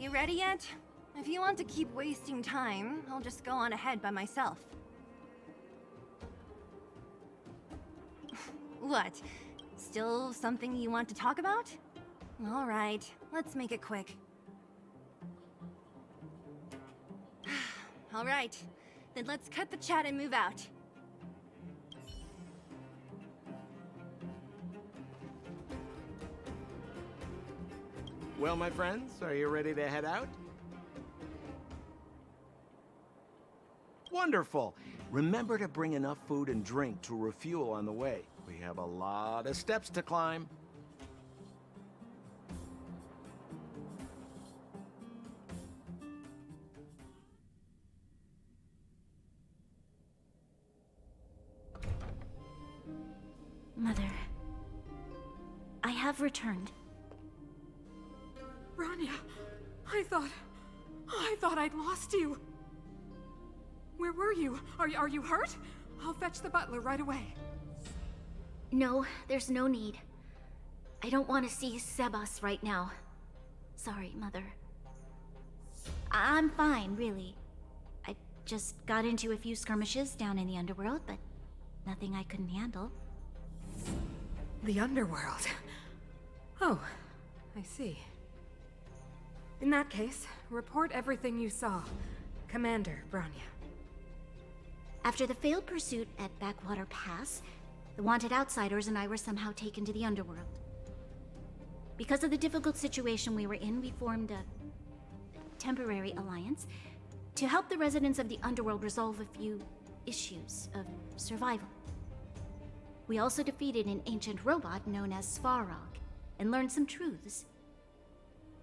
You ready yet? If you want to keep wasting time, I'll just go on ahead by myself. What? Still something you want to talk about? Alright, let's make it quick. Alright, then let's cut the chat and move out. Well, my friends, are you ready to head out? Wonderful! Remember to bring enough food and drink to refuel on the way. We have a lot of steps to climb. Mother, I have returned. Bronya, I thought I'd lost you. Where were you? Are you hurt? I'll fetch the butler right away. No, there's no need. I don't want to see Sebas right now. Sorry, Mother. I'm fine, really. I just got into a few skirmishes down in the underworld, but nothing I couldn't handle. The underworld? Oh, I see. In that case, report everything you saw. Commander Bronya. After the failed pursuit at Backwater Pass, the wanted outsiders and I were somehow taken to the underworld. Because of the difficult situation we were in, we formed a temporary alliance to help the residents of the underworld resolve a few issues of survival. We also defeated an ancient robot known as Svarog and learned some truths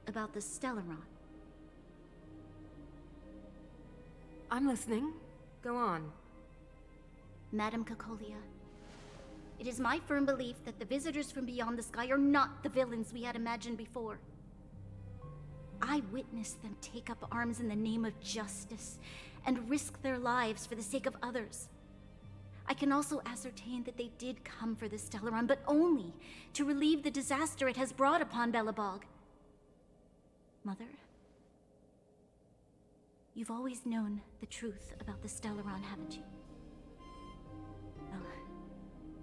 about the Stellaron. I'm listening. Go on. Madam Cacolia, it is my firm belief that the visitors from beyond the sky are not the villains we had imagined before. I witnessed them take up arms in the name of justice and risk their lives for the sake of others. I can also ascertain that they did come for the Stellaron, but only to relieve the disaster it has brought upon Belobog. Mother, you've always known the truth about the Stellaron, haven't you? Well,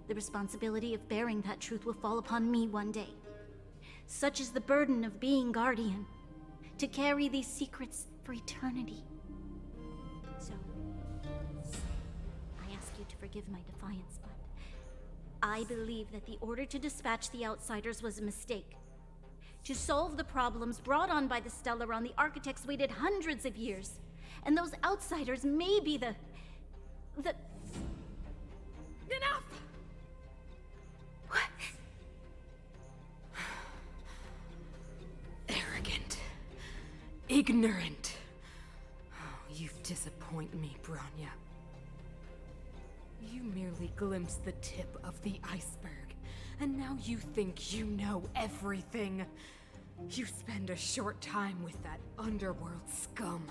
the responsibility of bearing that truth will fall upon me one day. Such is the burden of being Guardian, to carry these secrets for eternity. So, I ask you to forgive my defiance, but I believe that the order to dispatch the outsiders was a mistake. To solve the problems brought on by the Stellaron, the architects waited hundreds of years. And those outsiders may be the... Enough! What? Arrogant. Ignorant. Oh, you disappoint me, Bronya. You merely glimpsed the tip of the iceberg, and now you think you know everything. You spend a short time with that underworld scum,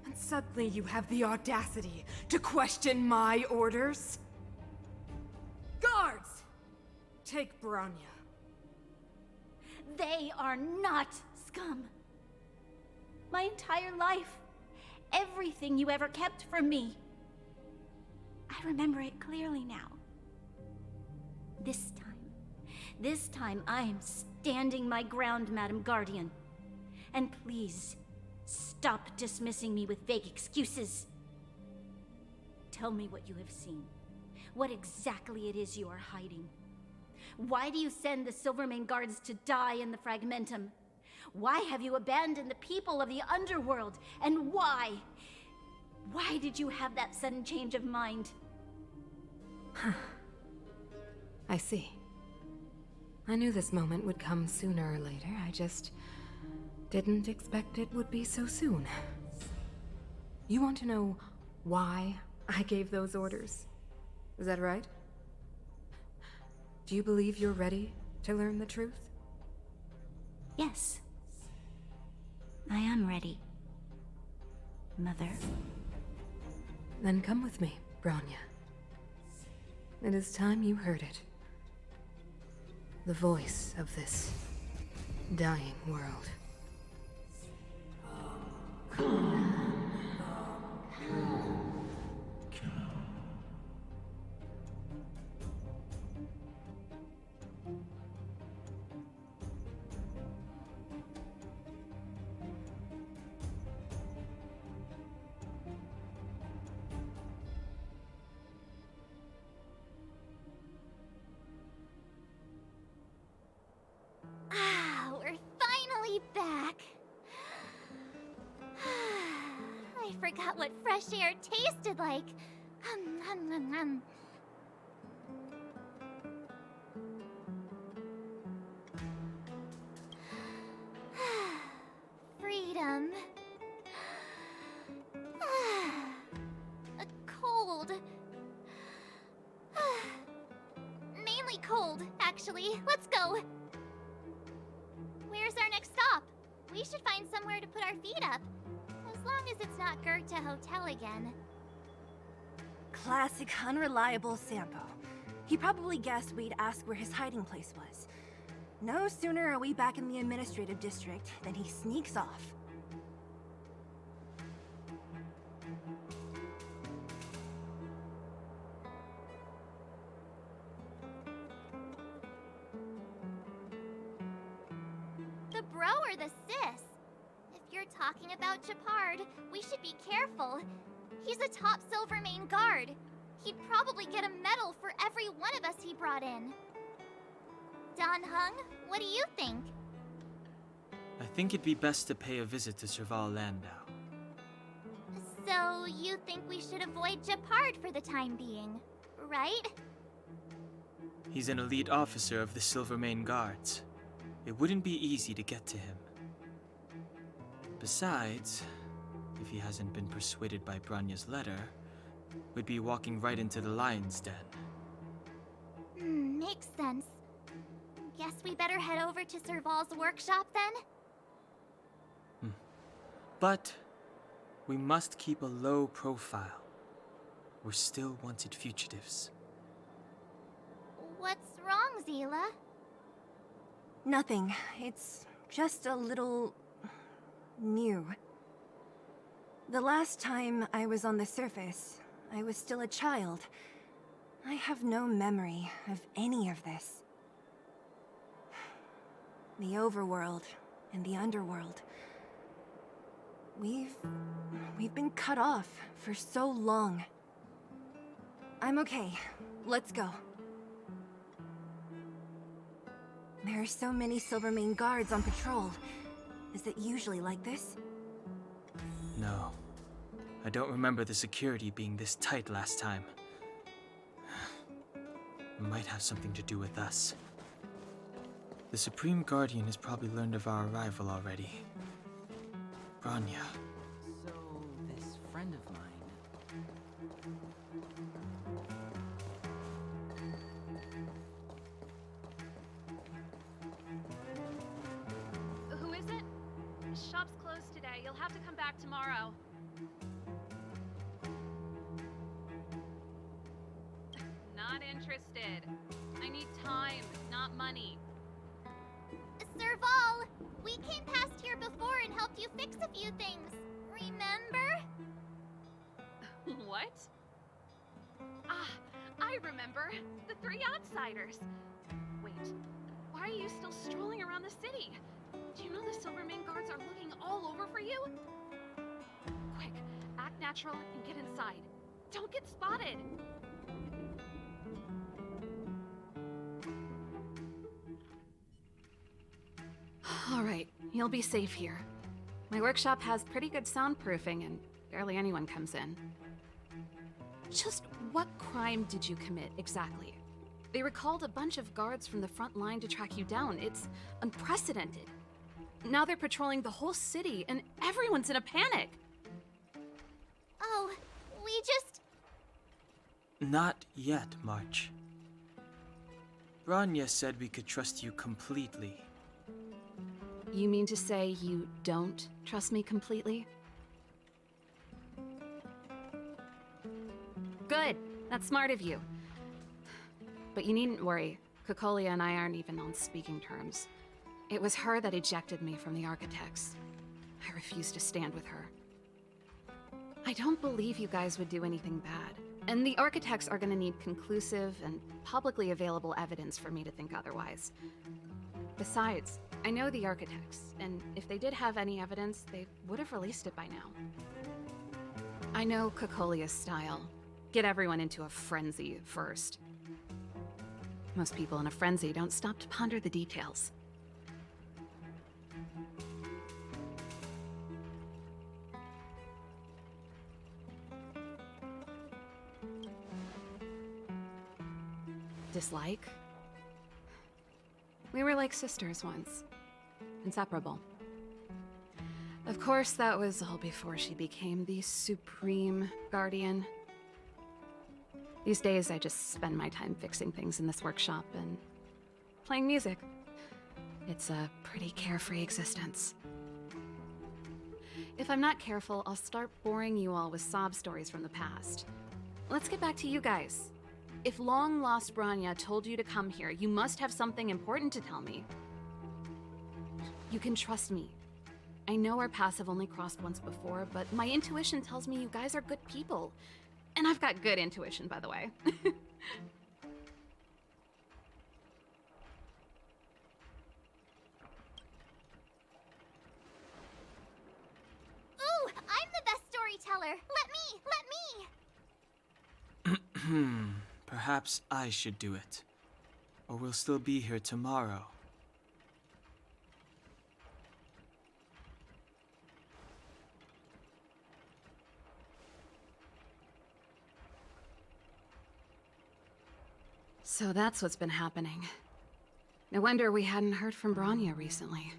and suddenly you have the audacity to question my orders? Guards! Take Bronya. They are not scum. My entire life, everything you ever kept from me. I remember it clearly now. This time I am standing my ground, Madam Guardian. And please, stop dismissing me with vague excuses. Tell me what you have seen. What exactly it is you are hiding. Why do you send the Silvermane guards to die in the Fragmentum? Why have you abandoned the people of the underworld? And why? Why did you have that sudden change of mind? I see. I knew this moment would come sooner or later. I just didn't expect it would be so soon. You want to know why I gave those orders? Is that right? Do you believe you're ready to learn the truth? Yes. I am ready, Mother. Then come with me, Bronya. It is time you heard it. The voice of this dying world. Ah, we're finally back. I forgot what fresh air tasted like. Hum, hum, hum, hum. Freedom. A cold. Mainly cold, actually. Let's go. Where's our next stop? We should find somewhere to put our feet up. As long as it's not Goethe Hotel again. Classic unreliable Sampo. He probably guessed we'd ask where his hiding place was. No sooner are we back in the administrative district than he sneaks off. The bro or the sis? If you're talking about Japard, we should be careful. He's a top Silvermane guard. He'd probably get a medal for every one of us he brought in. Don Hung, what do you think? I think it'd be best to pay a visit to Serval Landau. So, you think we should avoid Japard for the time being, right? He's an elite officer of the Silvermane Guards. It wouldn't be easy to get to him. Besides, if he hasn't been persuaded by Branya's letter, we'd be walking right into the lion's den. Makes sense. Guess we better head over to Serval's workshop then? But we must keep a low profile. We're still wanted fugitives. What's wrong, Zila? Nothing. It's just a little... new. The last time I was on the surface, I was still a child. I have no memory of any of this. The overworld and the underworld. We've been cut off for so long. I'm okay. Let's go. There are so many Silvermane guards on patrol. Is it usually like this? No. I don't remember the security being this tight last time. It might have something to do with us. The Supreme Guardian has probably learned of our arrival already. Branya. So, this friend of mine... Who is it? Shop's closed today. You'll have to come back tomorrow. Not interested. I need time, not money. Serval! We came past here before and helped you fix a few things. Remember? What? Ah, I remember. The three outsiders. Wait, why are you still strolling around the city? Do you know the Silvermane guards are looking all over for you? Quick, act natural and get inside. Don't get spotted. All right, you'll be safe here. My workshop has pretty good soundproofing and barely anyone comes in. Just what crime did you commit, exactly? They recalled a bunch of guards from the front line to track you down. It's unprecedented. Now they're patrolling the whole city and everyone's in a panic. Oh, we just... Not yet, March. Branya said we could trust you completely. You mean to say you don't trust me completely? Good. That's smart of you. But you needn't worry. Kokolia and I aren't even on speaking terms. It was her that ejected me from the Architects. I refuse to stand with her. I don't believe you guys would do anything bad. And the architects are gonna need conclusive and publicly available evidence for me to think otherwise. Besides, I know the architects, and if they did have any evidence, they would have released it by now. I know Cocolia's style. Get everyone into a frenzy first. Most people in a frenzy don't stop to ponder the details. Dislike? We were like sisters once. Inseparable. Of course, that was all before she became the Supreme Guardian. These days, I just spend my time fixing things in this workshop and playing music. It's a pretty carefree existence. If I'm not careful, I'll start boring you all with sob stories from the past. Let's get back to you guys. If long-lost Branya told you to come here, you must have something important to tell me. You can trust me. I know our paths have only crossed once before, but my intuition tells me you guys are good people. And I've got good intuition, by the way. Ooh, I'm the best storyteller. Let me. Perhaps I should do it. Or we'll still be here tomorrow. So that's what's been happening. No wonder we hadn't heard from Branya recently.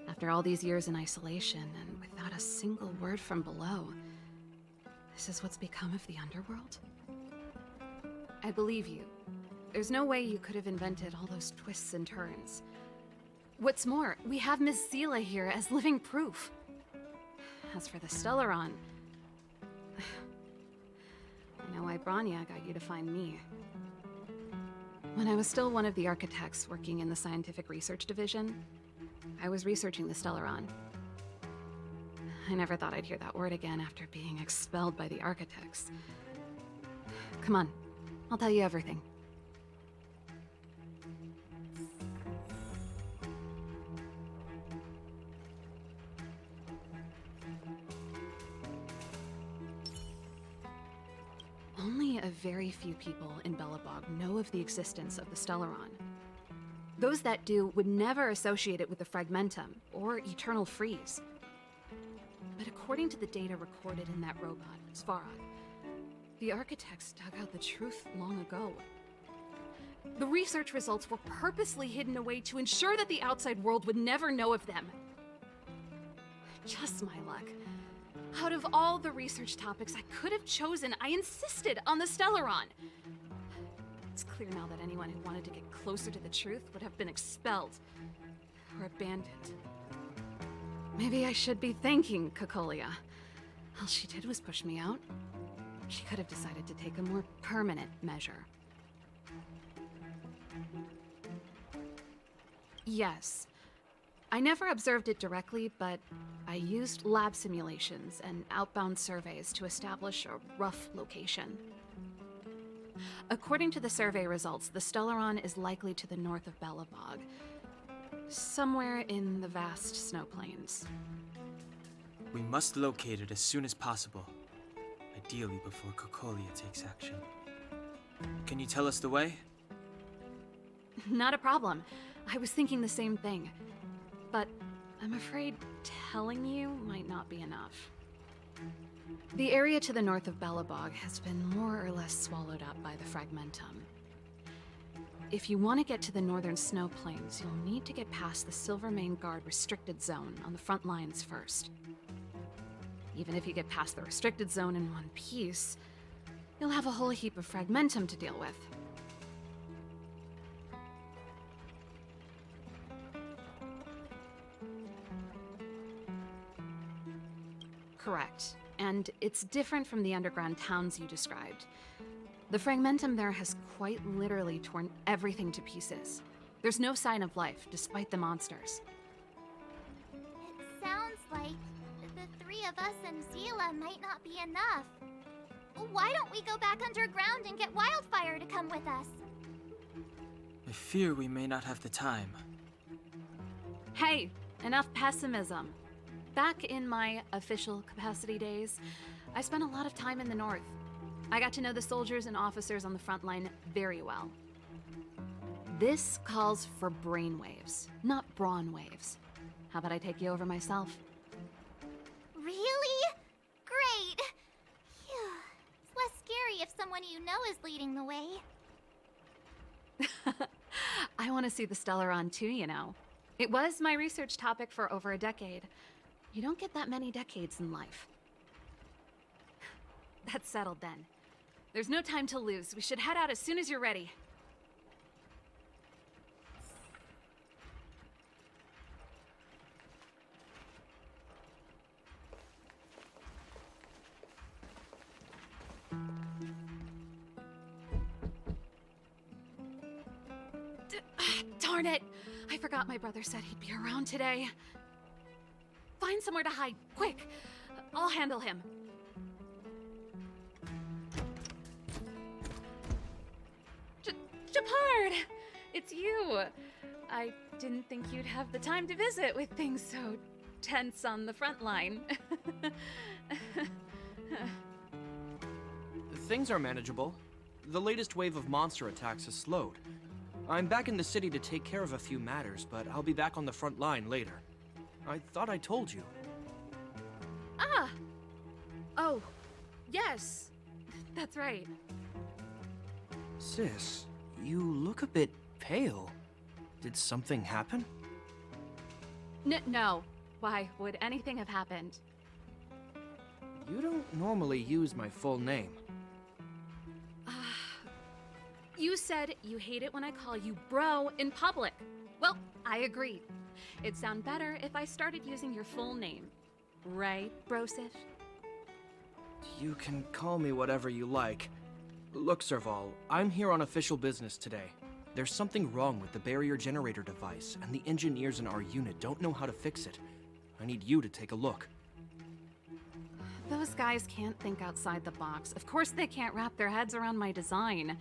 After all these years in isolation and without a single word from below, this is what's become of the underworld? I believe you. There's no way you could have invented all those twists and turns. What's more, we have Miss Seela here as living proof. As for the Stellaron, I know why Branya got you to find me. When I was still one of the architects working in the scientific research division, I was researching the Stellaron. I never thought I'd hear that word again after being expelled by the architects. Come on, I'll tell you everything. Only a very few people in Belobog know of the existence of the Stellaron. Those that do would never associate it with the Fragmentum or Eternal Freeze. But according to the data recorded in that robot, Svarog, the architects dug out the truth long ago. The research results were purposely hidden away to ensure that the outside world would never know of them. Just my luck. Out of all the research topics I could have chosen, I insisted on the Stellaron. It's clear now that anyone who wanted to get closer to the truth would have been expelled or abandoned. Maybe I should be thanking Cocolia. All she did was push me out. She could have decided to take a more permanent measure. Yes. I never observed it directly, but I used lab simulations and outbound surveys to establish a rough location. According to the survey results, the Stellaron is likely to the north of Belobog, somewhere in the vast snow plains. We must locate it as soon as possible. Ideally before Cocolia takes action. Can you tell us the way? Not a problem. I was thinking the same thing. But I'm afraid telling you might not be enough. The area to the north of Belobog has been more or less swallowed up by the Fragmentum. If you want to get to the northern snow plains, you'll need to get past the Silvermane Guard restricted zone on the front lines first. Even if you get past the restricted zone in one piece, you'll have a whole heap of Fragmentum to deal with. Correct. And it's different from the underground towns you described. The Fragmentum there has quite literally torn everything to pieces. There's no sign of life, despite the monsters. It sounds like the of us and Zila might not be enough. Why don't we go back underground and get Wildfire to come with us? I fear we may not have the time. Hey, enough pessimism. Back in my official capacity days, I spent a lot of time in the north. I got to know the soldiers and officers on the front line very well. This calls for brainwaves, not brawn waves. How about I take you over myself? Really? Great! Phew. It's less scary if someone you know is leading the way. I want to see the Stellaron too, you know. It was my research topic for over a decade. You don't get that many decades in life. That's settled then. There's no time to lose. We should head out as soon as you're ready. Darn it! I forgot my brother said he'd be around today. Find somewhere to hide, quick! I'll handle him. Shepard! It's you! I didn't think you'd have the time to visit with things so tense on the front line. Things are manageable. The latest wave of monster attacks has slowed. I'm back in the city to take care of a few matters, but I'll be back on the front line later. I thought I told you. Ah! Oh, yes. That's right. Sis, you look a bit pale. Did something happen? No. Why would anything have happened? You don't normally use my full name. You said you hate it when I call you bro in public. Well, I agree. It'd sound better if I started using your full name. Right, Brosif? You can call me whatever you like. Look, Serval, I'm here on official business today. There's something wrong with the barrier generator device, and the engineers in our unit don't know how to fix it. I need you to take a look. Those guys can't think outside the box. Of course they can't wrap their heads around my design.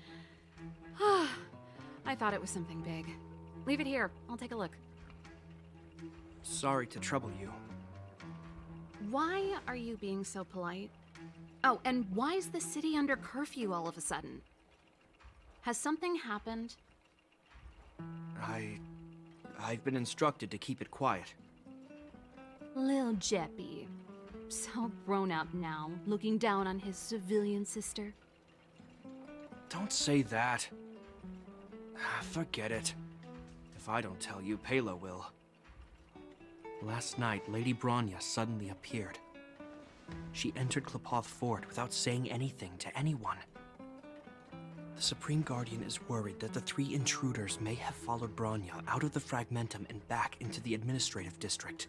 I thought it was something big. Leave it here. I'll take a look. Sorry to trouble you. Why are you being so polite? Oh, and why is the city under curfew all of a sudden? Has something happened? I've been instructed to keep it quiet. Lil Jeppy. So grown up now, looking down on his civilian sister. Don't say that. Forget it. If I don't tell you, Pela will. Last night, Lady Bronya suddenly appeared. She entered Klepoth Fort without saying anything to anyone. The Supreme Guardian is worried that the 3 intruders may have followed Bronya out of the Fragmentum and back into the administrative district.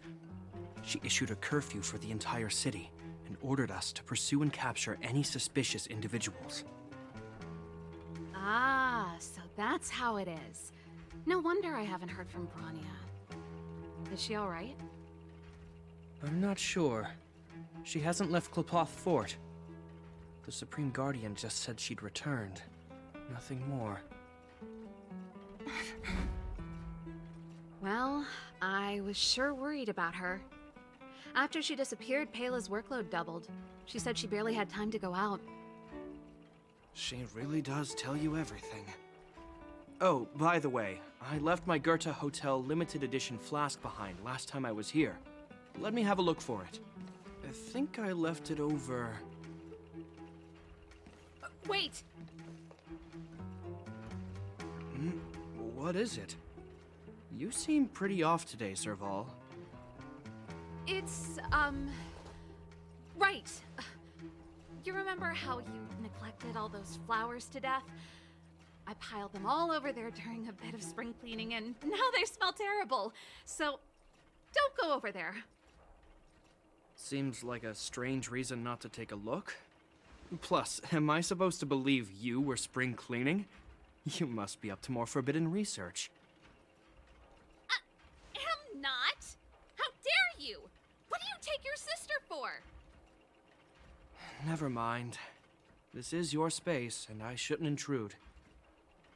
She issued a curfew for the entire city and ordered us to pursue and capture any suspicious individuals. Ah, so that's how it is. No wonder I haven't heard from Bronya. Is she all right? I'm not sure. She hasn't left Klepoth Fort. The Supreme Guardian just said she'd returned. Nothing more. Well, I was sure worried about her. After she disappeared, Pela's workload doubled. She said she barely had time to go out. She really does tell you everything. Oh, by the way, I left my Goethe Hotel limited edition flask behind last time I was here. Let me have a look for it. I think I left it over... Wait! What is it? You seem pretty off today, Serval. It's, right. You remember how you neglected all those flowers to death? I piled them all over there during a bit of spring cleaning, and now they smell terrible. So, don't go over there. Seems like a strange reason not to take a look. Plus, am I supposed to believe you were spring cleaning? You must be up to more forbidden research. Am not? How dare you? What do you take your sister for? Never mind. This is your space, and I shouldn't intrude.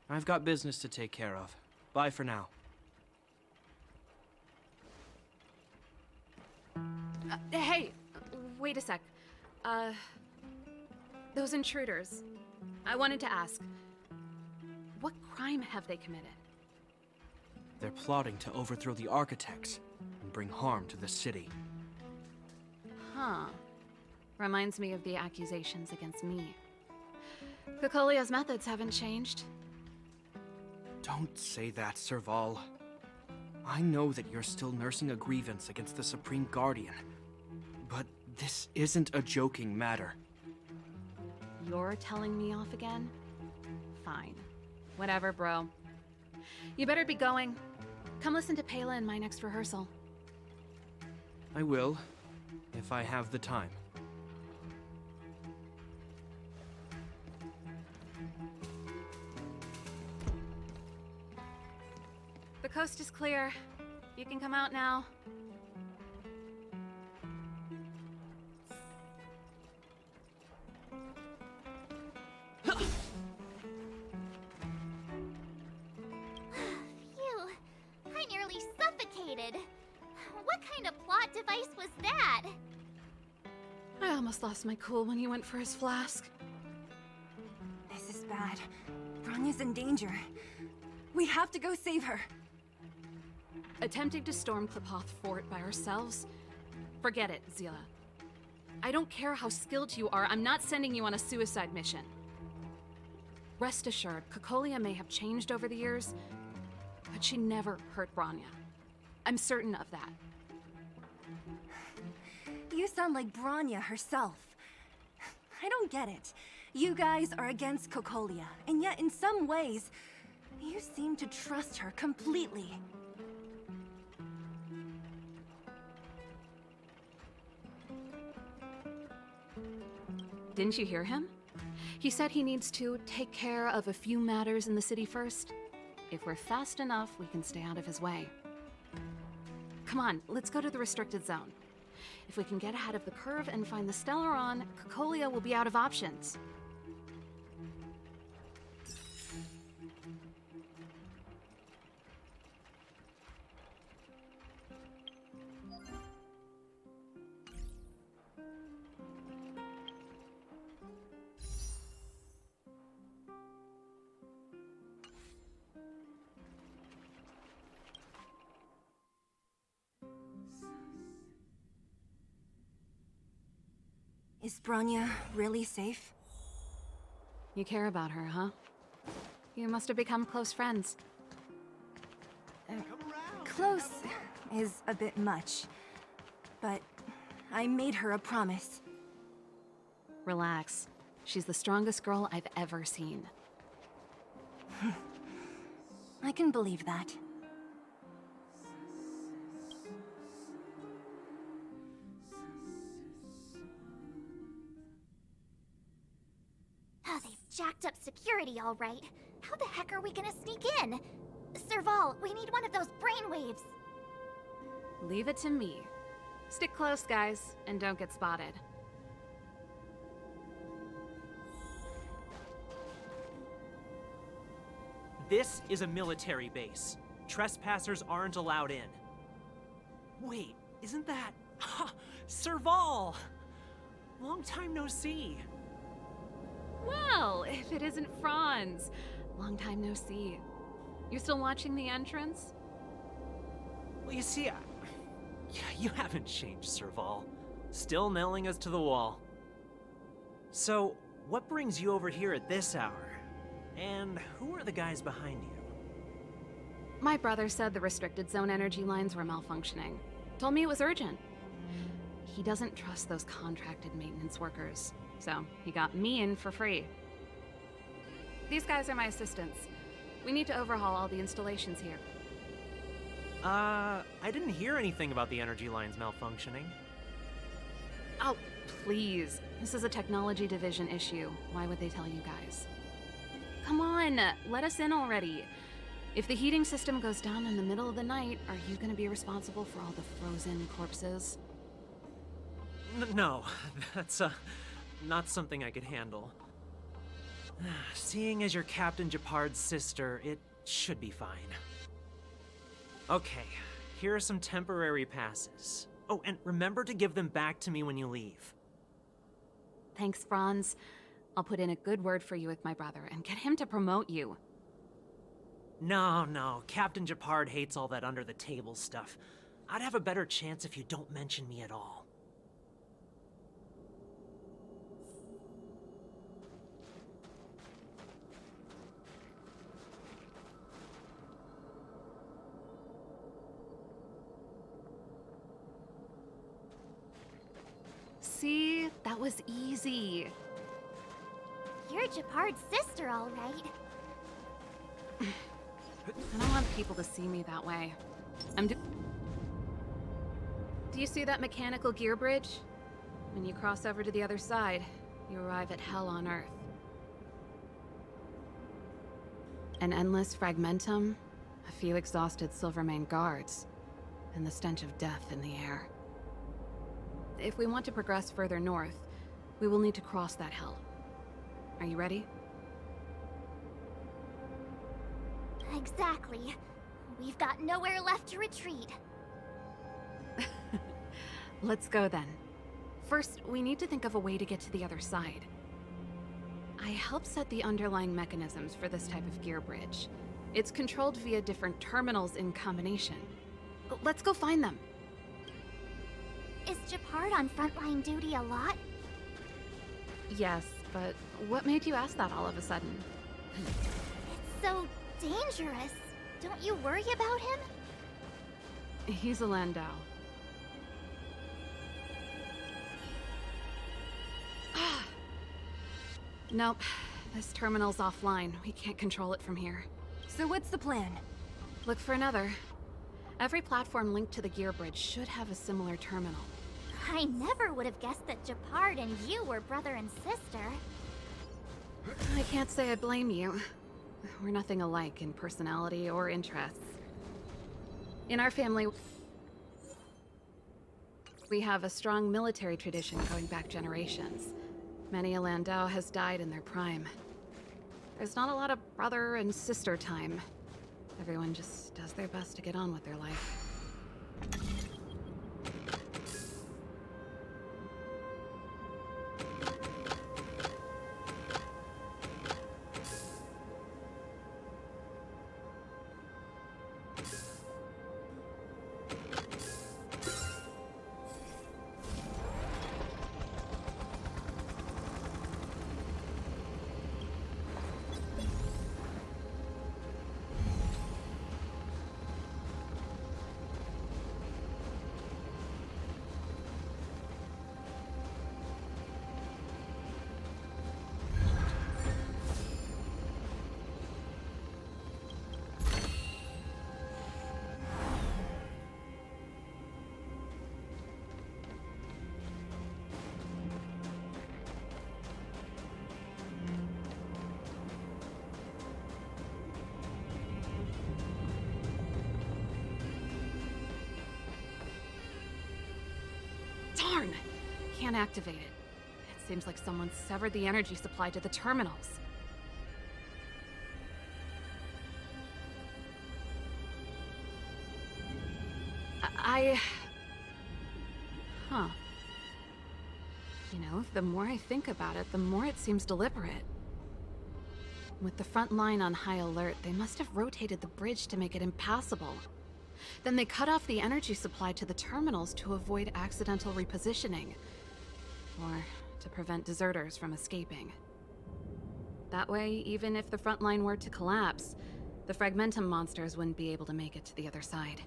I've got business to take care of. Bye for now. Hey, wait a sec. Those intruders. I wanted to ask, what crime have they committed? They're plotting to overthrow the architects and bring harm to the city. Huh. Reminds me of the accusations against me. Kokolia's methods haven't changed. Don't say that, Serval. I know that you're still nursing a grievance against the Supreme Guardian, but this isn't a joking matter. You're telling me off again? Fine. Whatever, bro. You better be going. Come listen to Pela in my next rehearsal. I will, if I have the time. The coast is clear. You can come out now. Phew, I nearly suffocated. What kind of plot device was that? I almost lost my cool when he went for his flask. This is bad. Bronya's in danger. We have to go save her. Attempting to storm Klipoth Fort by ourselves? Forget it, Zila. I don't care how skilled you are, I'm not sending you on a suicide mission. Rest assured, Kokolia may have changed over the years, but she never hurt Bronya. I'm certain of that. You sound like Bronya herself. I don't get it. You guys are against Kokolia, and yet in some ways, you seem to trust her completely. Didn't you hear him? He said he needs to take care of a few matters in the city first. If we're fast enough, we can stay out of his way. Come on, let's go to the restricted zone. If we can get ahead of the curve and find the Stellaron, Kokolia will be out of options. Is Bronya really safe? You care about her, huh? You must have become close friends. Close is a bit much, but I made her a promise. Relax. She's the strongest girl I've ever seen. I can believe that. Oh, they've jacked up security all right. How the heck are we gonna sneak in? Serval, we need one of those brainwaves. Leave it to me. Stick close, guys, and don't get spotted. This is a military base. Trespassers aren't allowed in. Wait, isn't that... Ha! Serval! Long time no see. Well, if it isn't Franz. Long time no see. You still watching the entrance? Well, you see, you haven't changed, Serval. Still nailing us to the wall. So, what brings you over here at this hour? And who are the guys behind you? My brother said the restricted zone energy lines were malfunctioning. Told me it was urgent. He doesn't trust those contracted maintenance workers, so he got me in for free. These guys are my assistants. We need to overhaul all the installations here. I didn't hear anything about the energy lines malfunctioning. Oh, please. This is a technology division issue. Why would they tell you guys? Come on, let us in already. If the heating system goes down in the middle of the night, are you gonna be responsible for all the frozen corpses? No, that's, not something I could handle. Seeing as you're Captain Japard's sister, it should be fine. Okay, here are some temporary passes. Oh, and remember to give them back to me when you leave. Thanks, Franz. I'll put in a good word for you with my brother and get him to promote you. No, Captain Japard hates all that under-the-table stuff. I'd have a better chance if you don't mention me at all. See? That was easy. You're Japard's sister, all right. I don't want people to see me that way. Do you see that mechanical gear bridge? When you cross over to the other side, you arrive at Hell on Earth. An endless fragmentum, a few exhausted Silvermane guards, and the stench of death in the air. If we want to progress further north, we will need to cross that hell. Are you ready? Exactly. We've got nowhere left to retreat. Let's go then. First, we need to think of a way to get to the other side. I helped set the underlying mechanisms for this type of gear bridge. It's controlled via different terminals in combination. Let's go find them. Is Japard on frontline duty a lot? Yes, but what made you ask that all of a sudden? It's so dangerous. Don't you worry about him? He's a Landau. Nope. This terminal's offline. We can't control it from here. So what's the plan? Look for another. Every platform linked to the gear bridge should have a similar terminal. I never would have guessed that Japard and you were brother and sister. I can't say I blame you. We're nothing alike in personality or interests. In our family, we have a strong military tradition going back generations. Many a Landau has died in their prime. There's not a lot of brother and sister time. Everyone just does their best to get on with their life. Darn! Can't activate it. It seems like someone severed the energy supply to the terminals. Huh. You know, the more I think about it, the more it seems deliberate. With the front line on high alert, they must have rotated the bridge to make it impassable. Then they cut off the energy supply to the terminals to avoid accidental repositioning. Or to prevent deserters from escaping. That way, even if the front line were to collapse, the Fragmentum monsters wouldn't be able to make it to the other side.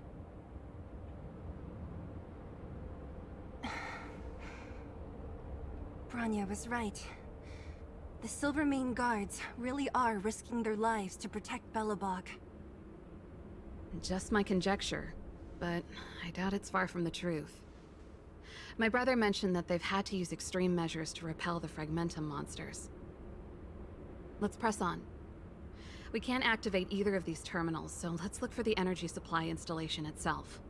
Bronya was right. The Silvermane guards really are risking their lives to protect Belobog. Just my conjecture, but I doubt it's far from the truth. My brother mentioned that they've had to use extreme measures to repel the Fragmentum monsters. Let's press on. We can't activate either of these terminals, so let's look for the energy supply installation itself.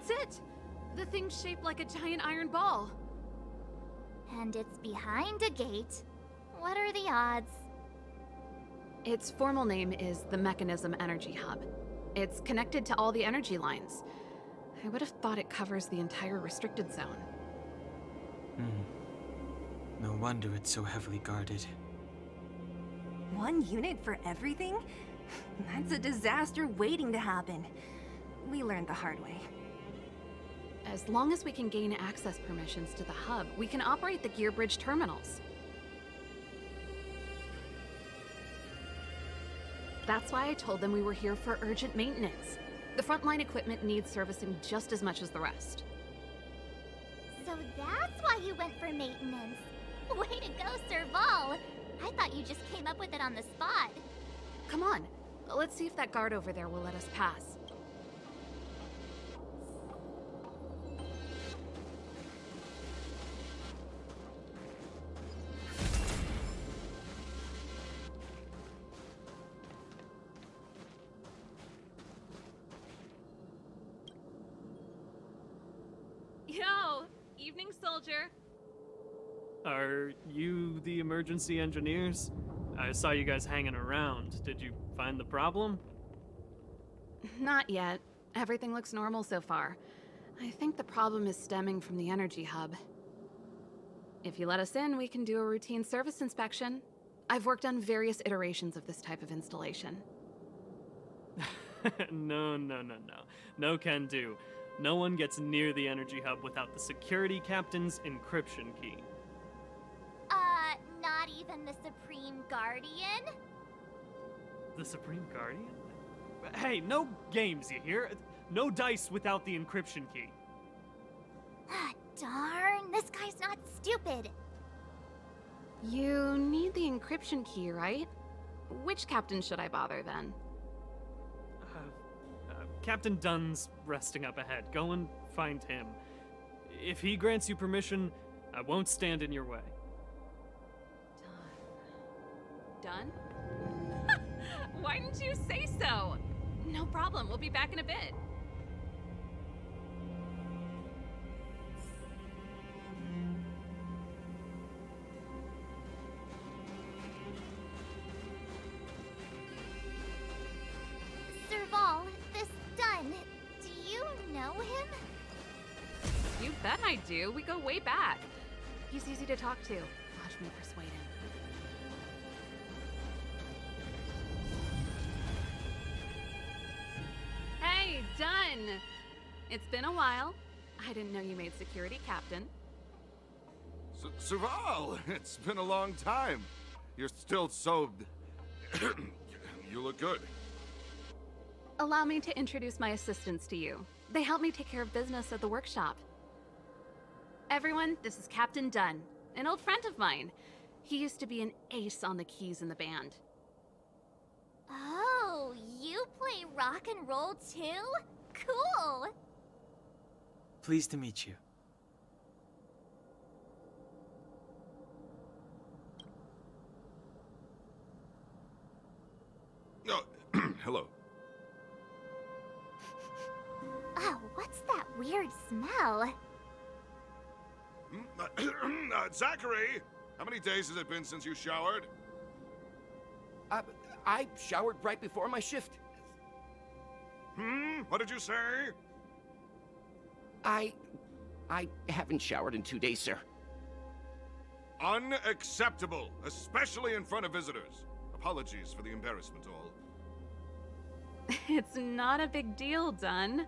That's it! The thing's shaped like a giant iron ball. And it's behind a gate. What are the odds? Its formal name is the Mechanism Energy Hub. It's connected to all the energy lines. I would have thought it covers the entire restricted zone. No wonder it's so heavily guarded. One unit for everything? That's a disaster waiting to happen. We learned the hard way. As long as we can gain access permissions to the hub, we can operate the gear bridge terminals. That's why I told them we were here for urgent maintenance. The frontline equipment needs servicing just as much as the rest. So that's why you went for maintenance. Way to go, Serval! I thought you just came up with it on the spot. Come on, let's see if that guard over there will let us pass. Yo, evening, soldier. Are you the emergency engineers? I saw you guys hanging around. Did you find the problem? Not yet. Everything looks normal so far. I think the problem is stemming from the energy hub. If you let us in, we can do a routine service inspection. I've worked on various iterations of this type of installation. No. No can do. No one gets near the energy hub without the security captain's encryption key. Not even the Supreme Guardian? The Supreme Guardian? Hey, no games, you hear? No dice without the encryption key. Ah, darn, this guy's not stupid. You need the encryption key, right? Which captain should I bother then? Captain Dunn's resting up ahead. Go and find him. If he grants you permission, I won't stand in your way. Done? Why didn't you say so? No problem, we'll be back in a bit. Serval, this Dunn, do you know him? You bet I do. We go way back. He's easy to talk to. Watch me persuade him. Hey, Dunn! It's been a while. I didn't know you made security captain. Serval, it's been a long time. You're still so... You look good. Allow me to introduce my assistants to you. They help me take care of business at the workshop. Everyone, this is Captain Dunn, an old friend of mine. He used to be an ace on the keys in the band. Oh, you play rock and roll too? Cool! Pleased to meet you. Oh, hello. Oh, what's that weird smell? Zachary! How many days has it been since you showered? I showered right before my shift. What did you say? I haven't showered in 2 days, sir. Unacceptable, especially in front of visitors. Apologies for the embarrassment, all. It's not a big deal, Dunn.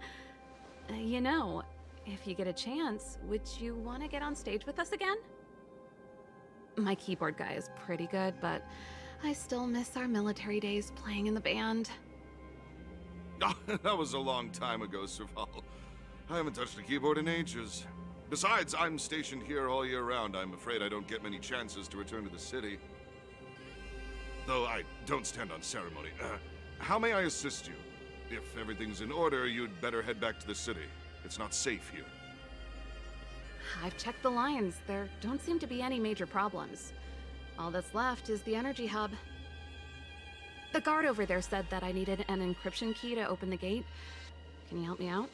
You know, if you get a chance, would you want to get on stage with us again? My keyboard guy is pretty good, but I still miss our military days playing in the band. That was a long time ago, Serval. I haven't touched a keyboard in ages. Besides, I'm stationed here all year round. I'm afraid I don't get many chances to return to the city. Though I don't stand on ceremony. How may I assist you? If everything's in order, you'd better head back to the city. It's not safe here. I've checked the lines. There don't seem to be any major problems. All that's left is the energy hub. The guard over there said that I needed an encryption key to open the gate. Can you help me out?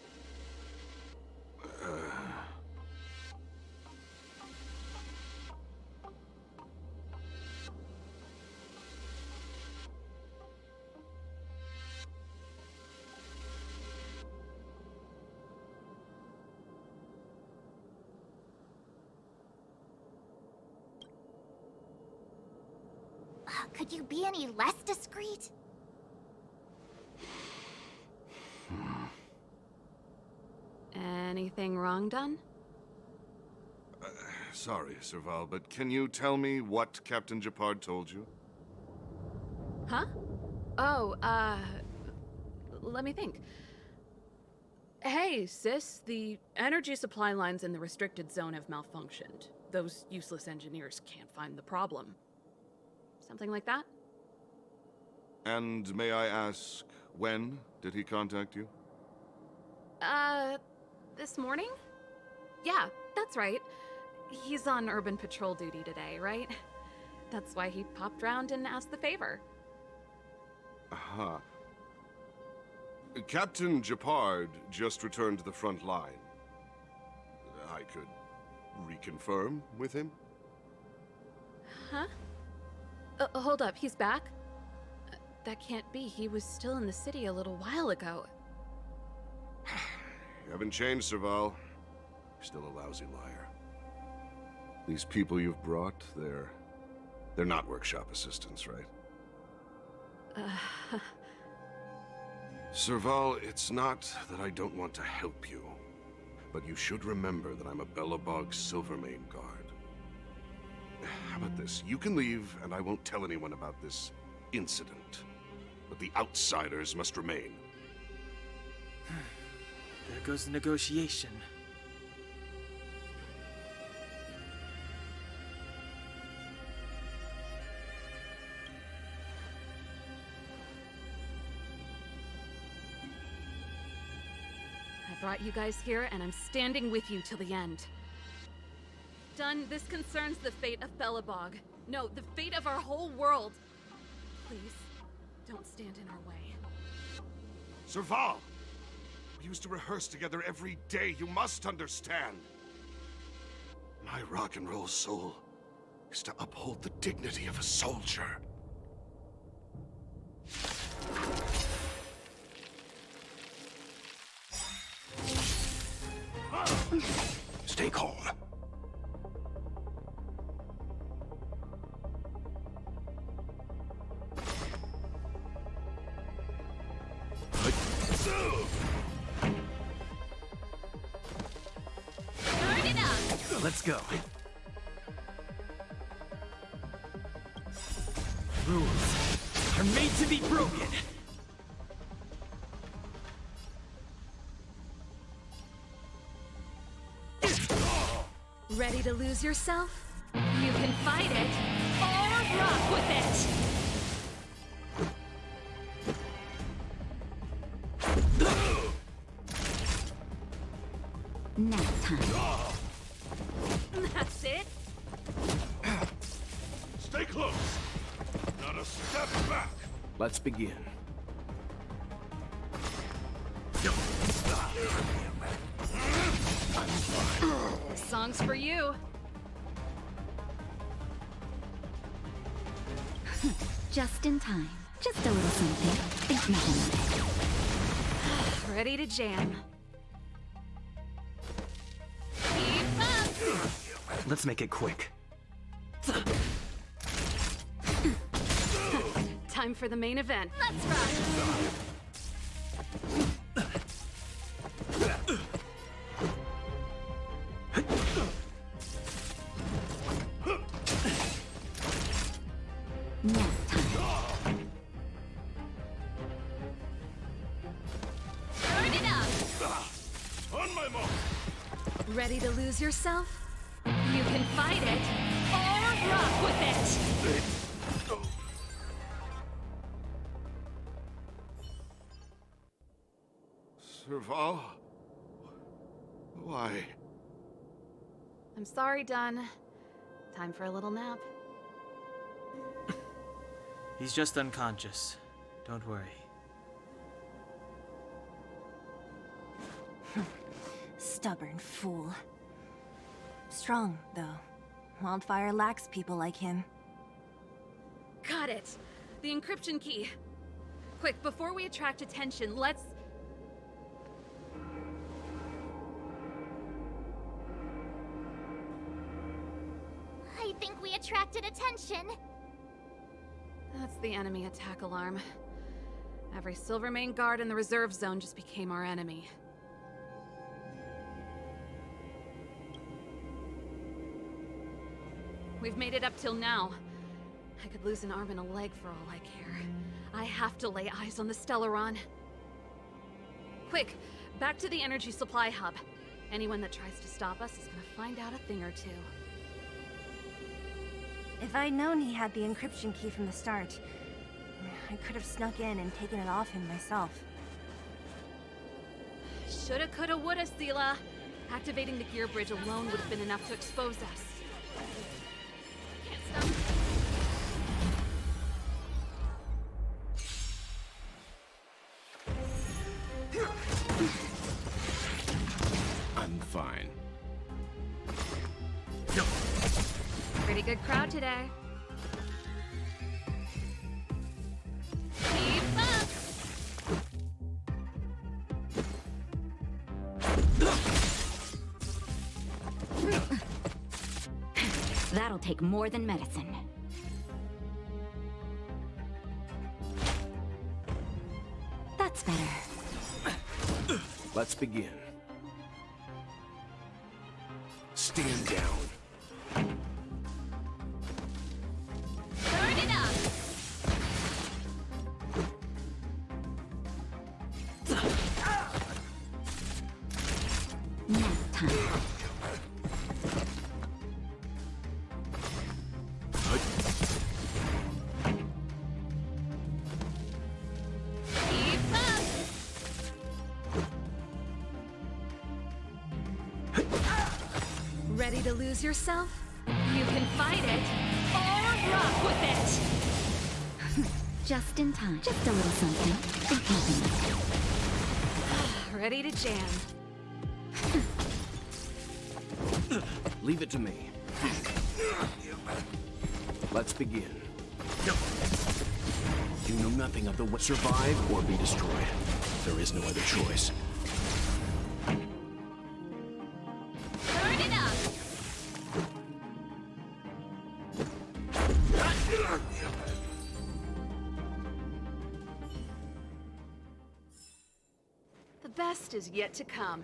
Could you be any less discreet? Anything wrong done? Sorry, Serval, but can you tell me what Captain Japard told you? Huh? Oh, let me think. Hey, sis, the energy supply lines in the restricted zone have malfunctioned. Those useless engineers can't find the problem. Something like that? And may I ask, when did he contact you? This morning? Yeah, that's right. He's on urban patrol duty today, right? That's why he popped round and asked the favor. Aha. Captain Japard just returned to the front line. I could reconfirm with him? Huh? Hold up, he's back? That can't be. He was still in the city a little while ago. You haven't changed, Serval. You're still a lousy liar. These people you've brought, they're not workshop assistants, right? Serval, it's not that I don't want to help you, but you should remember that I'm a Belobog Silvermane guard. How about this? You can leave, and I won't tell anyone about this incident. But the outsiders must remain. There goes the negotiation. I brought you guys here, and I'm standing with you till the end. Done. This concerns the fate of Belobog. No, the fate of our whole world. Please, don't stand in our way. Serval! We used to rehearse together every day. You must understand. My rock and roll soul is to uphold the dignity of a soldier. Stay calm. Turn it up! Let's go. Rules are made to be broken. Ready to lose yourself? You can fight it, or rock with it! Nap time. That's it? Stay close! Not a step back! Let's begin. This song's for you. Just in time. Just a little something. Think nothing of it. Ready to jam. Keep up! Let's make it quick. Time for the main event. Let's rock! Nap time. Turn it up! On my mark! Ready to lose yourself? You can fight it, or rock with it! Serval? Why? I'm sorry, Dunn. Time for a little nap. He's just unconscious. Don't worry. Stubborn fool. Strong, though. Wildfire lacks people like him. Got it. The encryption key. Quick, before we attract attention, let's... I think we attracted attention. That's the enemy attack alarm. Every Silvermane guard in the reserve zone just became our enemy. We've made it up till now. I could lose an arm and a leg for all I care. I have to lay eyes on the Stellaron. Quick, back to the energy supply hub. Anyone that tries to stop us is gonna find out a thing or two. If I'd known he had the encryption key from the start, I could have snuck in and taken it off him myself. Shoulda, coulda, woulda, Sela. Activating the gear bridge alone would have been enough to expose us. Can't stop. I'm fine. Pretty good crowd today. Keep up! That'll take more than medicine. That's better. Let's begin. Stand down. Turn it up! Nap time. Keep up! Ready to lose yourself? You can fight it, or rock with it! Just in time. Just a little something. Think nothing. Ready to jam. Leave it to me. Let's begin. You know nothing of the what survive or be destroyed. There is no other choice. Turn it up! The best is yet to come.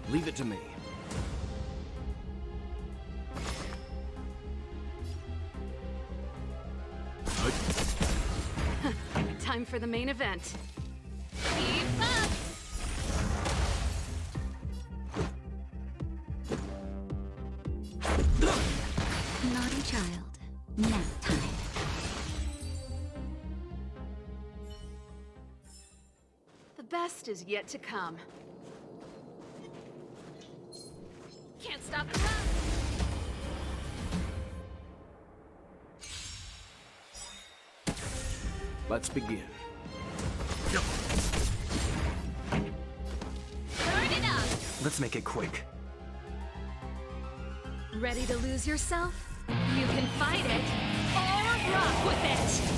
Leave it to me. Time for the main event. Keep up! Naughty child. Nap time. The best is yet to come. Can't stop the run! Let's begin. Turn it up! Let's make it quick. Ready to lose yourself? You can fight it, or rock with it!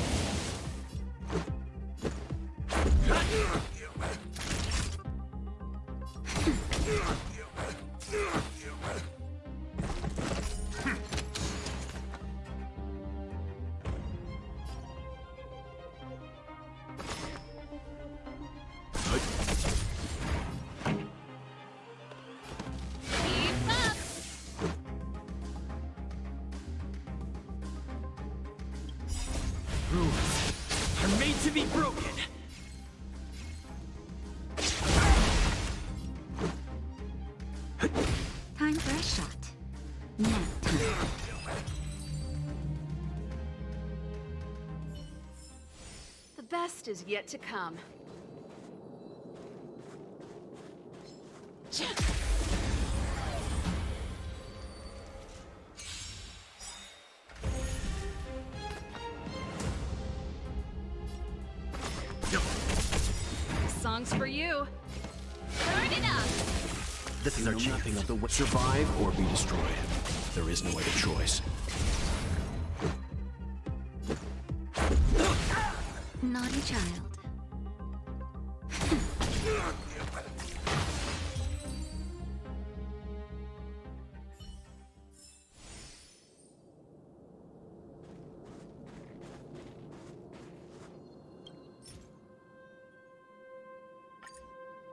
Keep up! Rules are made to be broken. Time for a shot. Nap time. The best is yet to come. Songs for you. Turn it up! This is our chance. Nothing of the way. Survive or be destroyed. There is no other choice. Naughty child.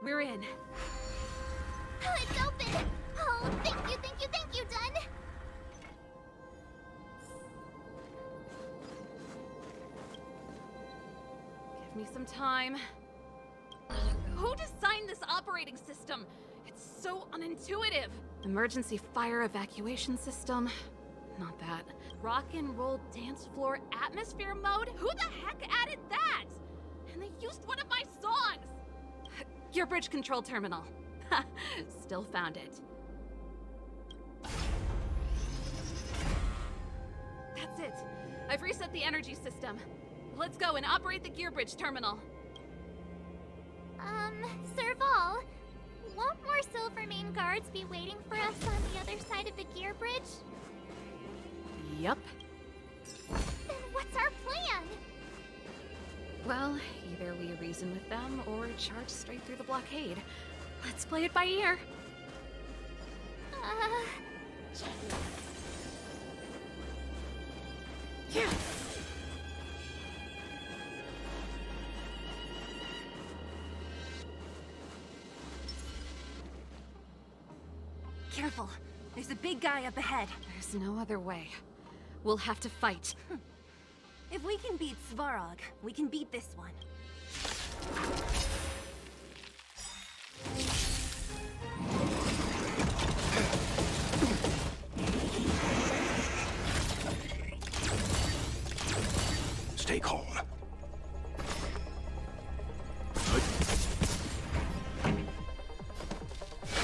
We're in. Oh, it's open! Oh, thank you, Dun! Give me some time. Who designed this operating system? It's so unintuitive. Emergency fire evacuation system? Not that. Rock and roll dance floor atmosphere mode? Who the heck added that? And they used one of my songs! Your bridge control terminal. Still found it. That's it. I've reset the energy system. Let's go and operate the gear bridge terminal. Serval, won't more Silvermane guards be waiting for us on the other side of the gear bridge? Yup. Then what's our plan? Well, either we reason with them or charge straight through the blockade. Let's play it by ear. Yeah. Careful. There's a big guy up ahead. There's no other way. We'll have to fight. If we can beat Svarog, we can beat this one. Stay calm.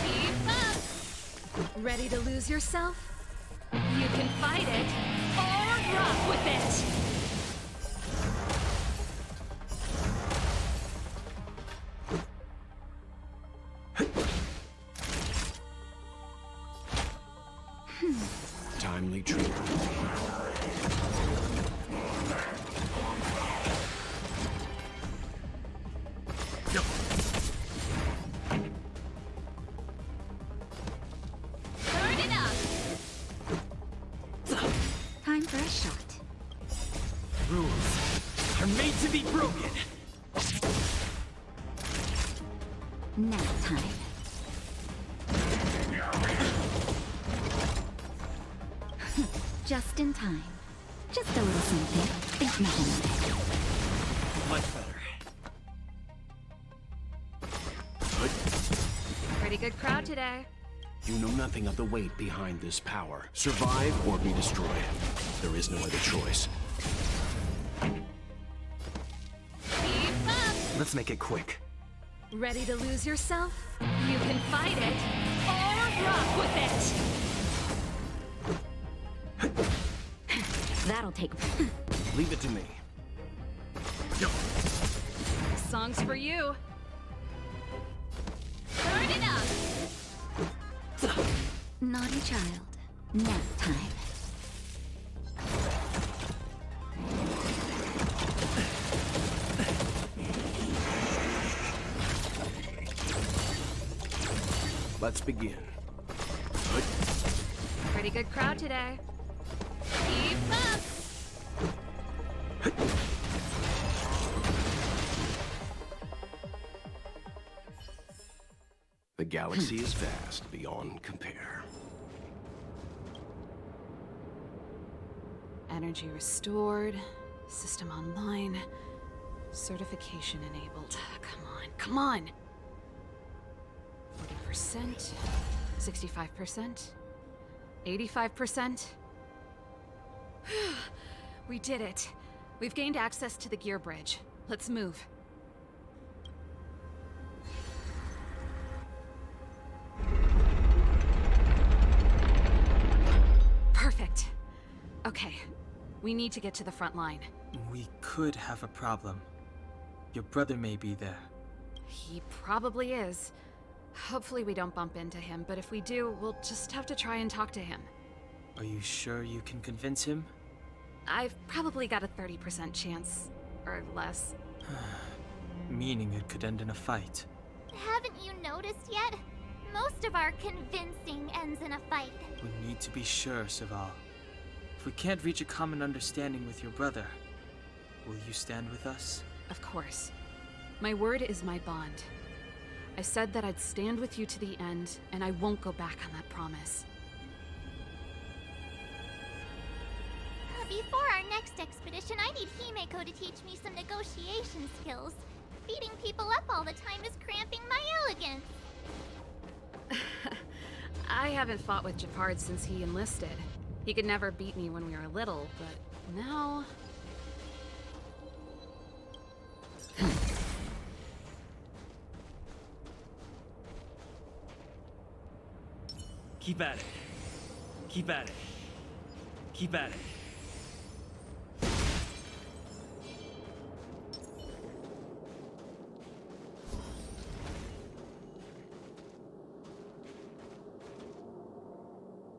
Keep up! Ready to lose yourself? You can fight it, or rock with it! Timely treatment. Turn it up! Time for a shot. Rules are made to be broken. Nap time. Just in time. Just a little something. Think nothing of it. Much better. Pretty good crowd today. You know nothing of the weight behind this power. Survive or be destroyed. There is no other choice. Keep up! Let's make it quick. Ready to lose yourself? You can fight it, or rock with it! That'll take. Leave it to me. Songs for you. Turn it up! Naughty child. Nap time. Let's begin. Pretty good crowd today. Keep up! The galaxy is vast beyond compare. Energy restored. System online. Certification enabled. Come on! 40%. 65%. 85%. We did it. We've gained access to the gear bridge. Let's move. Perfect. Okay. We need to get to the front line. We could have a problem. Your brother may be there. He probably is. Hopefully we don't bump into him, but if we do, we'll just have to try and talk to him. Are you sure you can convince him? I've probably got a 30% chance, or less. Meaning it could end in a fight. Haven't you noticed yet? Most of our convincing ends in a fight. We need to be sure, Serval. If we can't reach a common understanding with your brother, will you stand with us? Of course. My word is my bond. I said that I'd stand with you to the end, and I won't go back on that promise. Before our next expedition, I need Himeko to teach me some negotiation skills. Beating people up all the time is cramping my elegance. I haven't fought with Japard since he enlisted. He could never beat me when we were little, but now... Keep at it. Keep at it. Keep at it.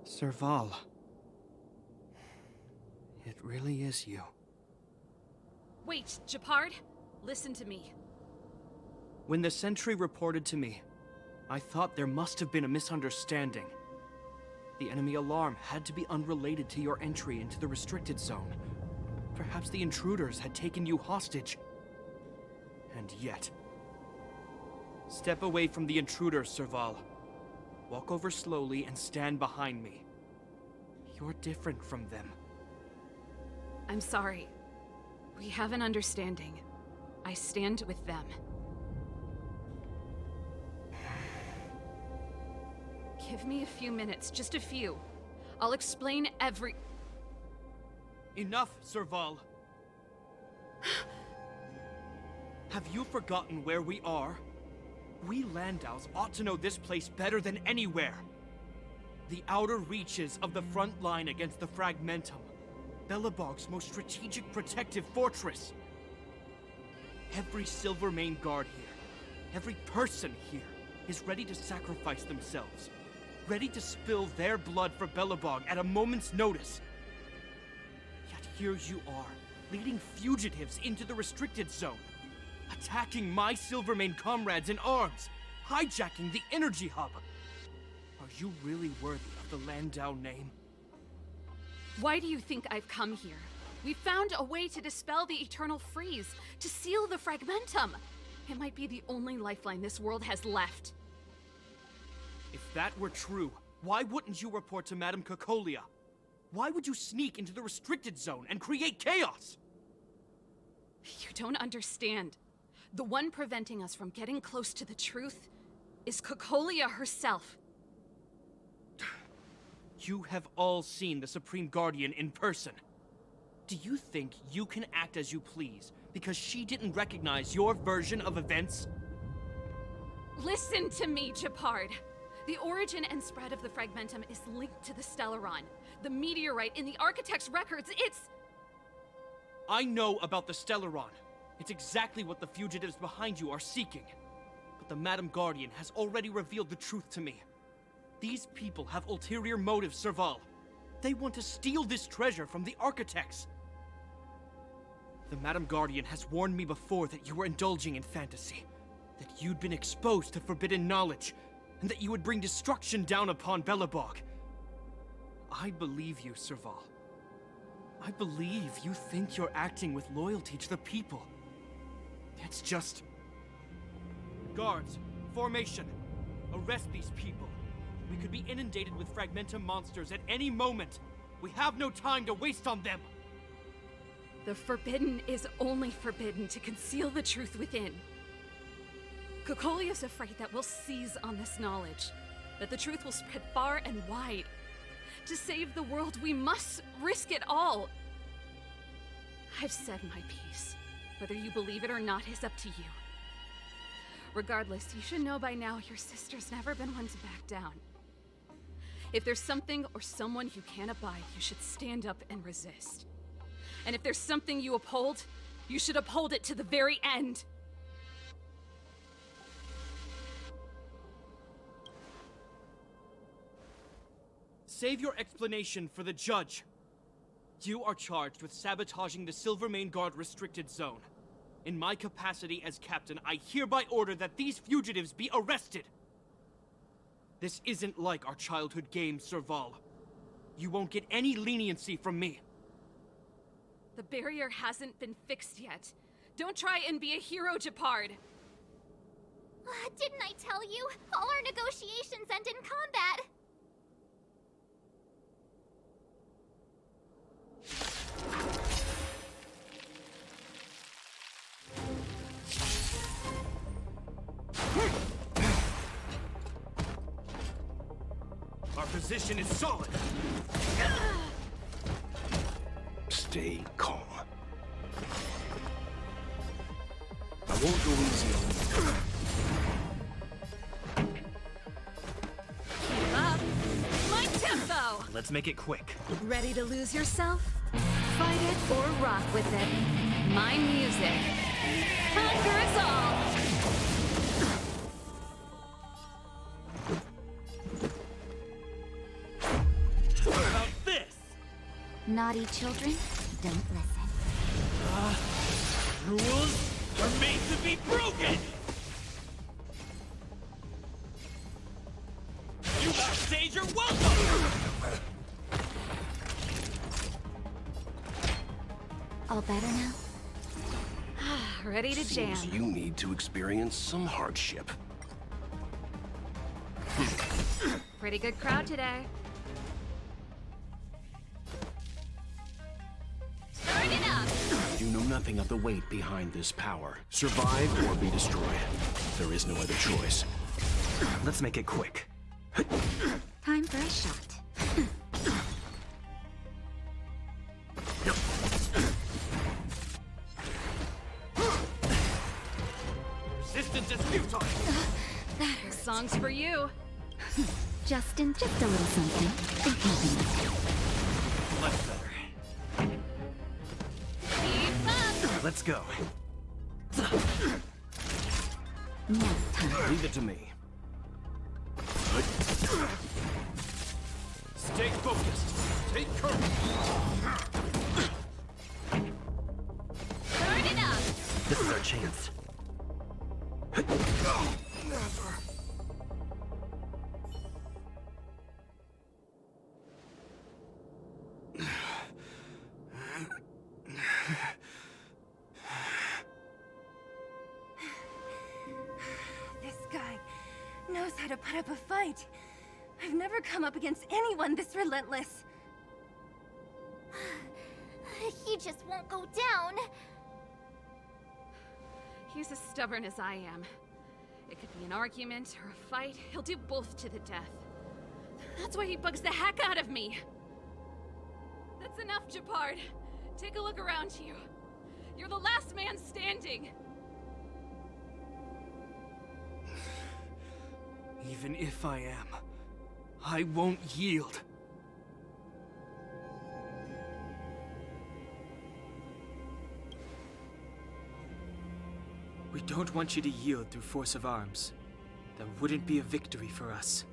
Serval. It really is you. Wait, Japard! Listen to me. When the sentry reported to me, I thought there must have been a misunderstanding. The enemy alarm had to be unrelated to your entry into the restricted zone. Perhaps the intruders had taken you hostage. And yet... Step away from the intruders, Serval. Walk over slowly and stand behind me. You're different from them. I'm sorry. We have an understanding. I stand with them. Give me a few minutes, just a few. I'll explain every... Enough, Serval. Have you forgotten where we are? We Landaus ought to know this place better than anywhere. The outer reaches of the front line against the Fragmentum. Belobog's most strategic protective fortress. Every Silvermane guard here, every person here, is ready to sacrifice themselves. Ready to spill their blood for Belobog at a moment's notice. Yet here you are, leading fugitives into the restricted zone. Attacking my Silvermane comrades in arms, hijacking the energy hub. Are you really worthy of the Landau name? Why do you think I've come here? We found a way to dispel the eternal freeze, to seal the Fragmentum. It might be the only lifeline this world has left. If that were true, why wouldn't you report to Madame Cocolia? Why would you sneak into the restricted zone and create chaos? You don't understand. The one preventing us from getting close to the truth is Cocolia herself. You have all seen the Supreme Guardian in person. Do you think you can act as you please because she didn't recognize your version of events? Listen to me, Japard. The origin and spread of the Fragmentum is linked to the Stellaron. The meteorite in the Architect's records, it's... I know about the Stellaron. It's exactly what the fugitives behind you are seeking. But the Madam Guardian has already revealed the truth to me. These people have ulterior motives, Serval. They want to steal this treasure from the Architects. The Madam Guardian has warned me before that you were indulging in fantasy. That you'd been exposed to forbidden knowledge. And that you would bring destruction down upon Belobog. I believe you, Serval. I believe you think you're acting with loyalty to the people. It's just... Guards, formation. Arrest these people. We could be inundated with Fragmentum monsters at any moment. We have no time to waste on them. The forbidden is only forbidden to conceal the truth within. Cocolia's afraid that we'll seize on this knowledge, that the truth will spread far and wide. To save the world, we must risk it all. I've said my piece. Whether you believe it or not is up to you. Regardless, you should know by now your sister's never been one to back down. If there's something or someone you can't abide, you should stand up and resist. And if there's something you uphold, you should uphold it to the very end. Save your explanation for the judge. You are charged with sabotaging the Silvermane Guard restricted zone. In my capacity as captain, I hereby order that these fugitives be arrested. This isn't like our childhood game, Serval. You won't get any leniency from me. The barrier hasn't been fixed yet. Don't try and be a hero, Japard. Didn't I tell you? All our negotiations end in combat. Our position is solid. Stay calm. I won't go easy on you. Keep up. My tempo! Let's make it quick. Ready to lose yourself? Fight it or rock with it. My music conquers all! What about this? Naughty children, don't listen. Rules are made to be broken! You backstage are welcome! All better now? Ready to jam. Seems you need to experience some hardship. Pretty good crowd today. Start it up! You know nothing of the weight behind this power. Survive or be destroyed. There is no other choice. Let's make it quick. Time for a shot. Resistance is futile! That hurts. Song's for you. Justin, just a little something. Think nothing. Much better. Keep up! Let's go. Now time. Leave it to me. Stay focused. Take courage. Start it up! This is our chance. This guy knows how to put up a fight. I've never come up against anyone this relentless. He just won't go down. He's as stubborn as I am. It could be an argument or a fight. He'll do both to the death. That's why he bugs the heck out of me. That's enough, Japard. Take a look around you. You're the last man standing. Even if I am, I won't yield. We don't want you to yield through force of arms. That wouldn't be a victory for us.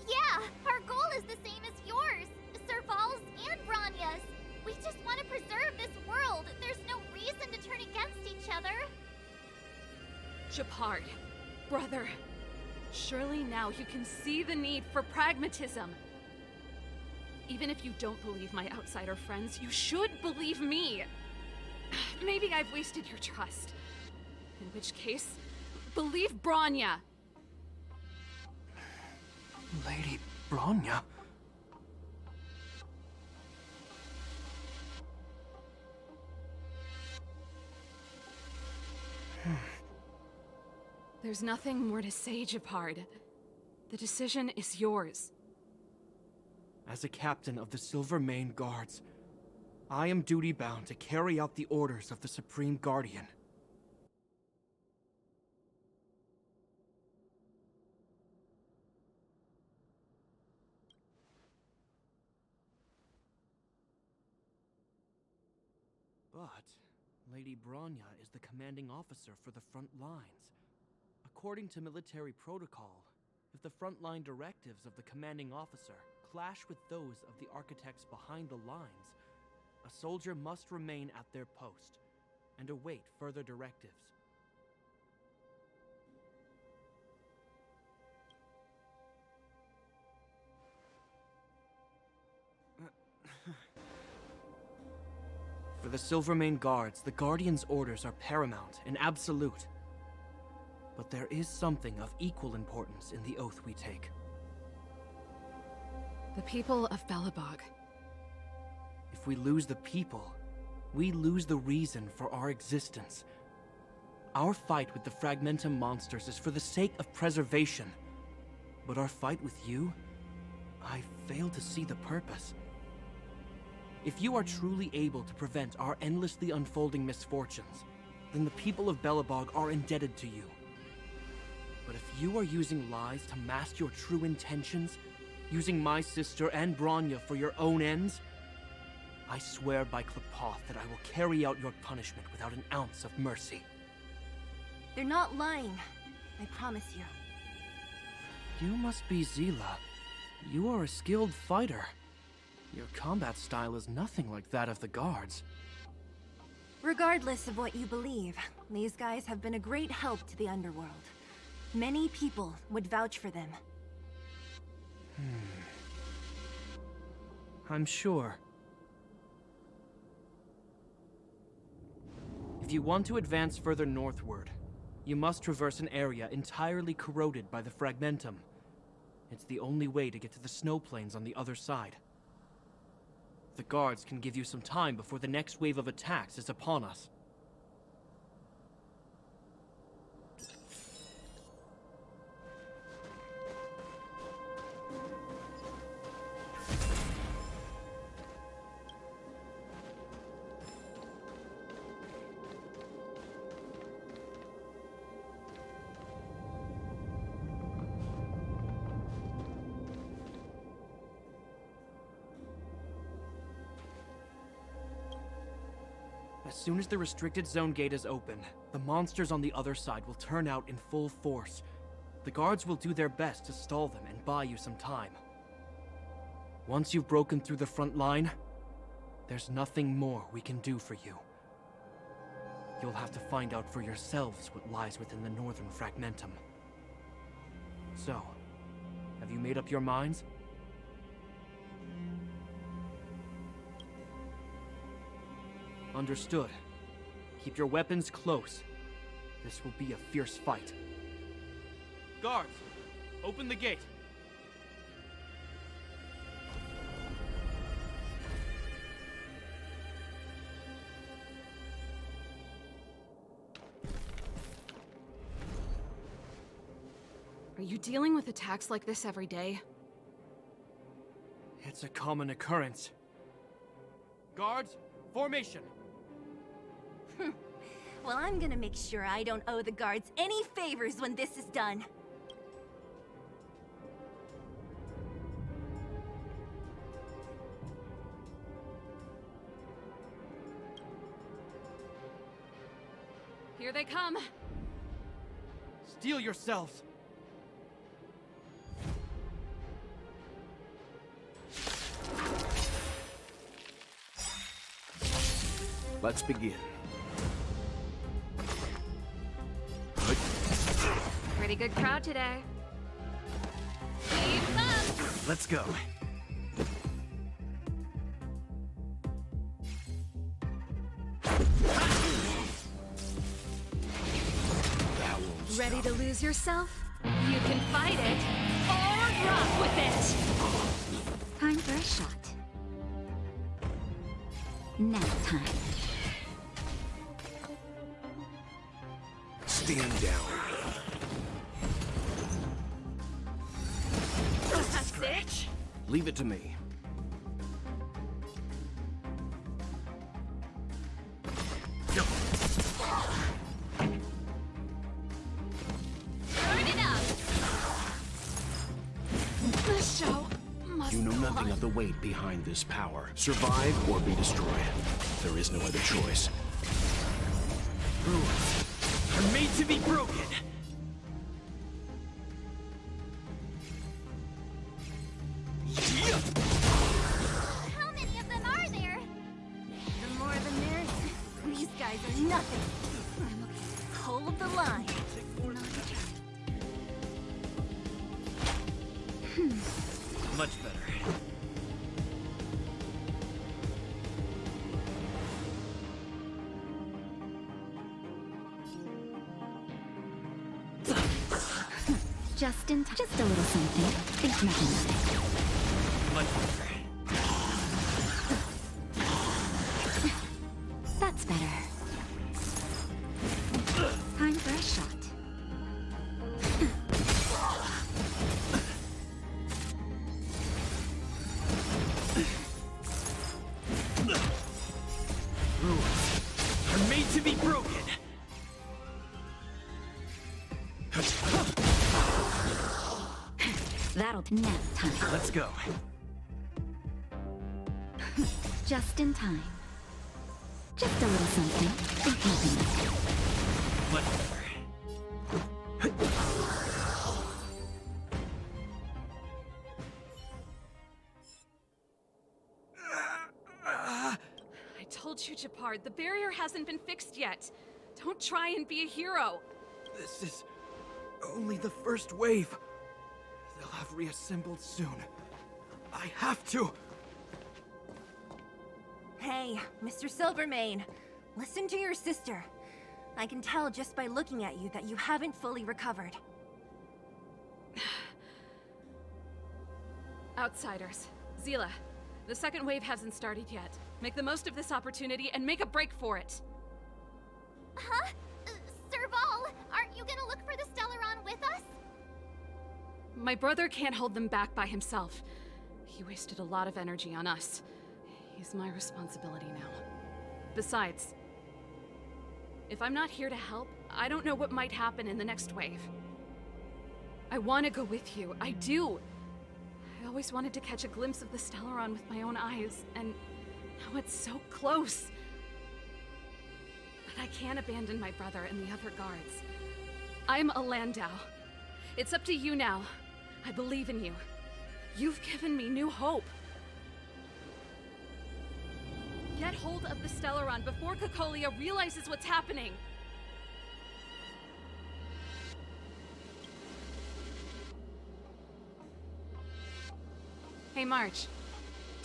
Yeah, our goal is the same as yours. Serval's and Bronya's. We just want to preserve this world. There's no reason to turn against each other. Japard, brother, surely now you can see the need for pragmatism. Even if you don't believe my outsider friends, you should believe me. Maybe I've wasted your trust. In which case, believe Bronya. Lady Bronya? There's nothing more to say, Japard. The decision is yours. As a captain of the Silvermane Guards, I am duty-bound to carry out the orders of the Supreme Guardian. But Lady Bronya is the commanding officer for the front lines. According to military protocol, If the frontline directives of the commanding officer clash with those of the architects behind the lines, a soldier must remain at their post and await further directives. For the Silvermane Guards, the Guardian's orders are paramount and absolute. But there is something of equal importance in the oath we take. The people of Belobog. If we lose the people, we lose the reason for our existence. Our fight with the Fragmentum monsters is for the sake of preservation. But our fight with you, I fail to see the purpose. If you are truly able to prevent our endlessly unfolding misfortunes, then the people of Belobog are indebted to you. But if you are using lies to mask your true intentions, using my sister and Bronya for your own ends, I swear by Klepoth that I will carry out your punishment without an ounce of mercy. They're not lying. I promise you. You must be Zila. You are a skilled fighter. Your combat style is nothing like that of the guards. Regardless of what you believe, these guys have been a great help to the underworld. Many people would vouch for them. I'm sure. If you want to advance further northward, you must traverse an area entirely corroded by the Fragmentum. It's the only way to get to the snow plains on the other side. The guards can give you some time before the next wave of attacks is upon us. As soon as the restricted zone gate is open, the monsters on the other side will turn out in full force. The guards will do their best to stall them and buy you some time. Once you've broken through the front line, there's nothing more we can do for you. You'll have to find out for yourselves what lies within the northern Fragmentum. So, have you made up your minds? Understood. Keep your weapons close. This will be a fierce fight. Guards, open the gate. Are you dealing with attacks like this every day? It's a common occurrence. Guards, formation! Well, I'm gonna make sure I don't owe the guards any favors when this is done. Here they come! Steel yourselves! Let's begin. Pretty good crowd today. Keep up! Let's go. Ready to lose yourself? You can fight it, or rock with it! Time for a shot. Nap time. Stand down. That's it? Leave it to me. Turn it up! The show must You know go nothing on. of the weight behind this power. Survive or be destroyed. There is no other choice. Rules are made to be broken. for nothing. Hold the line. Much better. Just in time. Just a little something. Think nothing of it. Much better. That's better. Time for a shot. Rules are made to be broken. That'll nap time. Let's go. Just in time. Just a little something. Think nothing of it. Much better. I told you, Japard, the barrier hasn't been fixed yet. Don't try and be a hero. This is only the first wave. They'll have reassembled soon. I have to. Hey, Mr. Silvermane, listen to your sister. I can tell just by looking at you that you haven't fully recovered. Outsiders. Zila, the second wave hasn't started yet. Make the most of this opportunity and make a break for it. Huh? Serval, aren't you gonna look for the Stellaron with us? My brother can't hold them back by himself. He wasted a lot of energy on us. He's my responsibility now. Besides, if I'm not here to help, I don't know what might happen in the next wave. I want to go with you. I do. I always wanted to catch a glimpse of the Stellaron with my own eyes, and now it's so close. But I can't abandon my brother and the other guards. I'm a Landau. It's up to you now. I believe in you. You've given me new hope. Get hold of the Stellaron before Cocolia realizes what's happening. Hey, March.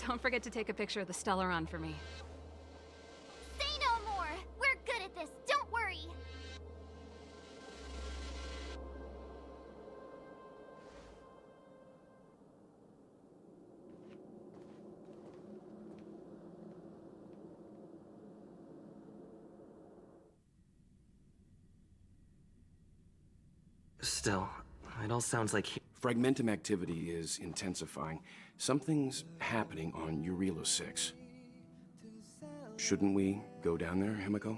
Don't forget to take a picture of the Stellaron for me. Say no more! We're good at this, don't worry! Still, it all sounds like Fragmentum activity is intensifying. Something's happening on Jarilo-IV. Shouldn't we go down there, Himiko?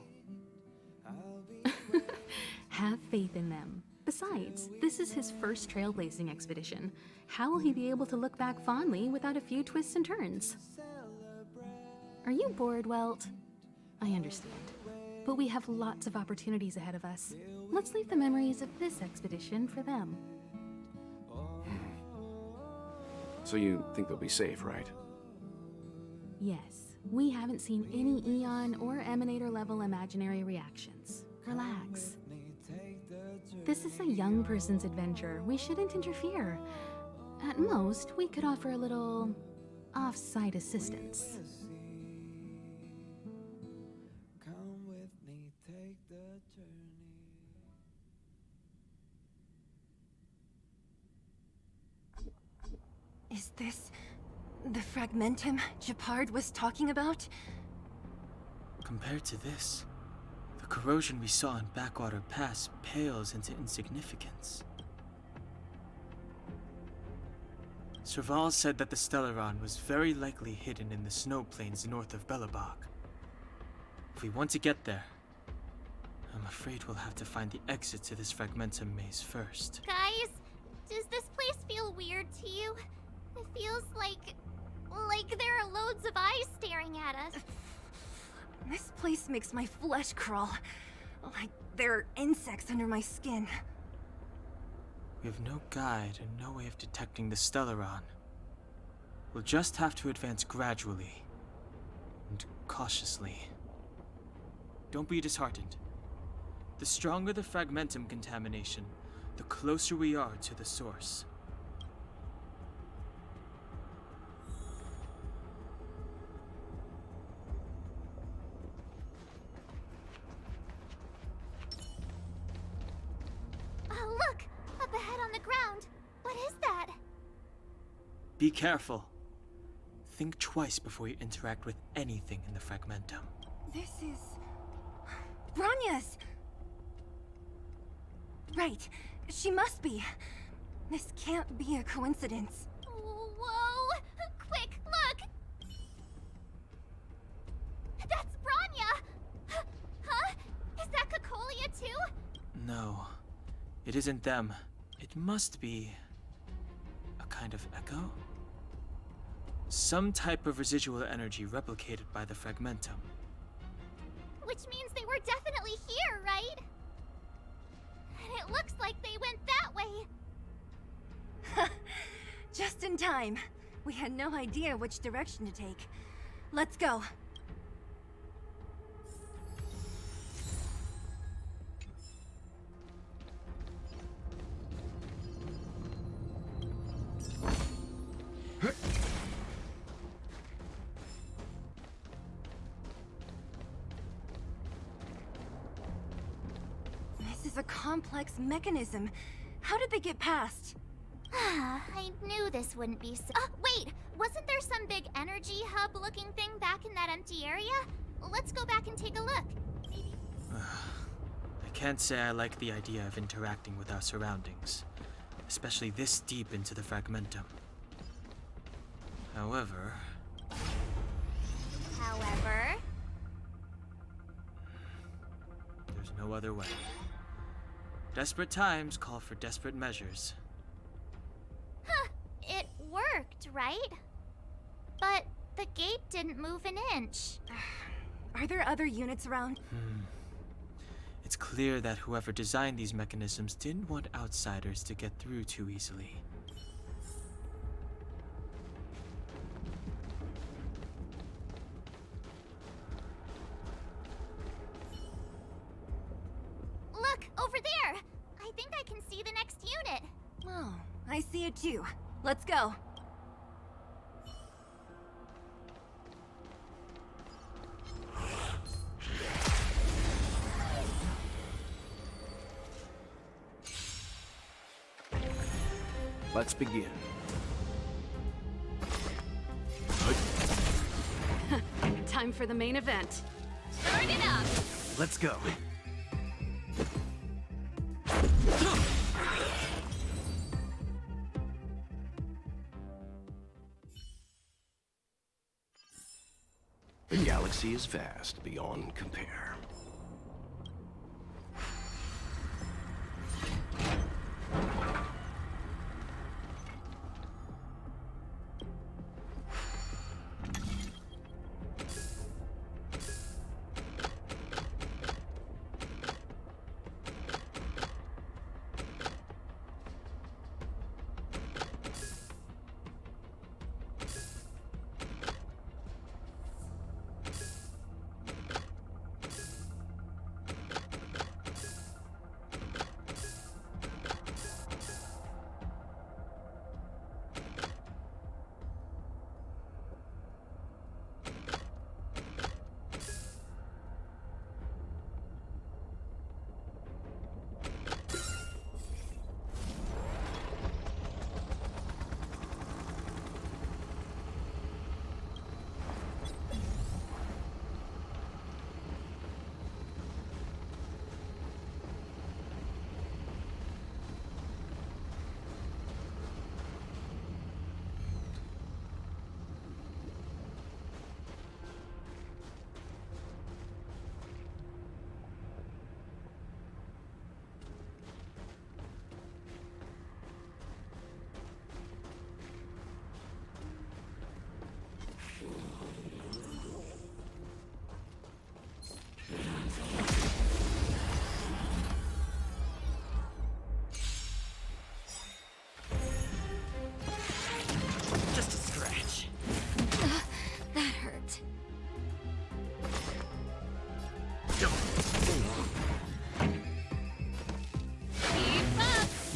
Have faith in them. Besides, this is his first trailblazing expedition. How will he be able to look back fondly without a few twists and turns? Are you bored, Welt? I understand. But we have lots of opportunities ahead of us. Let's leave the memories of this expedition for them. So you think they'll be safe, right? Yes, we haven't seen any Eon or Emanator level imaginary reactions. Relax. This is a young person's adventure. We shouldn't interfere. At most, we could offer a little off-site assistance. Is this the Fragmentum Japard was talking about? Compared to this, the corrosion we saw in Backwater Pass pales into insignificance. Serval said that the Stellaron was very likely hidden in the snow plains north of Belobog. If we want to get there, I'm afraid we'll have to find the exit to this Fragmentum maze first. Guys, does this place feel weird to you? It feels like there are loads of eyes staring at us. This place makes my flesh crawl. Like there are insects under my skin. We have no guide and no way of detecting the Stellaron. We'll just have to advance gradually and cautiously. don't be disheartened. The stronger the fragmentum contamination, the closer we are to the source. Oh, look! Up ahead on the ground! What is that? Be careful. Think twice before you interact with anything in the fragmentum. This is... Bronya's! Right. She must be. This can't be a coincidence. Whoa! Quick, look! That's Bronya! Huh? Is that Cacolia too? No, it isn't them. It must be... a kind of echo? Some type of residual energy replicated by the fragmentum. Which means they were definitely here, right? And it looks like they went that way. Just in time. We had no idea which direction to take. Let's go. This is a complex mechanism. How did they get past? I knew this wouldn't be so. Wait! Wasn't there some big energy hub looking thing back in that empty area? Let's go back and take a look. Maybe. I can't say I like the idea of interacting with our surroundings, especially this deep into the fragmentum. However, there's no other way. Desperate times call for desperate measures. It worked, right? But the gate didn't move an inch. Are there other units around? It's clear that whoever designed these mechanisms didn't want outsiders to get through too easily. Look, over there! I think I can see the next unit. Oh, I see it too. Let's go. Let's begin. Time for the main event. Start it up! Let's go. The galaxy is vast beyond compare.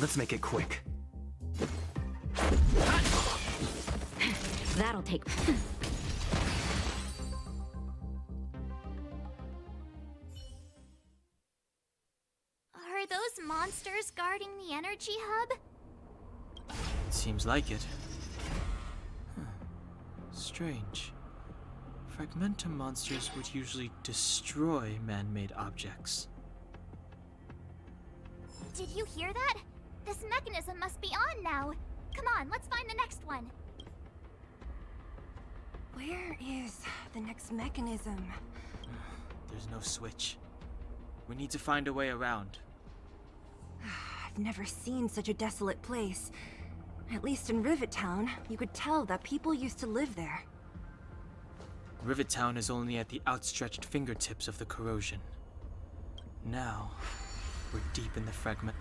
Let's make it quick. That'll take. Are those monsters guarding the energy hub? It seems like it. Huh. Strange. Fragmentum monsters would usually destroy man-made objects. Did you hear that? This mechanism must be on now. Come on, let's find the next one. Where is the next mechanism? There's no switch. We need to find a way around. I've never seen such a desolate place. At least in Rivet Town, you could tell that people used to live there. Rivet Town is only at the outstretched fingertips of the corrosion. Now, we're deep in the fragment.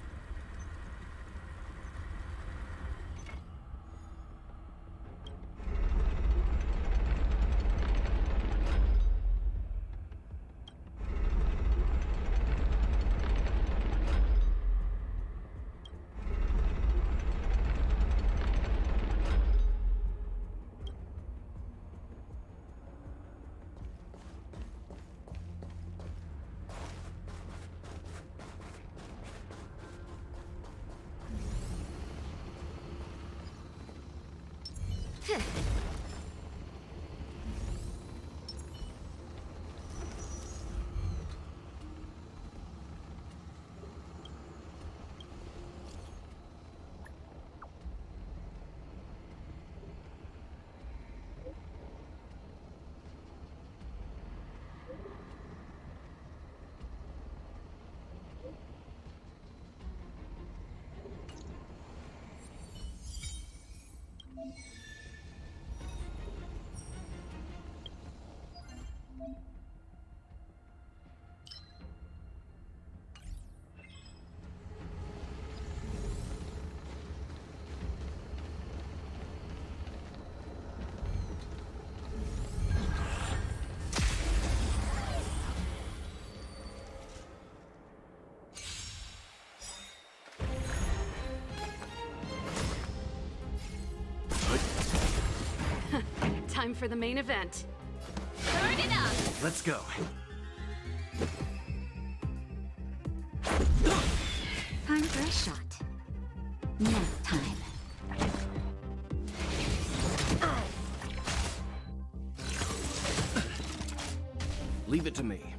Time for the main event. Turn it up! Let's go. Time for a shot. Nap time. Leave it to me.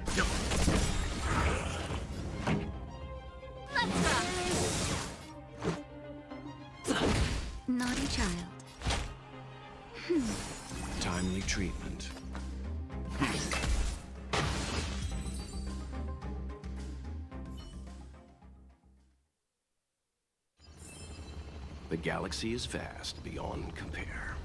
Let's rock! Naughty child. Timely treatment. The galaxy is vast beyond compare.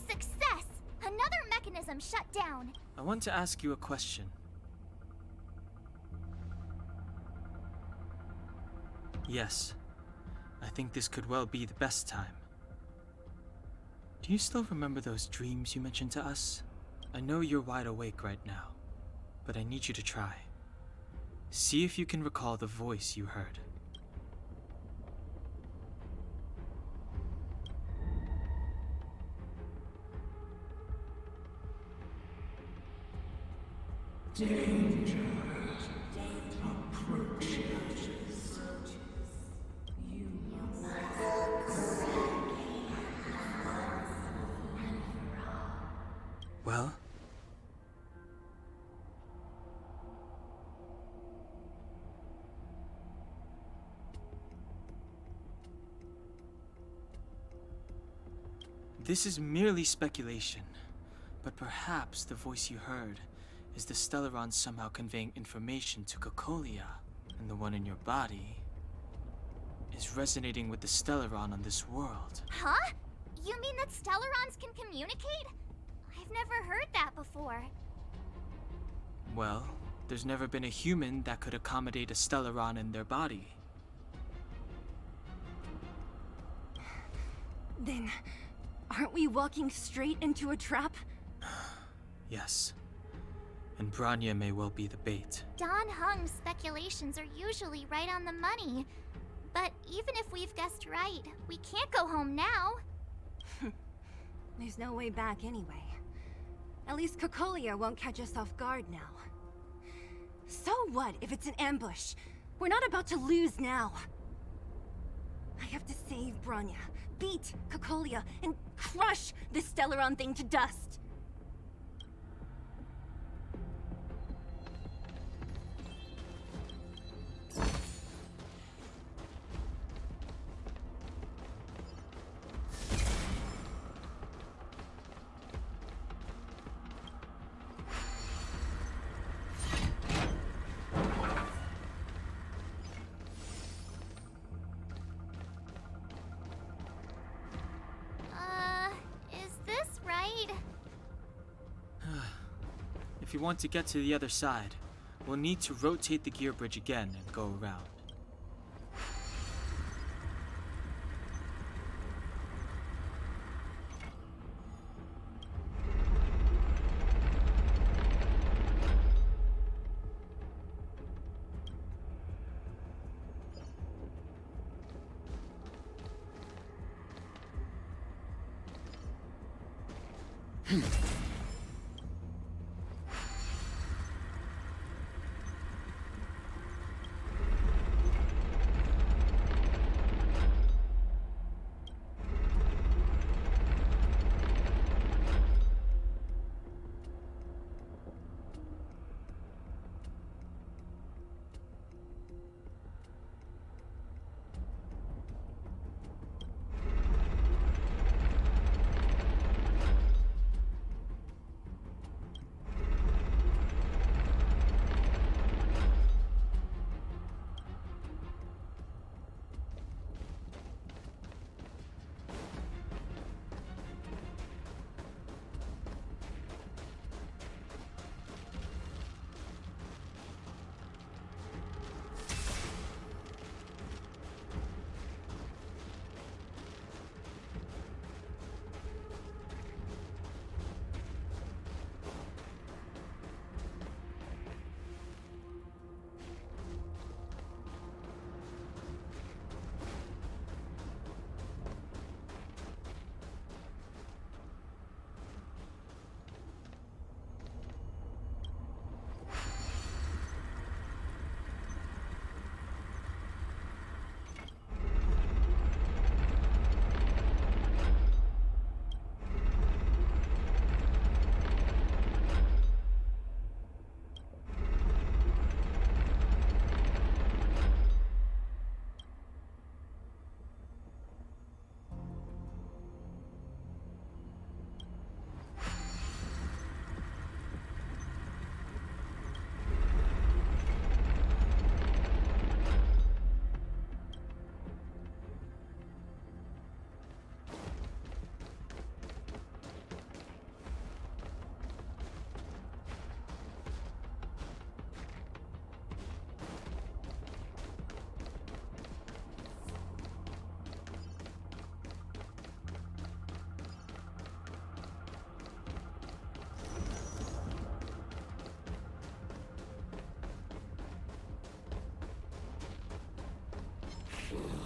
Success! Another mechanism shut down. I want to ask you a question. Yes, I think this could well be the best time. Do you still remember those dreams you mentioned to us? I know you're wide awake right now, but I need you to try. See if you can recall the voice you heard. Well? This is merely speculation, but perhaps the voice you heard is the Stellaron somehow conveying information to Cocolia, and the one in your body is resonating with the Stellaron on this world. Huh? You mean that Stellarons can communicate? I've never heard that before. Well, there's never been a human that could accommodate a Stellaron in their body. Then, aren't we walking straight into a trap? Yes. And Bronya may well be the bait. Don Hung's speculations are usually right on the money. But even if we've guessed right, we can't go home now. There's no way back anyway. At least Cocolia won't catch us off guard now. So what if it's an ambush? We're not about to lose now. I have to save Bronya, beat Cocolia, and crush this Stellaron thing to dust. Is this right? If you want to get to the other side, we'll need to rotate the gear bridge again and go around.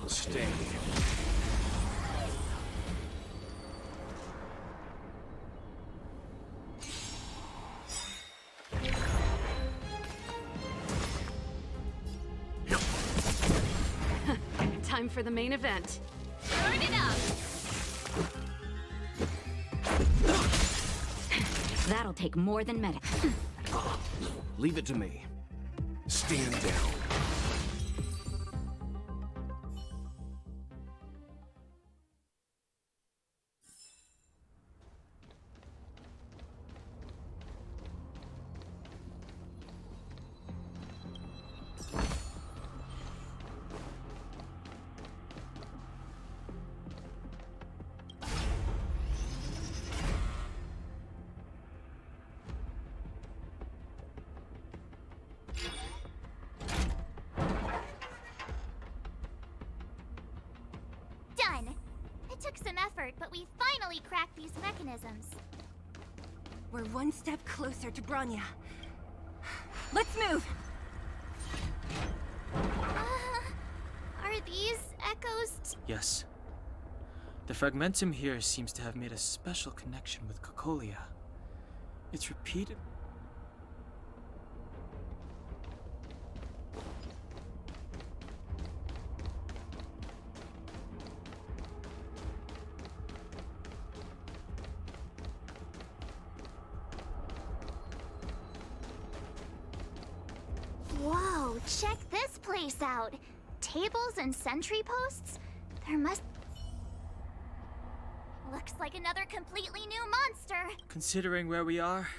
Stay. Time for the main event. Burn it up! That'll take more than medic. Leave it to me. Stand down. took some effort, but we finally cracked these mechanisms. We're one step closer to Bronya. Let's move! Are these echoes? Yes. The fragmentum here seems to have made a special connection with Cocolia. It's repeated. Whoa, check this place out. Tables and sentry posts? There must... Looks like another completely new monster. Considering where we are,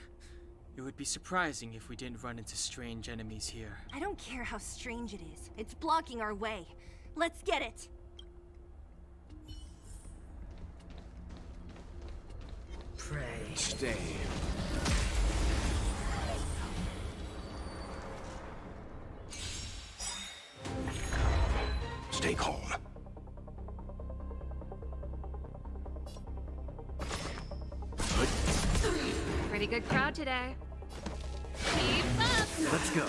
it would be surprising if we didn't run into strange enemies here. I don't care how strange it is. It's blocking our way. Let's get it! Pray. Stay. Stay calm. Pretty good crowd today. Keep up! Let's go.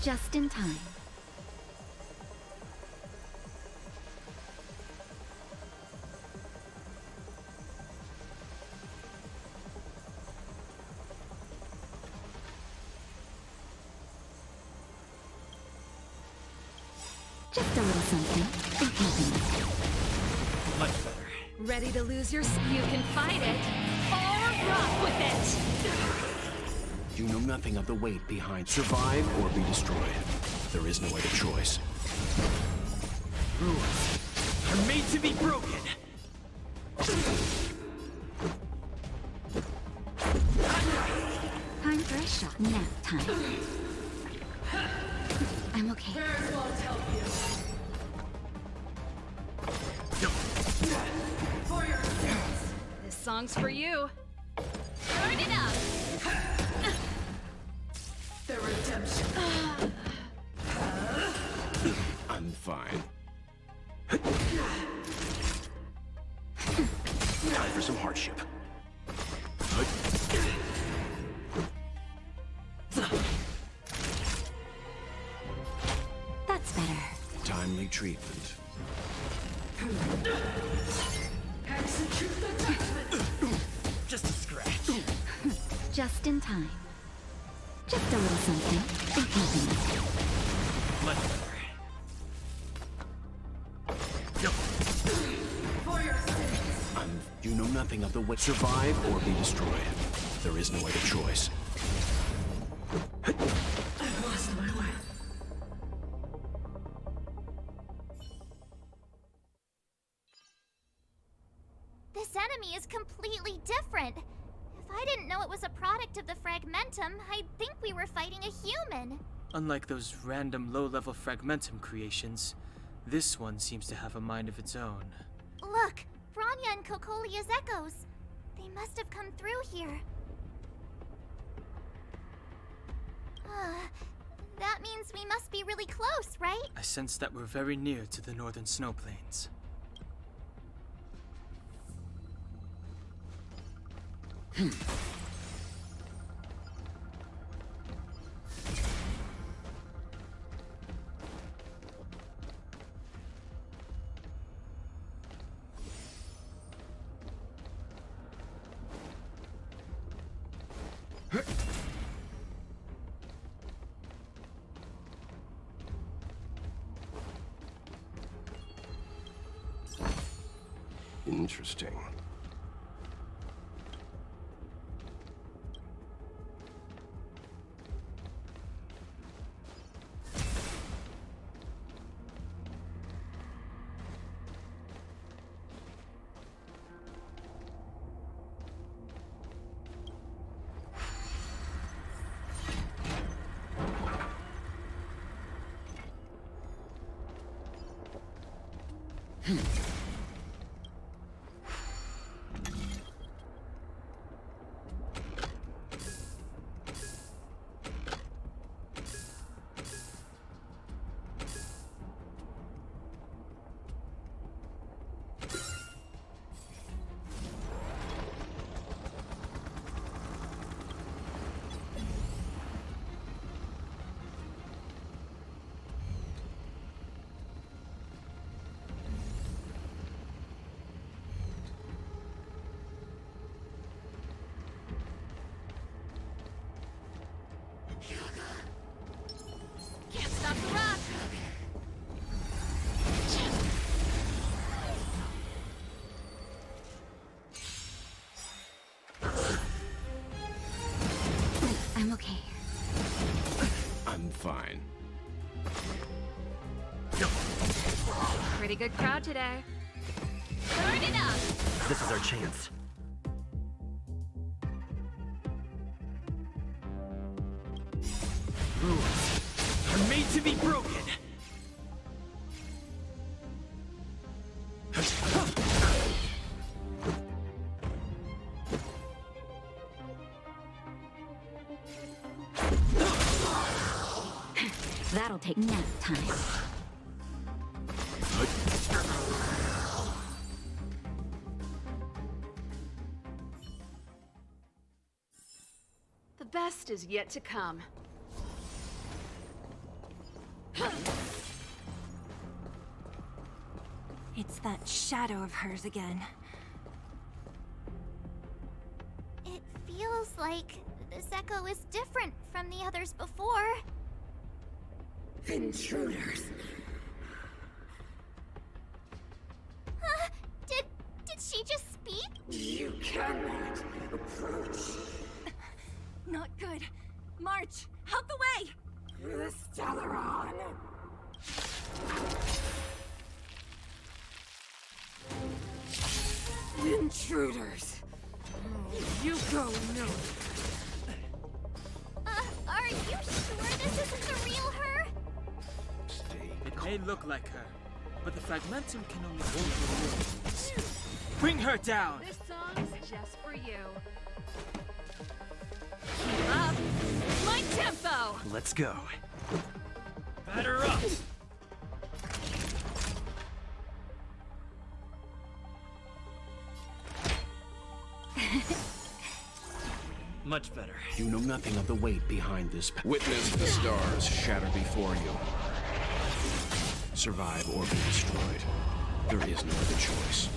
Just in time. Just a little something. Think nothing. Much better. Ready to lose your... You can fight it, or rock with it! You know nothing of the weight behind survive or be destroyed. There is no other choice. Rules are made to be broken. Time for a shot. Nap time. I'm okay. This song's for you. Turn it up! The redemption. I'm fine. Time for some hardship. That's better. Timely treatment. Just a scratch. Just in time. Just a little something. Think nothing. Much better. You know nothing of the way. Survive or be destroyed. There is no other choice. I've lost my way. This enemy is completely different. If I didn't know it was a product of the fragmentum, I'd think we were fighting a human. Unlike those random low-level fragmentum creations, this one seems to have a mind of its own. Look, Bronya and Cocolia's echoes. They must have come through here. That means we must be really close, right? I sense that we're very near to the northern snow plains. Interesting. Stop the rock! I'm okay. I'm fine. Pretty good crowd today. Burn it up! This is our chance. Rules are made to be broken. That'll take nap time. The best is yet to come. It's that shadow of hers again. It feels like this echo is different from the others before. Intruders. Huh? Did she just speak? You cannot approach Not good. March, out the way! the Stellaron. Intruders. You go no. Are you sure this isn't the real her? It may look like her, but the fragmentum can only hold her words. Bring her down! This song's just for you. Keep up! My tempo! Let's go. Batter up! Much better. You know nothing of the weight behind this. Witness the stars shatter before you. Survive or be destroyed. There is no other choice.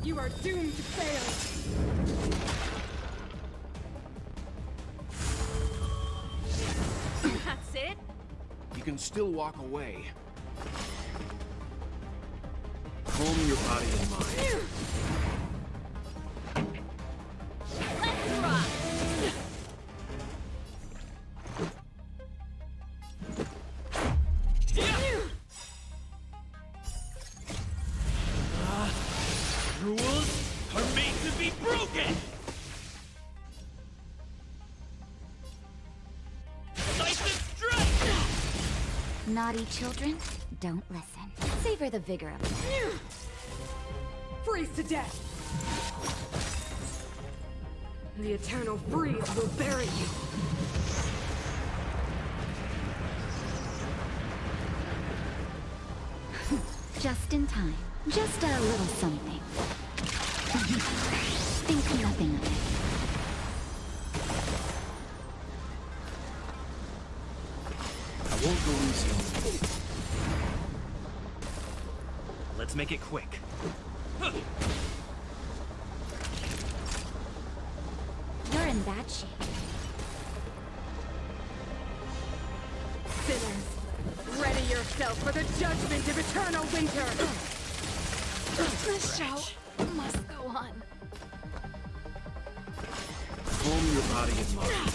You are doomed to fail. That's it? You can still walk away. Calm your body and mind. Let's rock! Rules are made to be broken! Decisive strike! Naughty children, don't listen. Savor the vigor of it. Freeze to death. The eternal freeze will bury you. Just in time. Just a little something. Think nothing of it. I won't go easy on you. Let's make it quick. You're in bad shape. Sinners, ready yourself for the judgment of eternal winter. The show must go on. Calm your body and mind.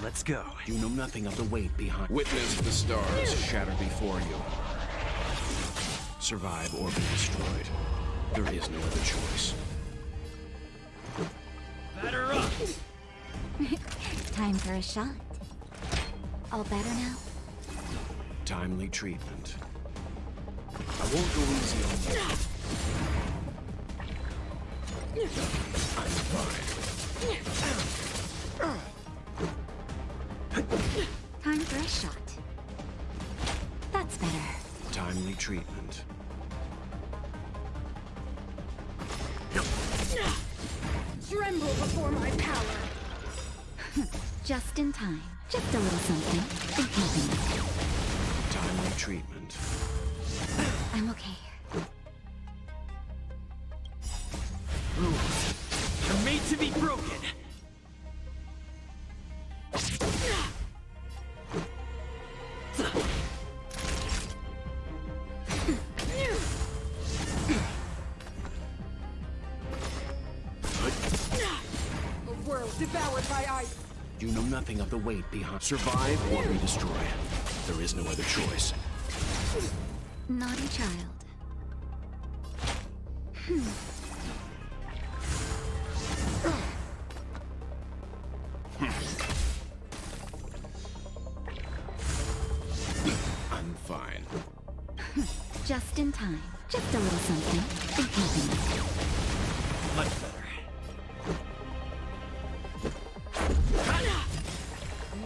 Let's go. You know nothing of the weight behind. Witness the stars shatter before you. Survive or be destroyed. There is no other choice. Batter up! Time for a shot. All better now? Timely treatment. I won't go easy on you. I'm fine. Time for a shot. That's better. Timely treatment. Tremble before my power. Just in time. Just a little something. Think nothing of it. Timely treatment. I'm okay. Rules are made to be broken! You know nothing of the weight behind. Survive or be destroyed. There is no other choice. Naughty child. I'm fine. Just in time. Just a little something. Big happiness. Much better.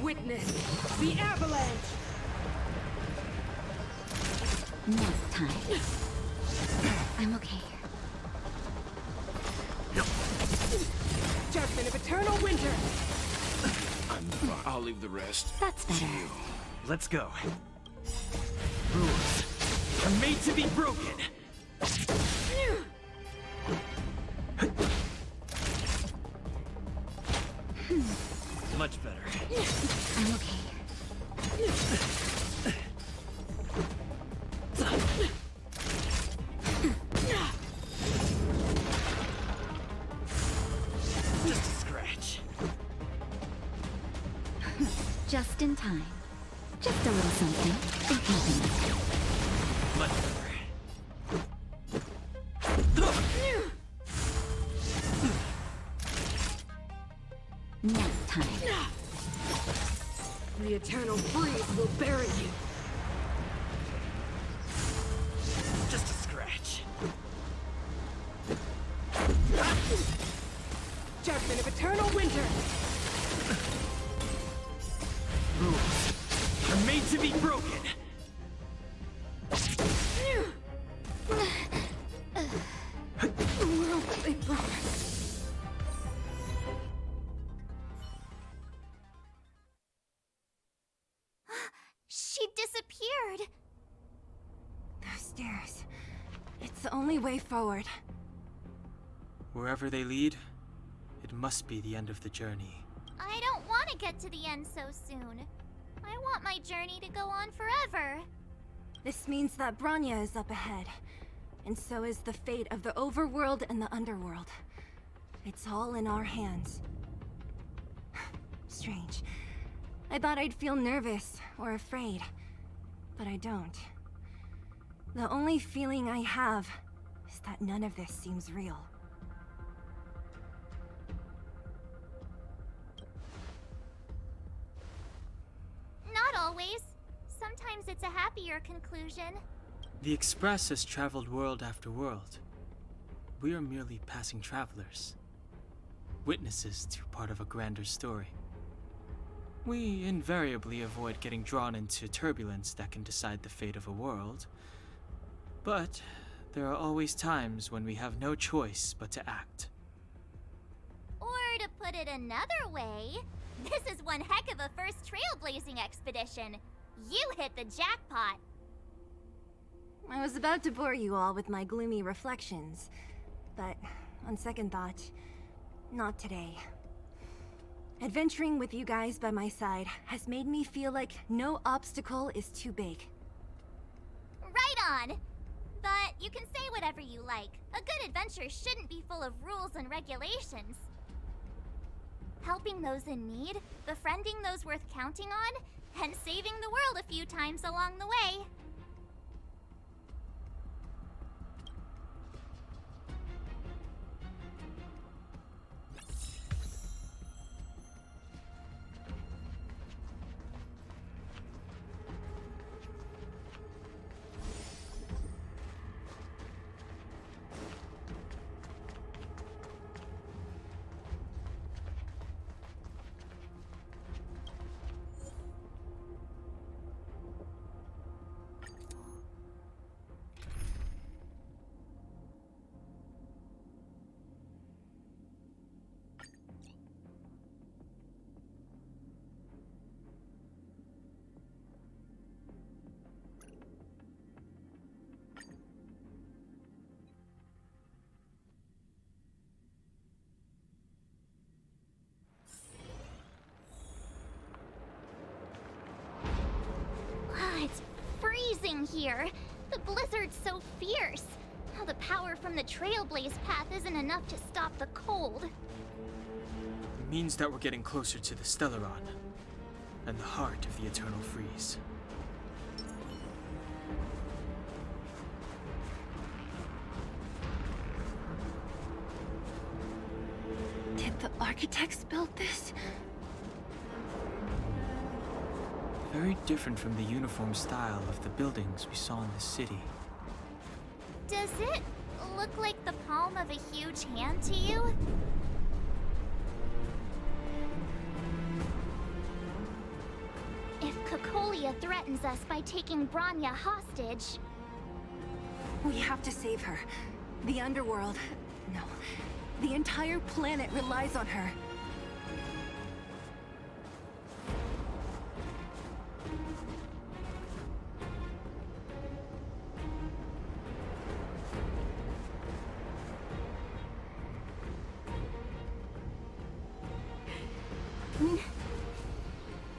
Witness the avalanche! Nap time. I'm okay. Judgment of eternal winter! I'm fine. I'll leave the rest. That's better. Let's go. Rules are made to be broken. Much better. I'm okay. Just a scratch. Just in time. Just a little something. Big happiness. Much better. Nap time. The eternal freeze will bury you. Just a scratch. Judgment of eternal winter! Rules are made to be broken. The world they brought. She disappeared. Those stairs. It's the only way forward. Wherever they lead, it must be the end of the journey. I don't want to get to the end so soon. I want my journey to go on forever. This means that Bronya is up ahead. And so is the fate of the overworld and the underworld. It's all in our hands. Strange. I thought I'd feel nervous or afraid, but I don't. The only feeling I have is that none of this seems real. Not always. Sometimes it's a happier conclusion. The Express has traveled world after world. We are merely passing travelers. Witnesses to part of a grander story. We invariably avoid getting drawn into turbulence that can decide the fate of a world. But there are always times when we have no choice but to act. Or to put it another way, this is one heck of a first trailblazing expedition. You hit the jackpot. I was about to bore you all with my gloomy reflections, but on second thought, not today. Adventuring with you guys by my side has made me feel like no obstacle is too big. Right on. But you can say whatever you like. A good adventure shouldn't be full of rules and regulations. Helping those in need, befriending those worth counting on, and saving the world a few times along the way. It's freezing here. The blizzard's so fierce. Now the power from the Trailblaze path isn't enough to stop the cold. means that we're getting closer to the Stellaron, and the heart of the Eternal Freeze. Did the architects build this? Very different from the uniform style of the buildings we saw in the city. Does it look like the palm of a huge hand to you? If Cocolia threatens us by taking Bronya hostage... We have to save her. The underworld... No. The entire planet relies on her.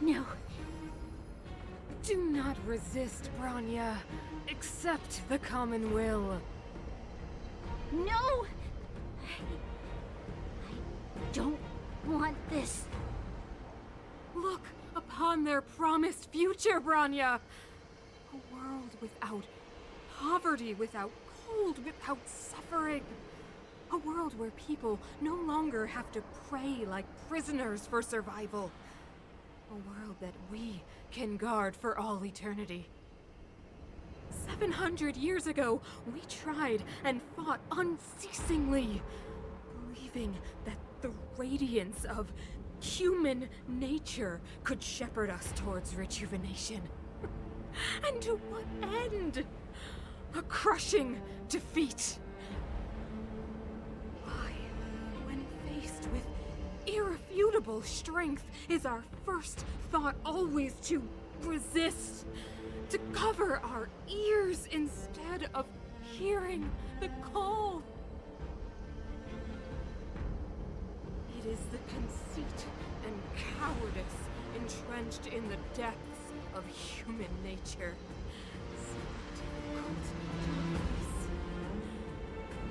No. Do not resist, Bronya. Accept the common will. No! I don't want this. Look upon their promised future, Bronya! A world without poverty, without cold, without suffering. A world where people no longer have to pray like prisoners for survival. A world that we can guard for all eternity. 700 years ago, we tried and fought unceasingly, believing that the radiance of human nature could shepherd us towards rejuvenation. And to what end? A crushing defeat. Why, when faced with irrefutable strength, is our first thought always to resist? To cover our ears instead of hearing the call? It is the conceit and cowardice entrenched in the depths of human nature. So difficult to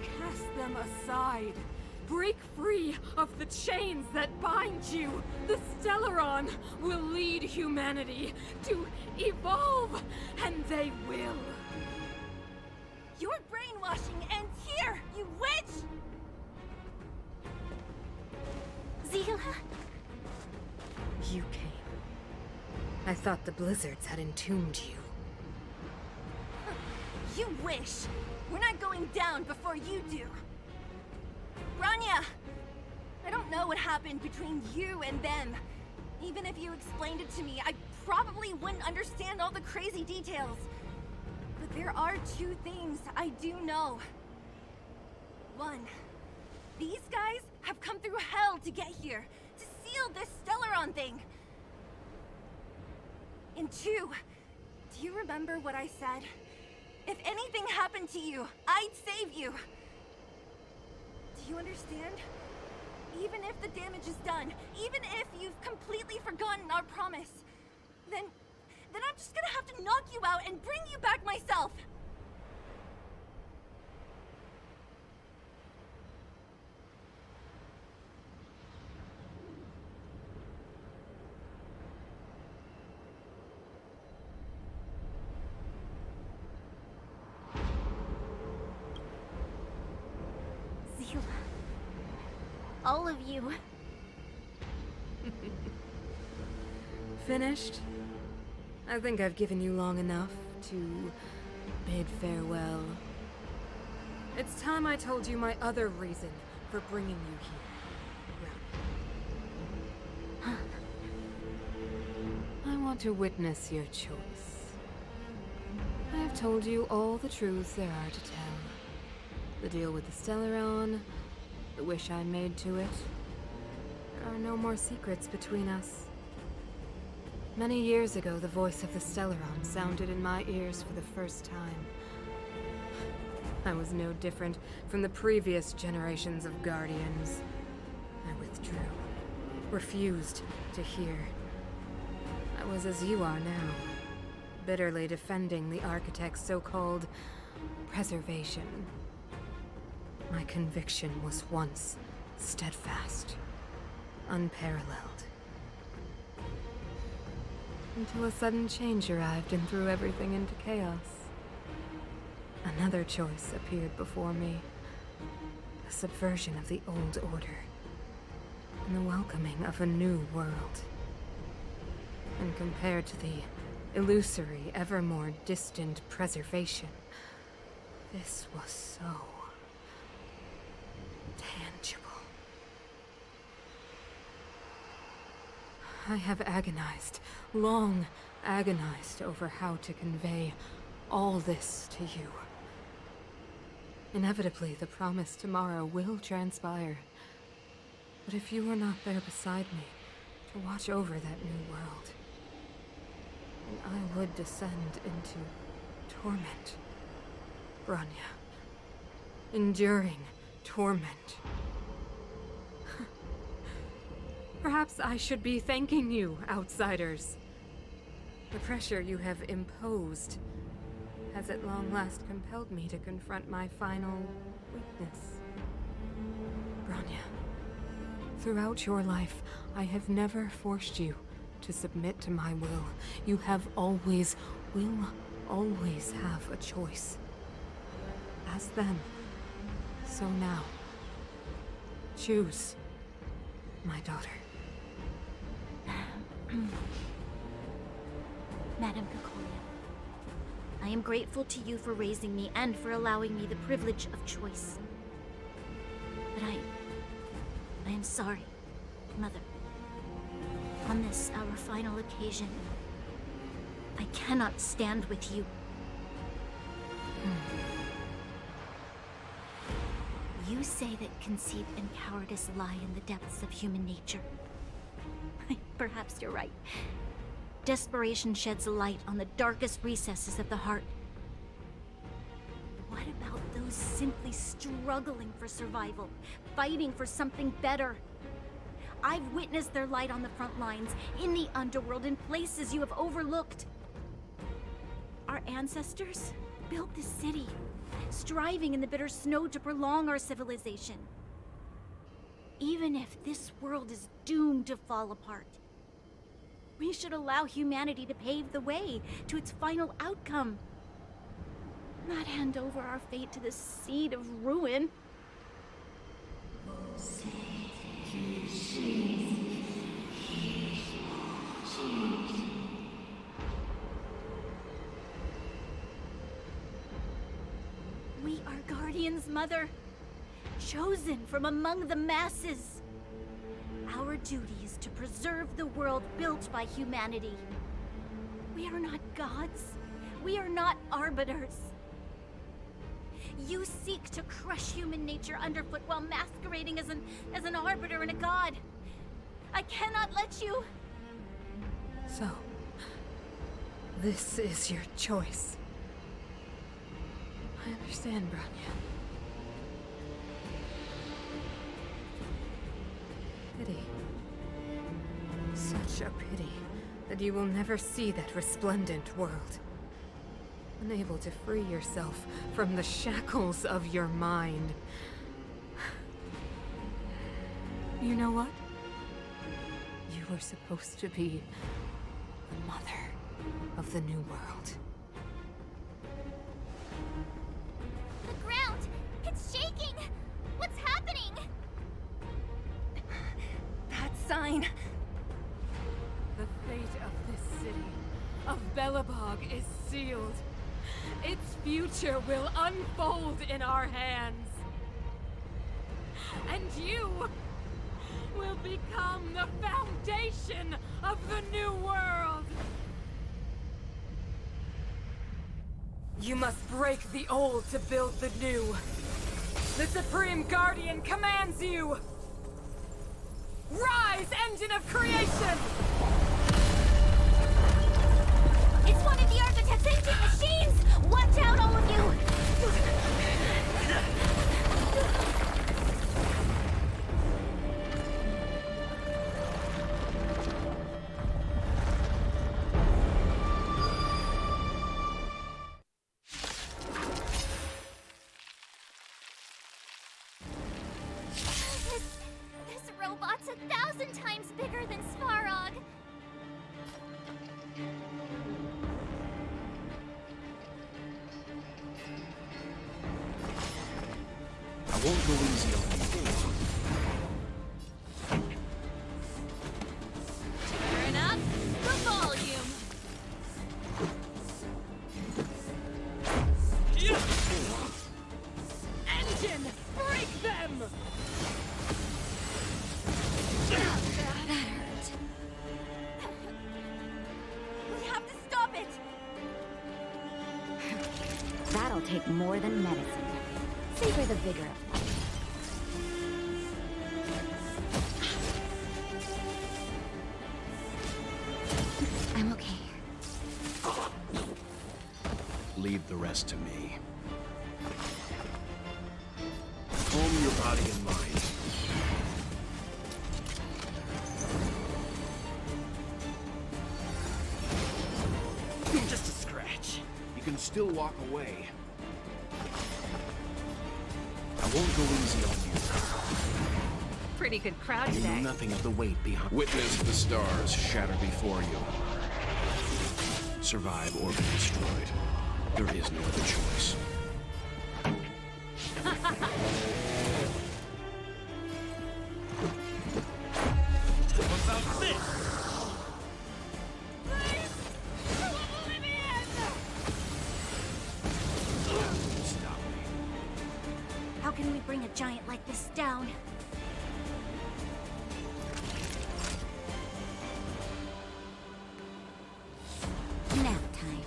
face. Cast them aside. Break free of the chains that bind you. The Stellaron will lead humanity to evolve, and they will. Your brainwashing ends here, you witch! Zila? You came. I thought the blizzards had entombed you. You wish! We're not going down before you do! Bronya! I don't know what happened between you and them. Even if you explained it to me, I probably wouldn't understand all the crazy details. But there are two things I do know. One, these guys have come through hell to get here, to seal this Stellaron thing. And two, do you remember what I said? If anything happened to you, I'd save you. Do you understand? Even if the damage is done, even if you've completely forgotten our promise, then I'm just gonna have to knock you out and bring you back myself. Zila. All of you. Finished? I think I've given you long enough to bid farewell. It's time I told you my other reason for bringing you here. I want to witness your choice. I have told you all the truths there are to tell. The deal with the Stellaron, the wish I made to it. There are no more secrets between us. Many years ago, the voice of the Stellaron sounded in my ears for the first time. I was no different from the previous generations of Guardians. I withdrew, refused to hear. I was as you are now, bitterly defending the Architect's so-called preservation. My conviction was once steadfast. unparalleled. Until a sudden change arrived and threw everything into chaos. Another choice appeared before me. A subversion of the old order. And the welcoming of a new world. And compared to the illusory, ever more distant preservation, this was so tangible. I have agonized, long agonized over how to convey all this to you. Inevitably, the promised tomorrow will transpire. But if you were not there beside me to watch over that new world, then I would descend into torment. Bronya. Enduring torment. Perhaps I should be thanking you, outsiders. The pressure you have imposed has at long last compelled me to confront my final weakness. Bronya, throughout your life, I have never forced you to submit to my will. You have always, will always have a choice. As then, so now. Choose, my daughter. Madame Cacolia, I am grateful to you for raising me and for allowing me the privilege of choice. But I am sorry, Mother. On this, our final occasion, I cannot stand with you. You say that conceit and cowardice lie in the depths of human nature. Perhaps you're right. Desperation sheds a light on the darkest recesses of the heart. What about those simply struggling for survival, fighting for something better? I've witnessed their light on the front lines, in the underworld, in places you have overlooked. Our ancestors built this city, striving in the bitter snow to prolong our civilization. Even if this world is doomed to fall apart, we should allow humanity to pave the way to its final outcome. Not hand over our fate to the seed of ruin. We are guardians, Mother. Chosen from among the masses. Our duty is to preserve the world built by humanity. We are not gods. We are not arbiters. You seek to crush human nature underfoot while masquerading as an arbiter and a god. I cannot let you... So, this is your choice. I understand, Bronya. Pity. Such a pity that you will never see that resplendent world. Unable to free yourself from the shackles of your mind. You know what? You were supposed to be the mother of the new world. The ground! It's shaking! What's happening? That sign. The fate of this city, of Belobog, is sealed. Its future will unfold in our hands. And you will become the foundation of the new world. You must break the old to build the new. The Supreme Guardian commands you! Rise, engine of creation! It's one of the architect's ancient machines! Watch out, all of you! This robot's 1,000 times won't go easy on you. Turn up the volume. Engine! Break them! That hurt. We have to stop it! That'll take more than medicine. Savor the vigor of life. I'm okay. Leave the rest to me. Calm your body and mind. Just a scratch. You can still walk away. I won't go easy on you. Pretty good crowd You know today. nothing of the weight behind. Witness the stars shatter before you. Survive or be destroyed. There is no other choice. What about this? Stop me. How can we bring a giant like this down? Nap time.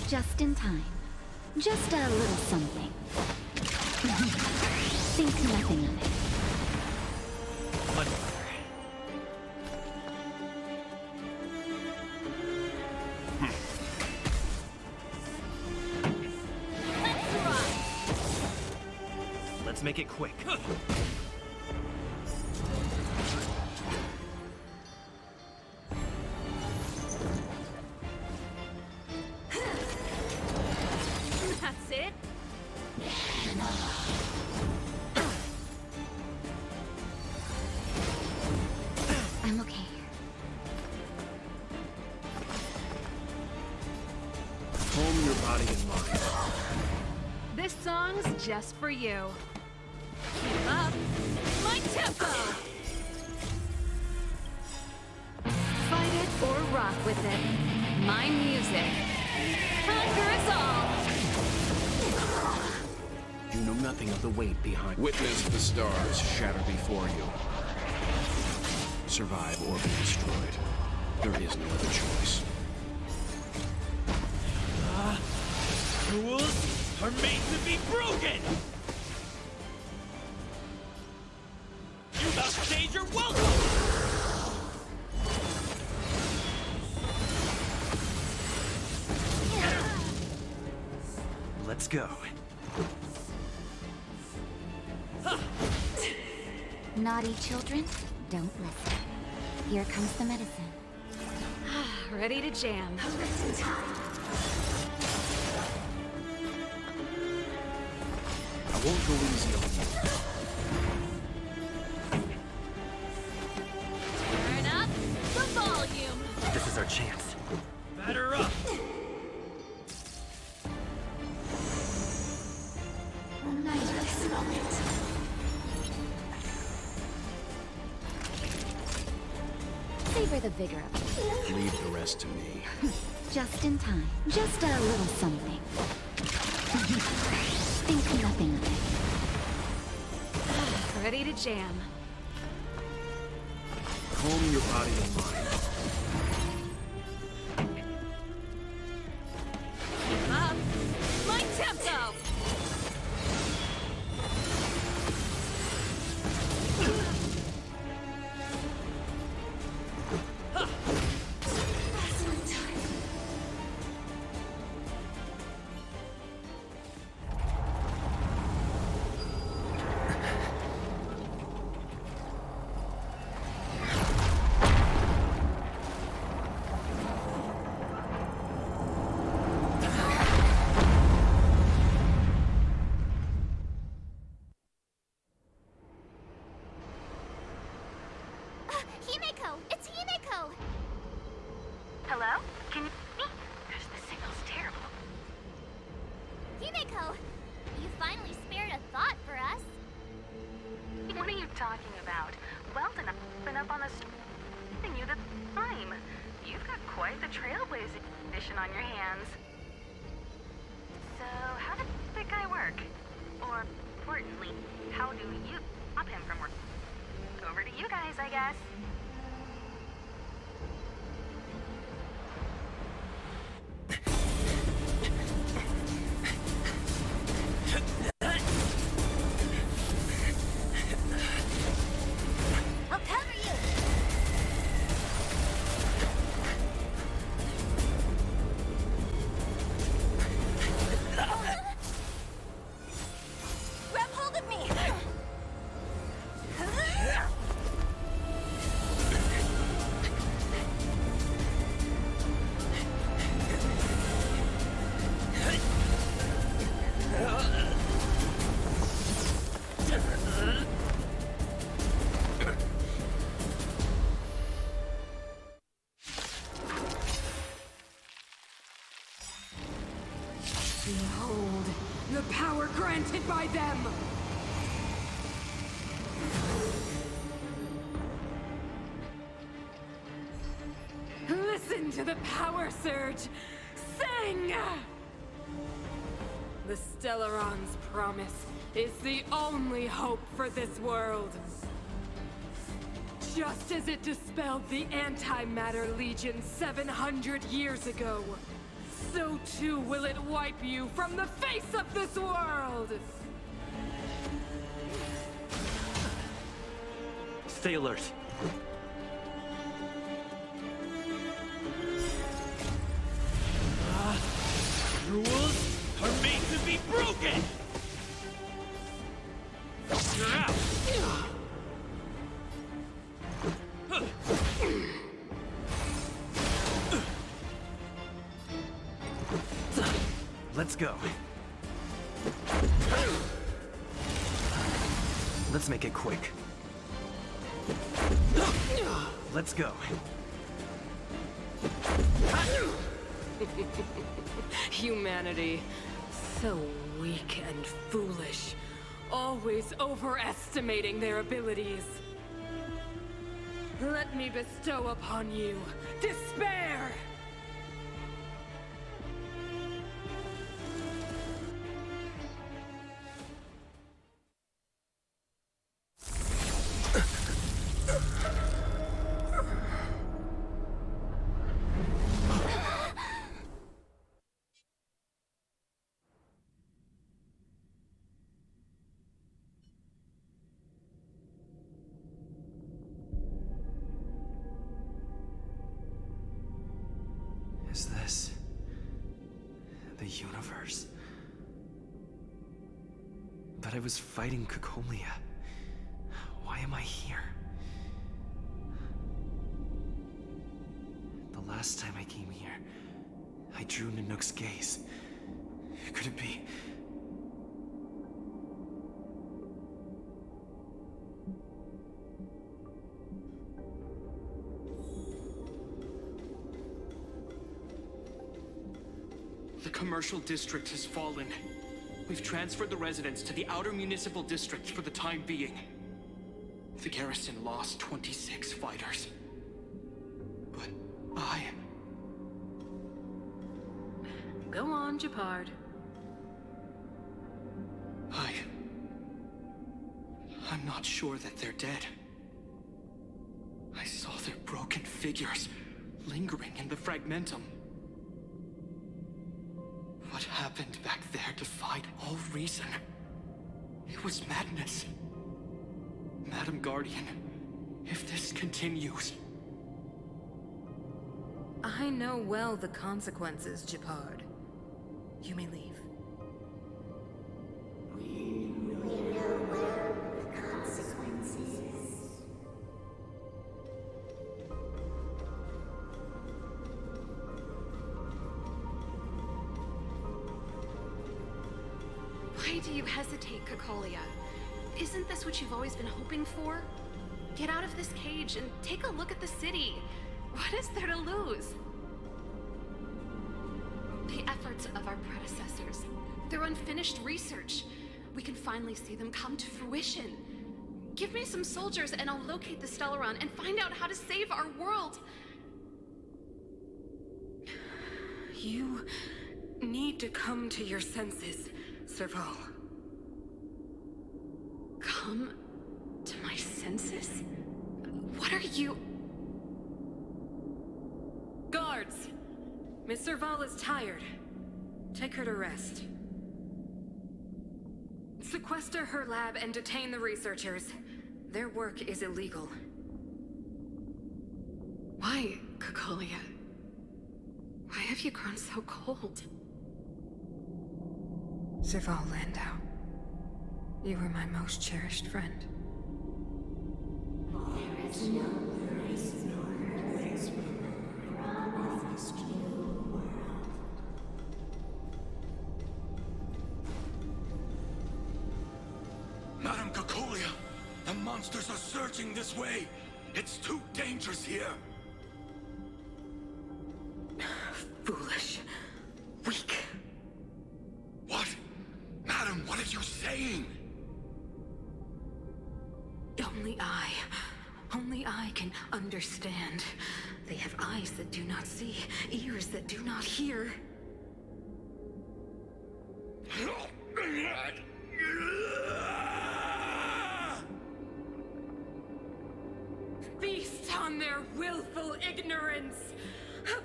Just in time. Just a little something. Think nothing of it. Much better. Let's make it quick. That's it? I'm okay. Calm your body and mind. This song's just for you. Keep up my tempo! Fight it or rock with it. My music. Conquers all. You know nothing of the weight behind. Witness the stars shatter before you. Survive or be destroyed. There is no other choice. Rules are made to be broken! You upstage your welcome! Let's go. Naughty children, don't listen. Here comes the medicine. Ready to jam. I won't go easy on you. Turn up the volume! This is our chance. Batter up! Savor the vigor of it. Leave the rest to me. Just in time. Just a little something. Think nothing of it. Ready to jam. Calm your body and mind. Keep up my tempo! Hello? Can you hear me? Gosh, the signal's terrible. Himeko! You finally spared a thought for us. What are you talking about? Weldon, I've been up on the you the time. You've got quite the trailblazing mission on your hands. So, how does that guy work? Or, importantly, how do you stop him from working? Over to you guys, I guess. I'll cover you! Grab hold of me! Behold, the power granted by them! Listen to the power surge! Sing! The Stellaron's promise is the only hope for this world. Just as it dispelled the Antimatter Legion 700 years ago, so too will it wipe you from the face of this world! Stay alert. Rules are made to be broken! You're out! Let's go. Let's make it quick. Let's go. Humanity, so weak and foolish, always overestimating their abilities. Let me bestow upon you despair! Is this the universe? But I was fighting Cacolia. Why am I here? The last time I came here, I drew Nanook's gaze. Could it be? The commercial district has fallen. We've transferred the residents to the outer municipal districts for the time being. The garrison lost 26 fighters. But Go on, Japard. I'm not sure that they're dead. I saw their broken figures lingering in the fragmentum. What happened back there defied all reason. It was madness. Madam Guardian, if this continues... I know well the consequences, Japard. You may leave. Why do you hesitate, Cacolia? Isn't this what you've always been hoping for? Get out of this cage and take a look at the city. What is there to lose? efforts of our predecessors, their unfinished research. We can finally see them come to fruition. Give me some soldiers and I'll locate the Stellaron and find out how to save our world. You need to come to your senses, Serval. Come to my senses? What are you... Guards! Miss Serval is tired. Take her to rest. Sequester her lab and detain the researchers. Their work is illegal. Why, Cocolia? Why have you grown so cold? Serval Landau, you were my most cherished friend. Madam Cocolia, the monsters are surging this way. It's too dangerous here. Foolish. Weak. What? Madam, what are you saying? Only I can understand. They have eyes that do not see, ears that do not hear. Feast on their willful ignorance!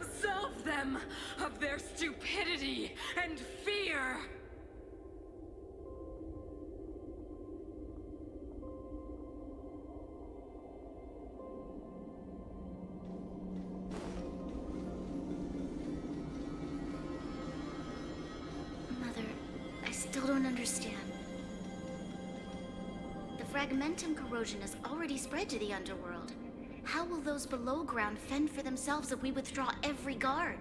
Absolve them of their stupidity and fear! Mother, I still don't understand. The fragmentum corrosion has already spread to the underworld. How will those below ground fend for themselves if we withdraw every guard?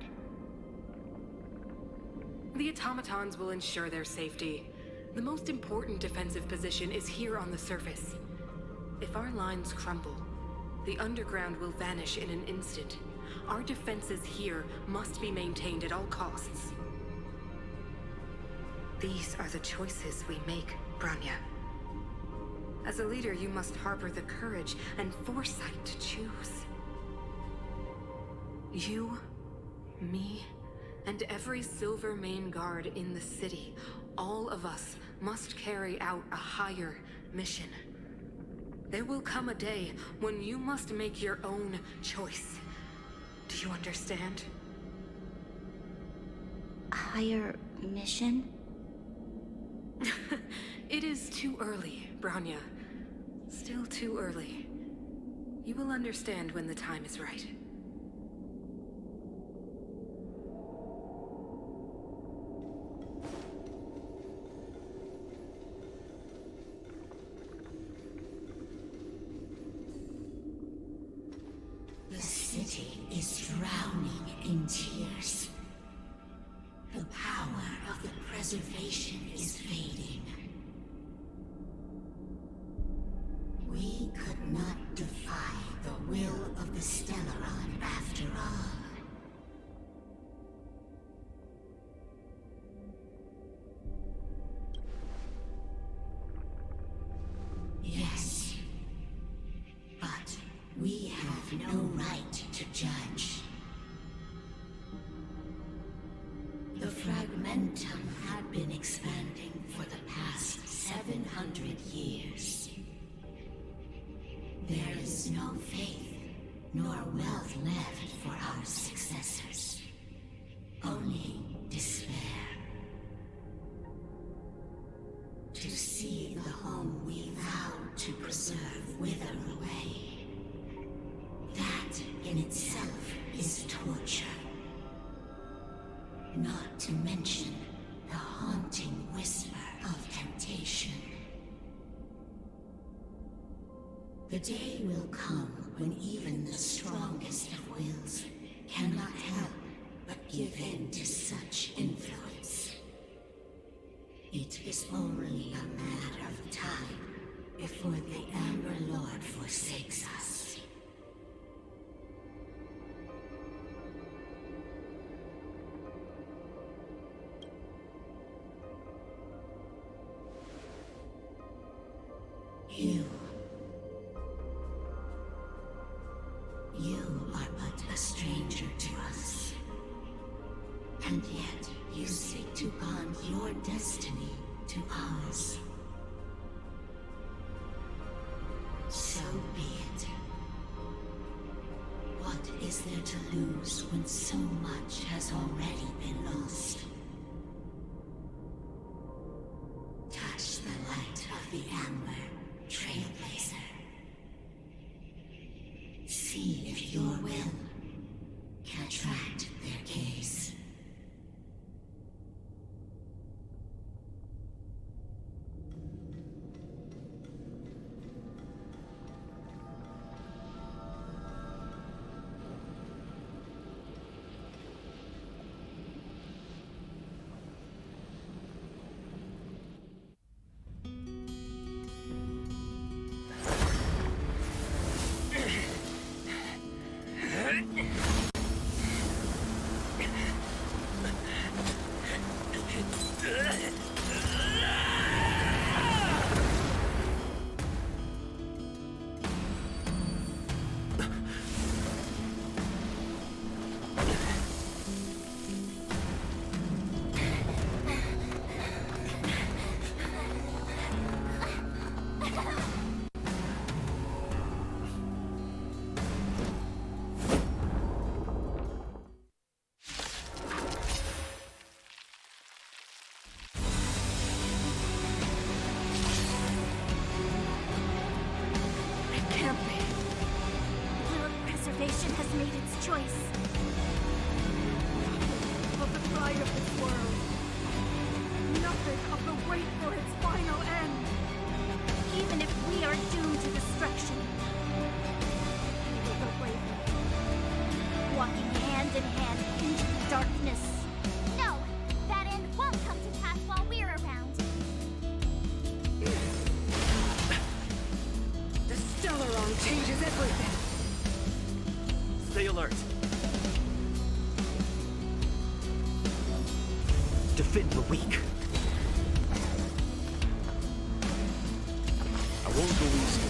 The automatons will ensure their safety. The most important defensive position is here on the surface. If our lines crumble, the underground will vanish in an instant. Our defenses here must be maintained at all costs. These are the choices we make, Bronya. As a leader, you must harbor the courage and foresight to choose. You, me, and every Silver Main Guard in the city, all of us must carry out a higher mission. There will come a day when you must make your own choice. Do you understand? A higher mission? It is too early, Bronya. Still too early. You will understand when the time is right. The city is drowning in tears. The power of the preservation is fading. We could not defy the will of the Stellaron after all. Yes, but we have no right to judge. The fragmentum had been expanding for the past 700 years. There is no faith nor wealth left for our successors. Only despair. To see the home we vowed to preserve wither away. That in itself is torture. Not to mention the haunting whisper of temptation. The day will come when even the strongest of wills cannot help but give in to such influence. It is only a matter of time before the Amber Lord forsakes us. You. You are but a stranger to us. And yet, you seek to bond your destiny to ours. So be it. What is there to lose when so much has already been lost? Touch the light of the amber, Trailblazer. See if your will can attract their gaze. Preservation has made its choice. Of the pride of this world. Nothing of the wait for its final end. Even if we are doomed to destruction, we will go bravely, walking hand in hand into the darkness. No, that end won't come to pass while we're around. The Stellaron changes everything. Stay alert. Defend the weak. I won't go easy.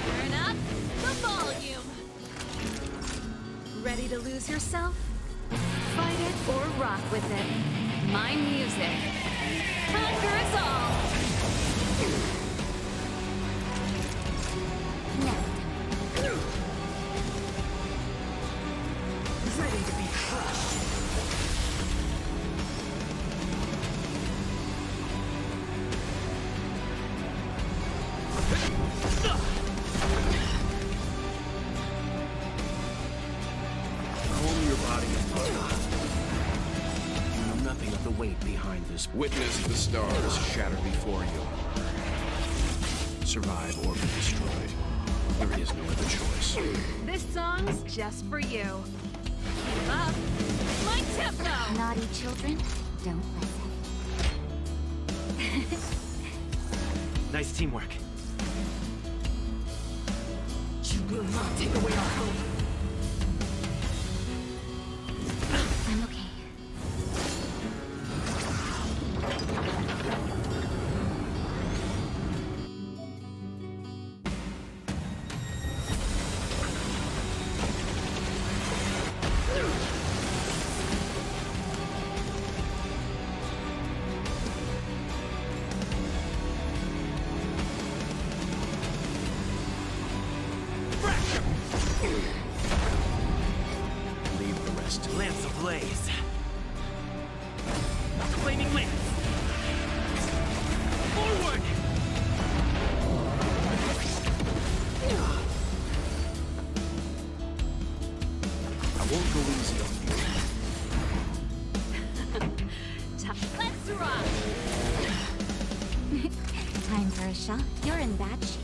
Turn up the volume. Ready to lose yourself? Fight it or rock with it. My music conquers all. Ready to be crushed. Calm your body and mind. You know nothing of the weight behind this. Witness the stars shatter before you. Survive or be destroyed. There is no other choice. This song's just for you. Keep up my tempo. Naughty children, don't listen. Nice teamwork. You will not take away our hope. I'm okay. Leave the rest. Lance ablaze. Flaming lance. Forward! I won't go easy on Tough. Let's rock. Time for a shot. You're in bad shape.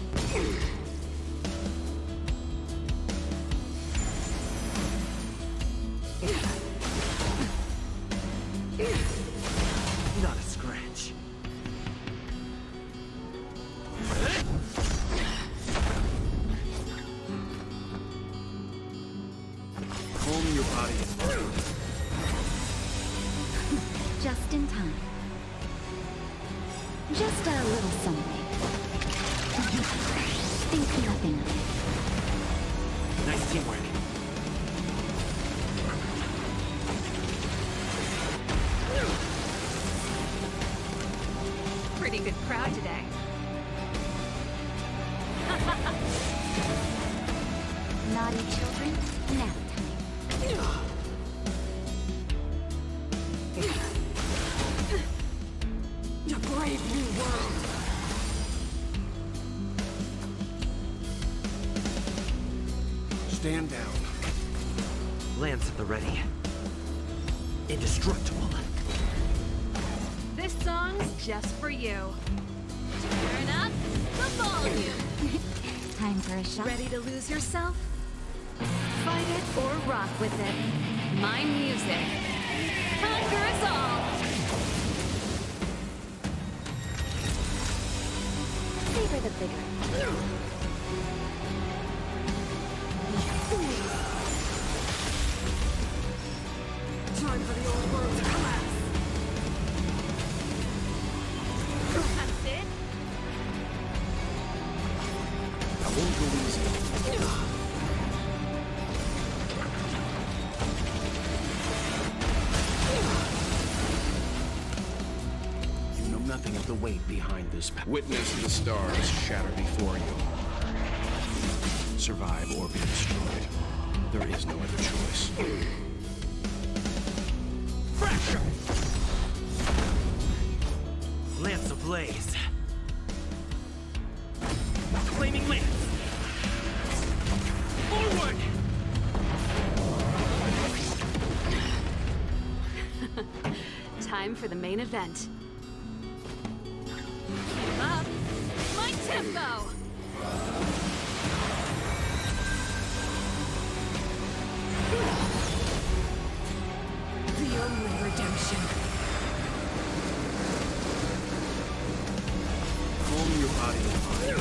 Not a scratch. Calm your body and mind. Just in time. Just a little something. Think nothing of it. Nice teamwork. Pretty good crowd today. Naughty children, nap time. A brave new world. Stand down. Lance at the ready. Indestructible. This song's just for you. Turn up the volume. Time for a shot. Ready to lose yourself? Fight it or rock with it. My music. Conquer us all. Savor the vigor. Time for the old world to collapse. That's it. I won't go easy. You know nothing of the weight behind this. Witness the stars shatter before you. Survive or be destroyed. There is no other choice. Fracture! Lance ablaze. Flaming lance. Forward! Time for the main event. Keep up. My tempo. The only redemption. Calm your body and mind.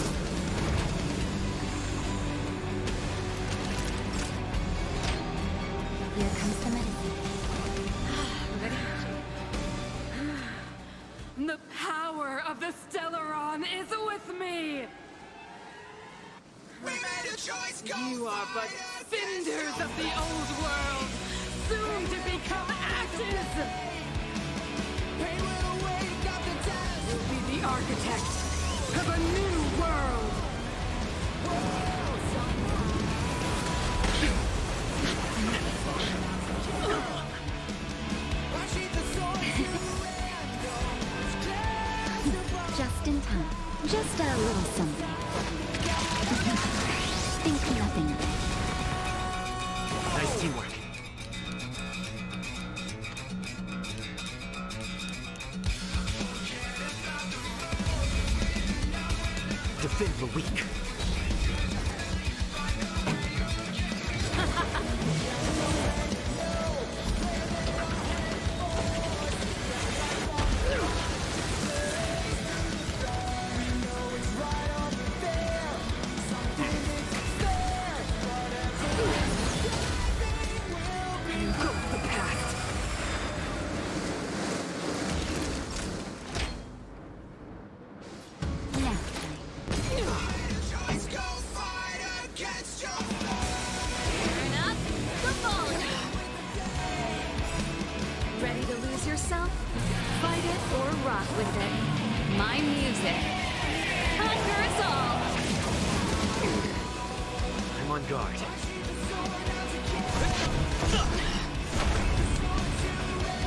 Here comes the medicine. Ready? The power of the Stellaron is with me! We made a choice, go You are but cinders of the old world, soon to become ashes! You'll be the architect of a new world! Just in time. Just a little something. Think nothing of it. Nice teamwork. Defend the weak. Ready to lose yourself? Fight it or rock with it. My music. Conquer us all! I'm on guard. You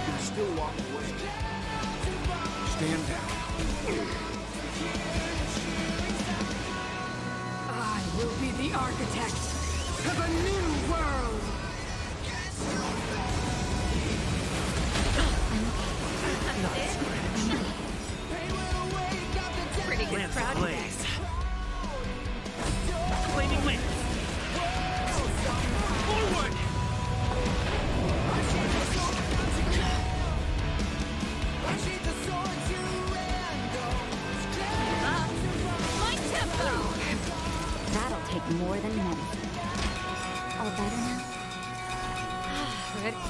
can still walk away. Stand down. I will be the architect of a new world! Pretty good Lance crowd today. ablaze. Flaming lance. Forward! My tempo! That'll take more than medicine. All better now? Ready?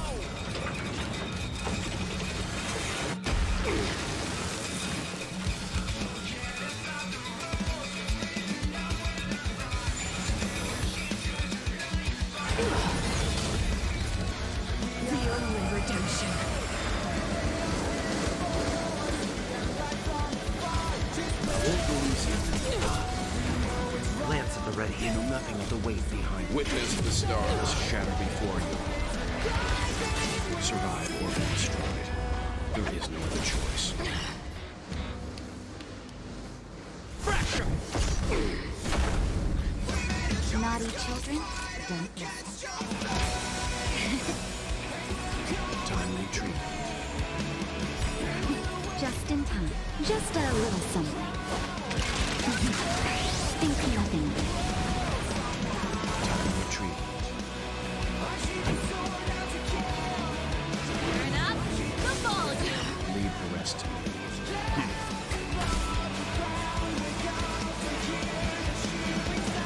ready. You know nothing of the weight behind. Witness the stars shatter before you. Survive or be destroyed. There is no other choice. Naughty children, don't listen. Timely treatment. Just in time. Just a little something. Think nothing. Timely treatment. Turn up the volume. Leave the rest to me.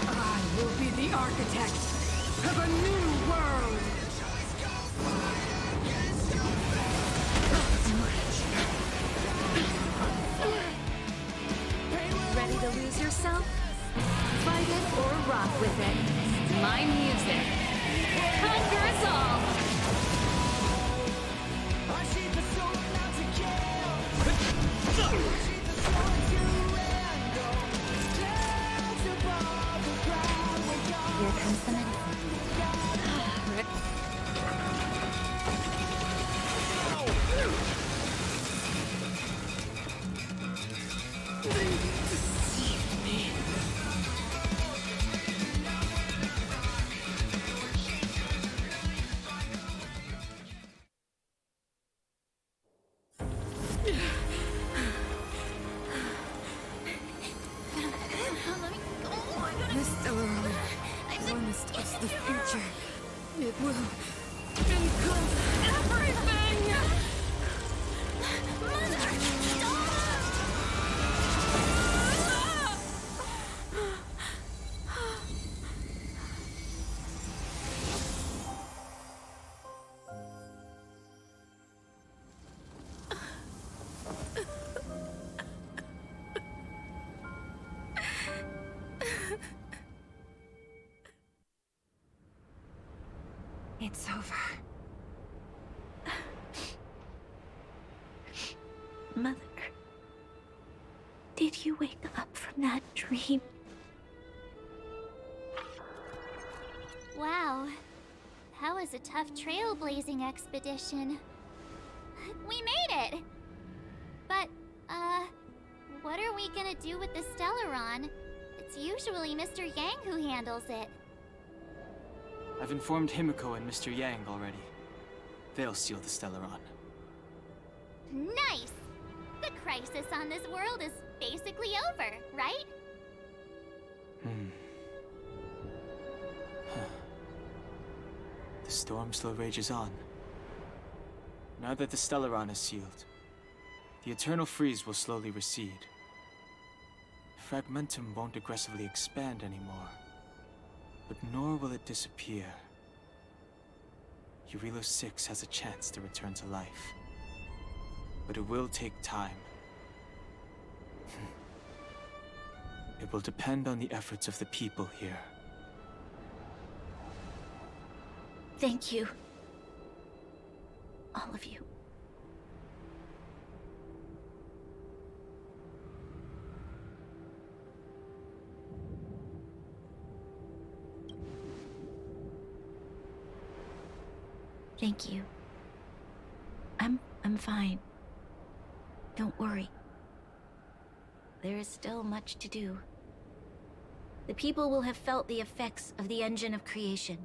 I will be the architect of a new world! Ready to lose yourself? Fight it or rock with it. My music. Conquer us all! Here comes the medicine. The Stellaron harnessed us the future. It will encompass everything! It's over. Mother, did you wake up from that dream? Wow. That was a tough trailblazing expedition. We made it! But, what are we gonna do with the Stellaron? It's usually Mr. Yang who handles it. I've informed Himiko and Mr. Yang already. They'll seal the Stellaron. Nice! The crisis on this world is basically over, right? The storm still rages on. Now that the Stellaron is sealed, the eternal freeze will slowly recede. Fragmentum won't aggressively expand anymore, but nor will it disappear. Jarilo-IV has a chance to return to life, but it will take time. It will depend on the efforts of the people here. Thank you. All of you. Thank you. I'm fine. Don't worry. There is still much to do. The people will have felt the effects of the engine of creation.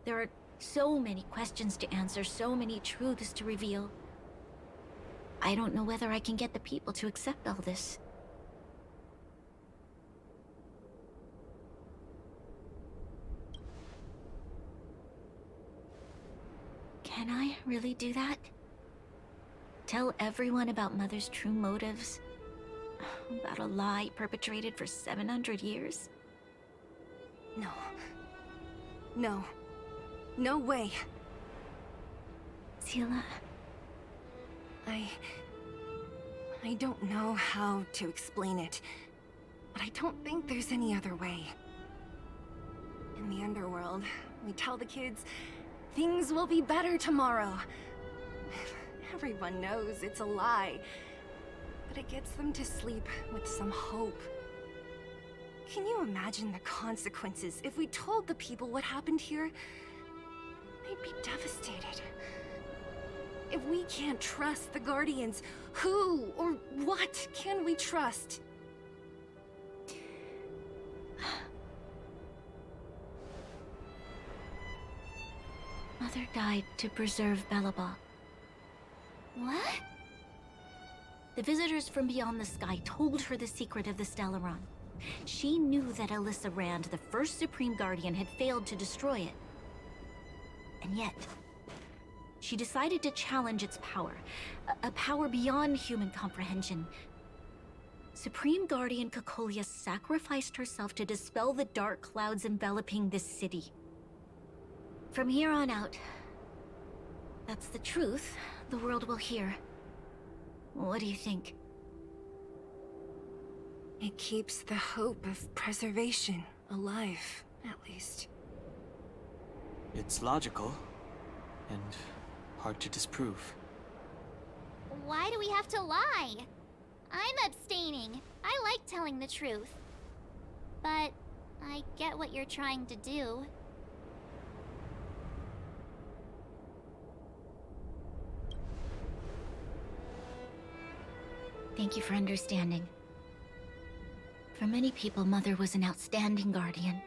There are so many questions to answer, so many truths to reveal. I don't know whether I can get the people to accept all this. Can I really do that? Tell everyone about Mother's true motives? About a lie perpetrated for 700 years? No. No. No way. Seela... I don't know how to explain it, but I don't think there's any other way. In the underworld, we tell the kids, things will be better tomorrow. Everyone knows it's a lie, but it gets them to sleep with some hope. Can you imagine the consequences if we told the people what happened here? They'd be devastated. If we can't trust the Guardians, who or what can we trust? Mother died to preserve Belobog. What? The visitors from beyond the sky told her the secret of the Stellaron. She knew that Alyssa Rand, the first Supreme Guardian, had failed to destroy it. And yet, she decided to challenge its power, a power beyond human comprehension. Supreme Guardian Cocolia sacrificed herself to dispel the dark clouds enveloping this city. From here on out, that's the truth the world will hear. What do you think? It keeps the hope of preservation alive, at least. It's logical, and hard to disprove. Why do we have to lie? I'm abstaining. I like telling the truth. But I get what you're trying to do. Thank you for understanding. For many people, Mother was an outstanding guardian.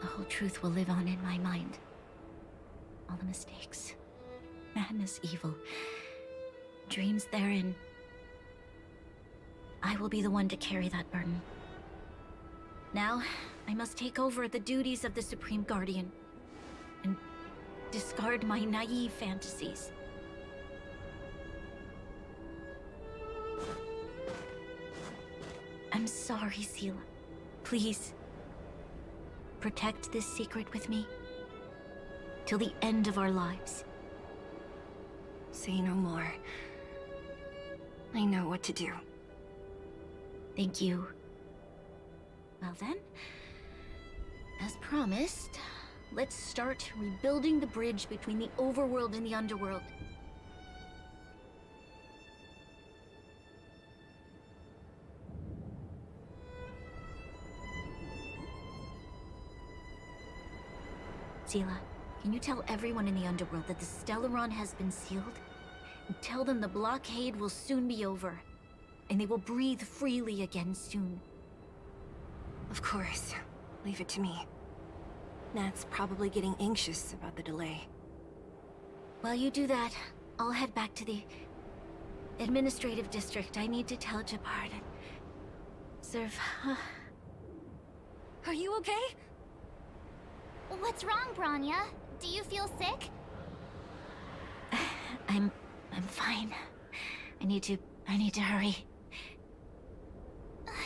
The whole truth will live on in my mind. All the mistakes, madness, evil, dreams therein. I will be the one to carry that burden. Now, I must take over the duties of the Supreme Guardian and discard my naive fantasies. I'm sorry, Seela. Please, protect this secret with me till the end of our lives. Say no more. I know what to do. Thank you. Well then, as promised, let's start rebuilding the bridge between the overworld and the underworld. Seela, can you tell everyone in the underworld that the Stellaron has been sealed? And tell them the blockade will soon be over, and they will breathe freely again soon. Of course. Leave it to me. Nat's probably getting anxious about the delay. While you do that, I'll head back to the administrative district. I need to tell Jabard and serve. Are you okay? What's wrong, Branya? Do you feel sick? I'm fine. I need to hurry.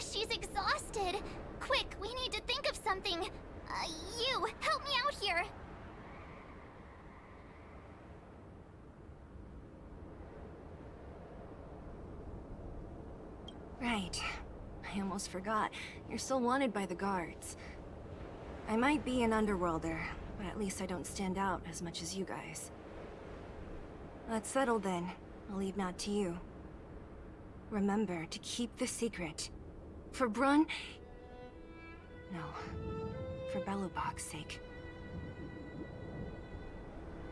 She's exhausted. Quick, we need to think of something. You, help me out here. Right. I almost forgot. You're still wanted by the guards. I might be an underworlder, but at least I don't stand out as much as you guys. That's settled then. I'll leave Nat to you. Remember to keep the secret. For Brun... No. For Belobog's sake.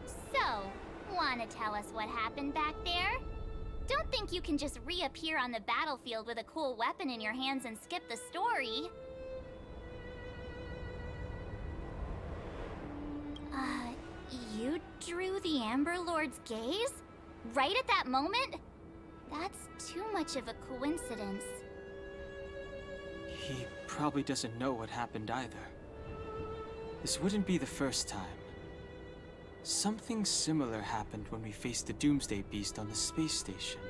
So, wanna tell us what happened back there? Don't think you can just reappear on the battlefield with a cool weapon in your hands and skip the story. You drew the Amber Lord's gaze? Right at that moment? That's too much of a coincidence. He probably doesn't know what happened either. This wouldn't be the first time. Something similar happened when we faced the Doomsday Beast on the space station.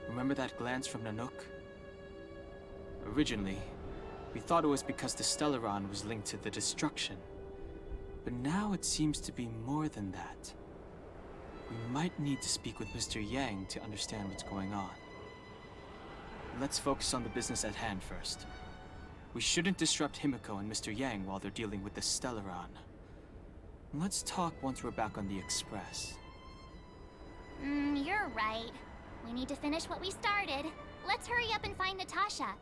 Remember that glance from Nanook? Originally, we thought it was because the Stellaron was linked to the destruction. But now it seems to be more than that. We might need to speak with Mr. Yang to understand what's going on. Let's focus on the business at hand first. We shouldn't disrupt Himiko and Mr. Yang while they're dealing with the Stellaron. Let's talk once we're back on the Express. You're right. We need to finish what we started. Let's hurry up and find Natasha.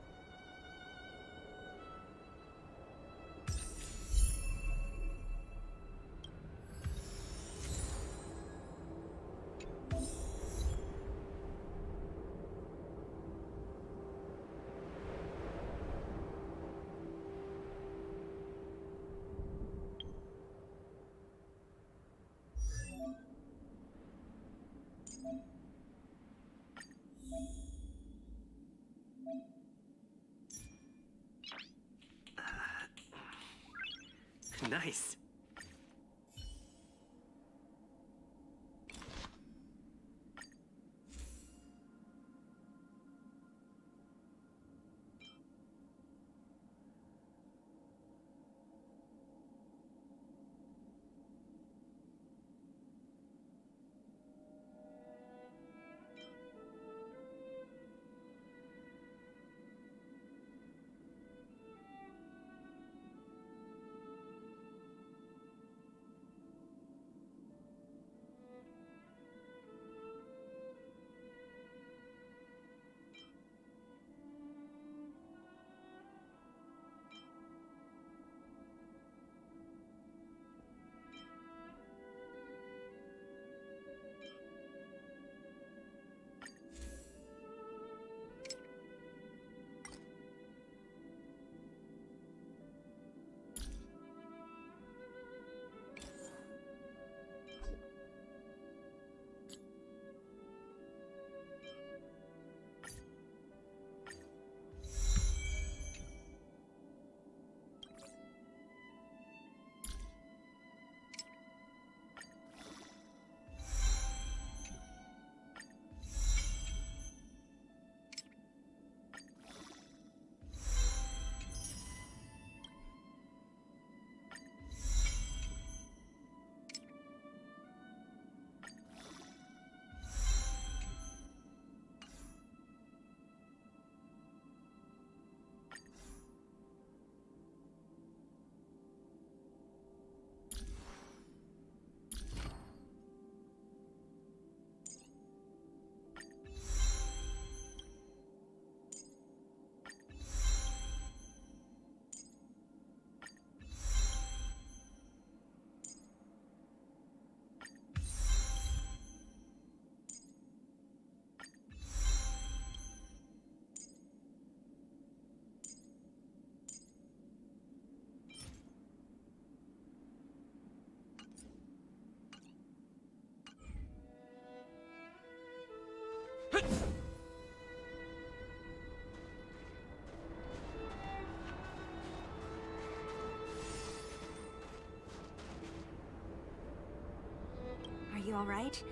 Nice. Are you alright?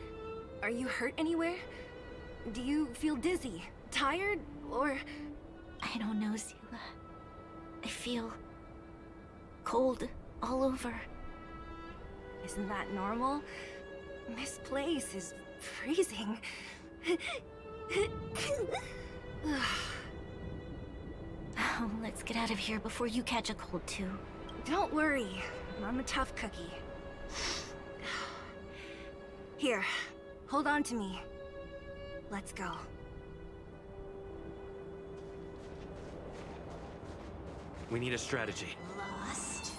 Are you hurt anywhere? Do you feel dizzy, tired, or... I don't know, Zila. I feel... cold all over. Isn't that normal? This place is freezing. Oh, let's get out of here before you catch a cold too. Don't worry, I'm a tough cookie. Here, hold on to me. Let's go. We need a strategy. Lost.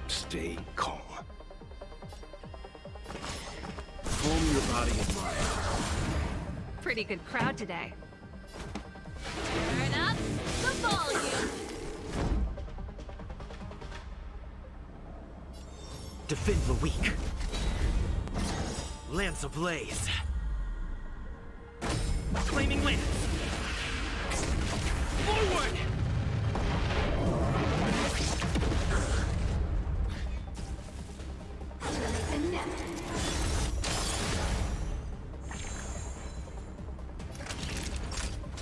Stay calm. Calm your body and mind. Pretty good crowd today. Turn up the volume. Defend the weak. Lance ablaze. Flaming lance. Forward!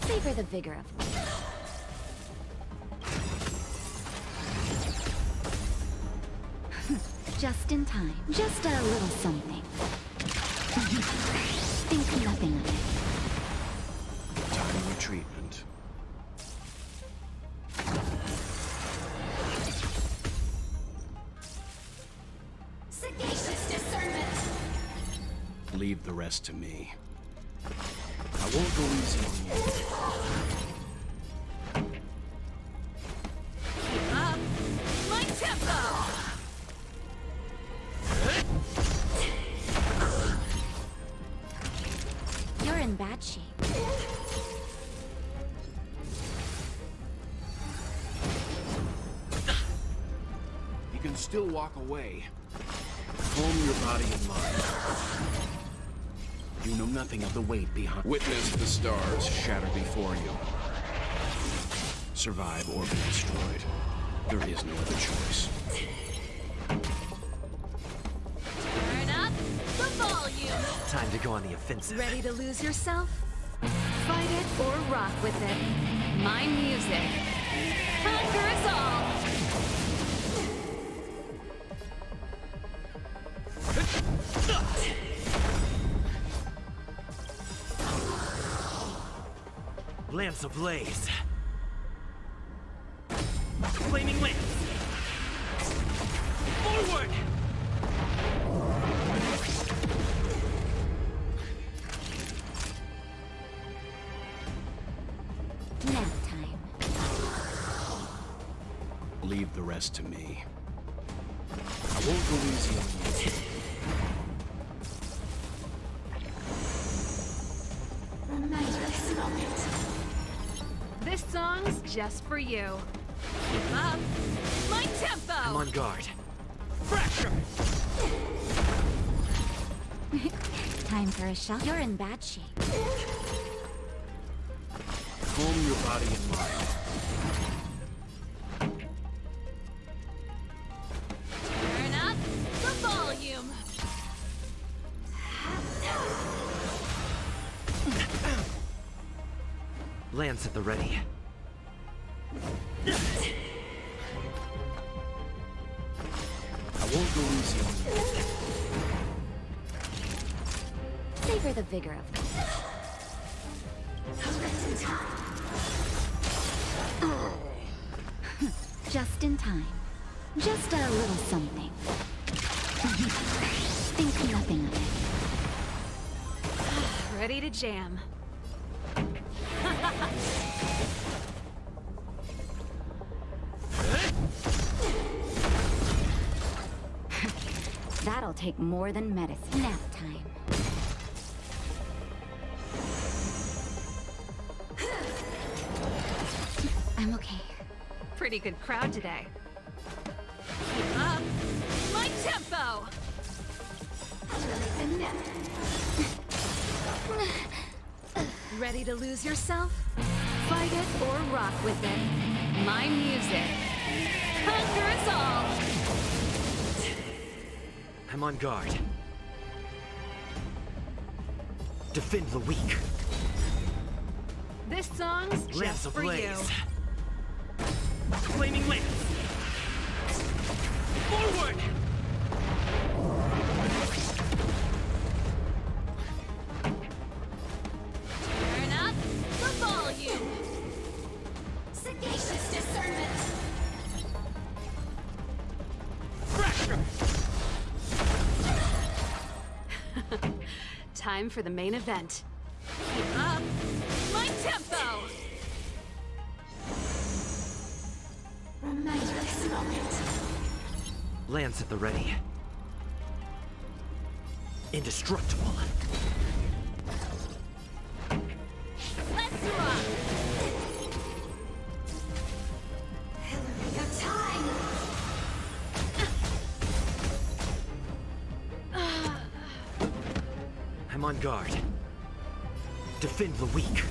Savor the vigor of just in time. Just a little something. Think nothing of it. Timely treatment. Sagacious discernment. Leave the rest to me. I won't go easy on you. Keep up my tempo. bad shape. You can still walk away. Calm your body and mind. You know nothing of the weight behind. Witness the stars shatter before you. Survive or be destroyed. There is no other choice. Turn up the volume. Time to go on the offensive. Ready to lose yourself? Fight it or rock with it. My music. Conquer us all. Lance ablaze. Flaming lance. Forward! Nap time. Leave the rest to me. I won't go easy on you. Remember this moment. This song's just for you. Keep up my tempo. I'm on guard. Fracture! Time for a shot. You're in bad shape. Calm your body and mind. Turn up the volume. Lance at the ready. I won't go easy on you. Savor the vigor of just in time. Just a little something. Think nothing of it. Ready to jam. That'll take more than medicine. Nap time. I'm okay. Pretty good crowd today. Keep up my tempo. Ready to lose yourself? Fight it or rock with it. My music. Conquer us all. I'm on guard. Defend the weak. This song's Lance just for you. ablaze. Flaming lance. Forward! Turn up the volume. Sagacious discernment. Fracture! Time for the main event. Keep up my tempo. Remember this moment. Lance at the ready. Indestructible. Let's rock. Your time. I'm on guard. Defend the weak.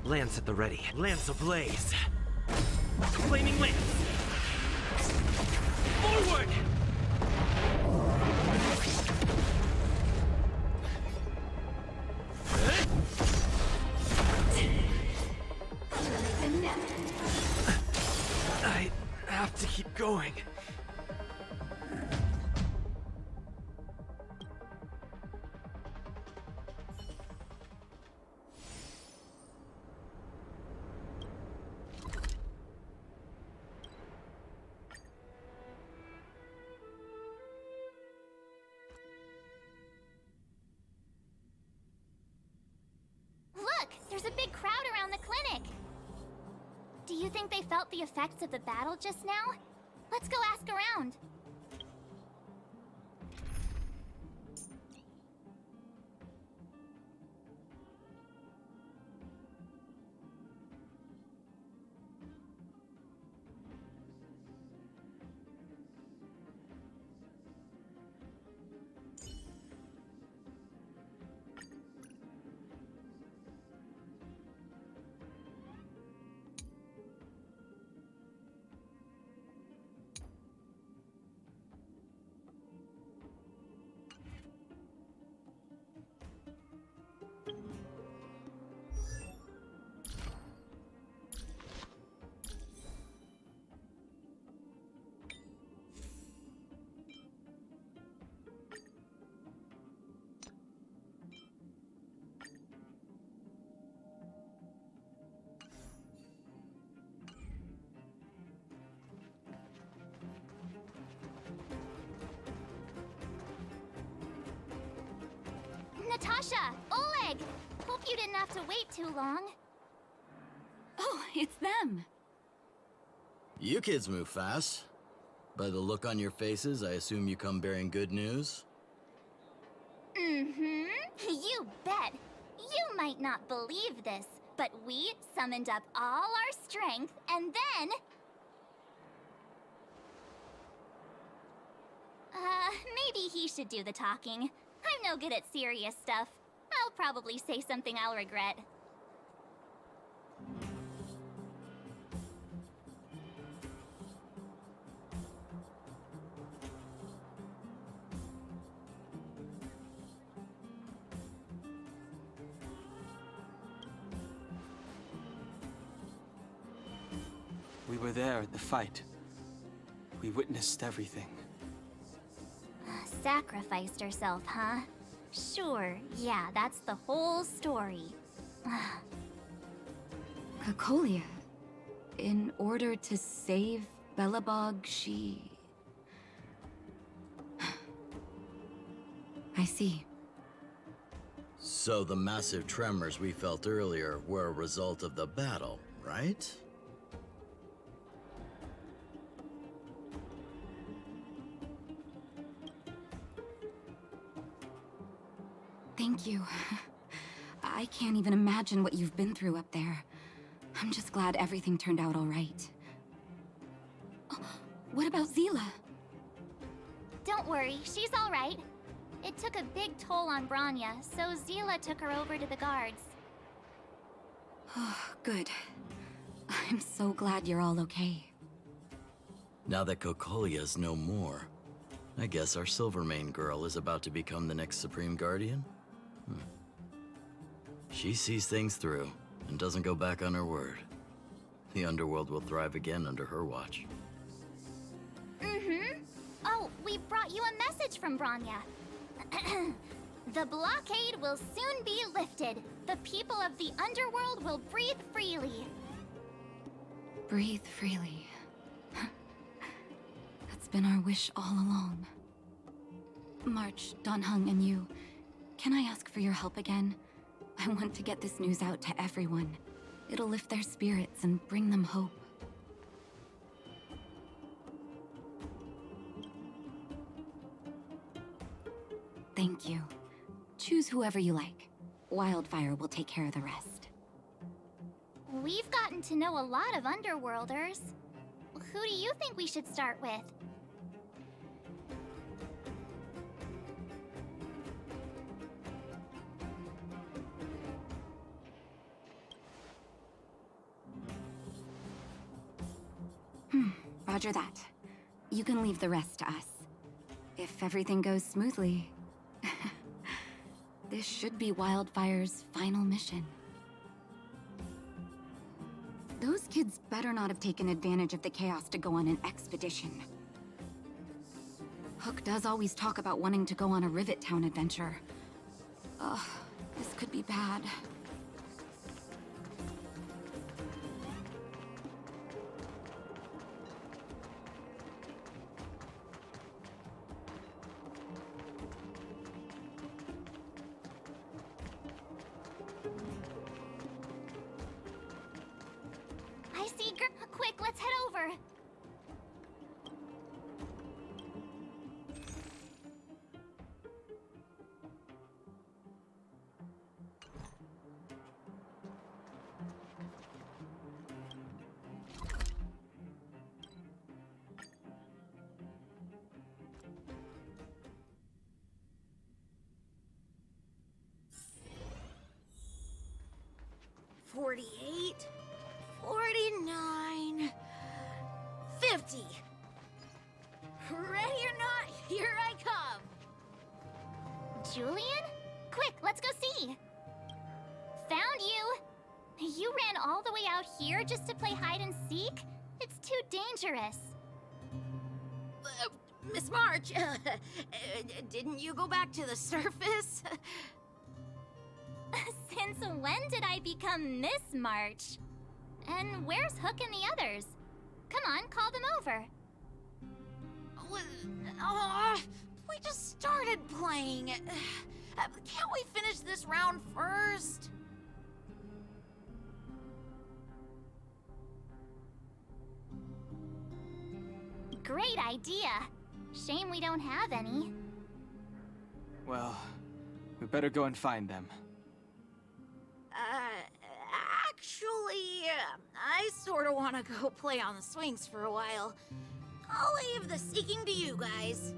Lance at the ready. Lance ablaze. Flaming lance. Forward! I have to keep going. Look, there's a big crowd around the clinic. Do you think they felt the effects of the battle just now? Let's go ask around. Natasha! Oleg! Hope you didn't have to wait too long. Oh, it's them. You kids move fast. By the look on your faces, I assume you come bearing good news? Mm-hmm. You bet. You might not believe this, but we summoned up all our strength, and then... maybe he should do the talking. I'm no good at serious stuff. I'll probably say something I'll regret. We were there at the fight. We witnessed everything. Sacrificed herself, huh? Sure, yeah, that's the whole story. Cocolia, in order to save Belobog, she... I see. So the massive tremors we felt earlier were a result of the battle, right? Thank you. I can't even imagine what you've been through up there. I'm just glad everything turned out all right. Oh, what about Zila? Don't worry, she's all right. It took a big toll on Branya, so Zila took her over to the guards. Oh, good. I'm so glad you're all okay. Now that Cocolia's no more, I guess our Silvermane girl is about to become the next Supreme Guardian? She sees things through and doesn't go back on her word. The underworld will thrive again under her watch. Mm-hmm. Oh, we brought you a message from Branya. The blockade will soon be lifted. The people of the underworld will breathe freely. Breathe freely. That's been our wish all along. March, Donhung, and you, can I ask for your help again? I want to get this news out to everyone. It'll lift their spirits and bring them hope. Thank you. Choose whoever you like. Wildfire will take care of the rest. We've gotten to know a lot of Underworlders. Who do you think we should start with? Roger that. You can leave the rest to us. If everything goes smoothly, this should be Wildfire's final mission. Those kids better not have taken advantage of the chaos to go on an expedition. Hook does always talk about wanting to go on a Rivet Town adventure. Ugh, this could be bad. Quick, let's 48, 49, 50. Ready or not, here I come. Julian? Quick, let's go see. Found you. You ran all the way out here just to play hide and seek? It's too dangerous. Miss March, didn't you go back to the surface? Since when did I become Miss March? And where's Hook and the others? Come on, call them over. We just started playing. Can't we finish this round first? Great idea. Shame we don't have any. Well, we better go and find them. Actually, I sort of want to go play on the swings for a while. I'll leave the seeking to you guys.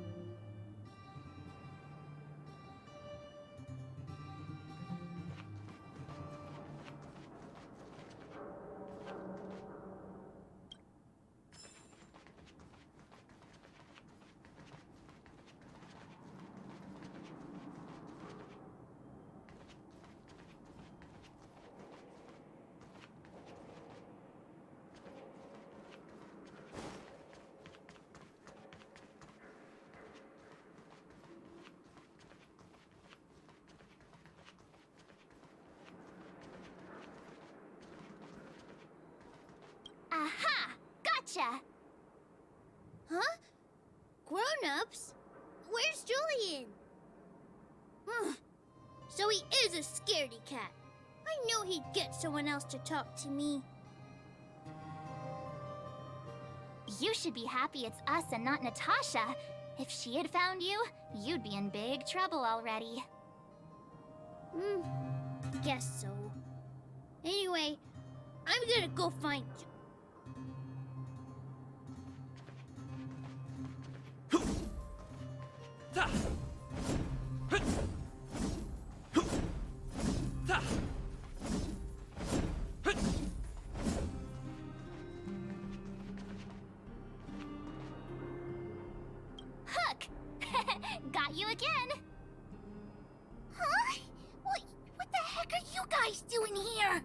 Aha! Gotcha! Huh? Grown-ups? Where's Julian? So he is a scaredy cat. I knew he'd get someone else to talk to me. You should be happy it's us and not Natasha. If she had found you, you'd be in big trouble already. Guess so. Anyway, I'm gonna go find you. Hook! Got you again! Huh? What the heck are you guys doing here?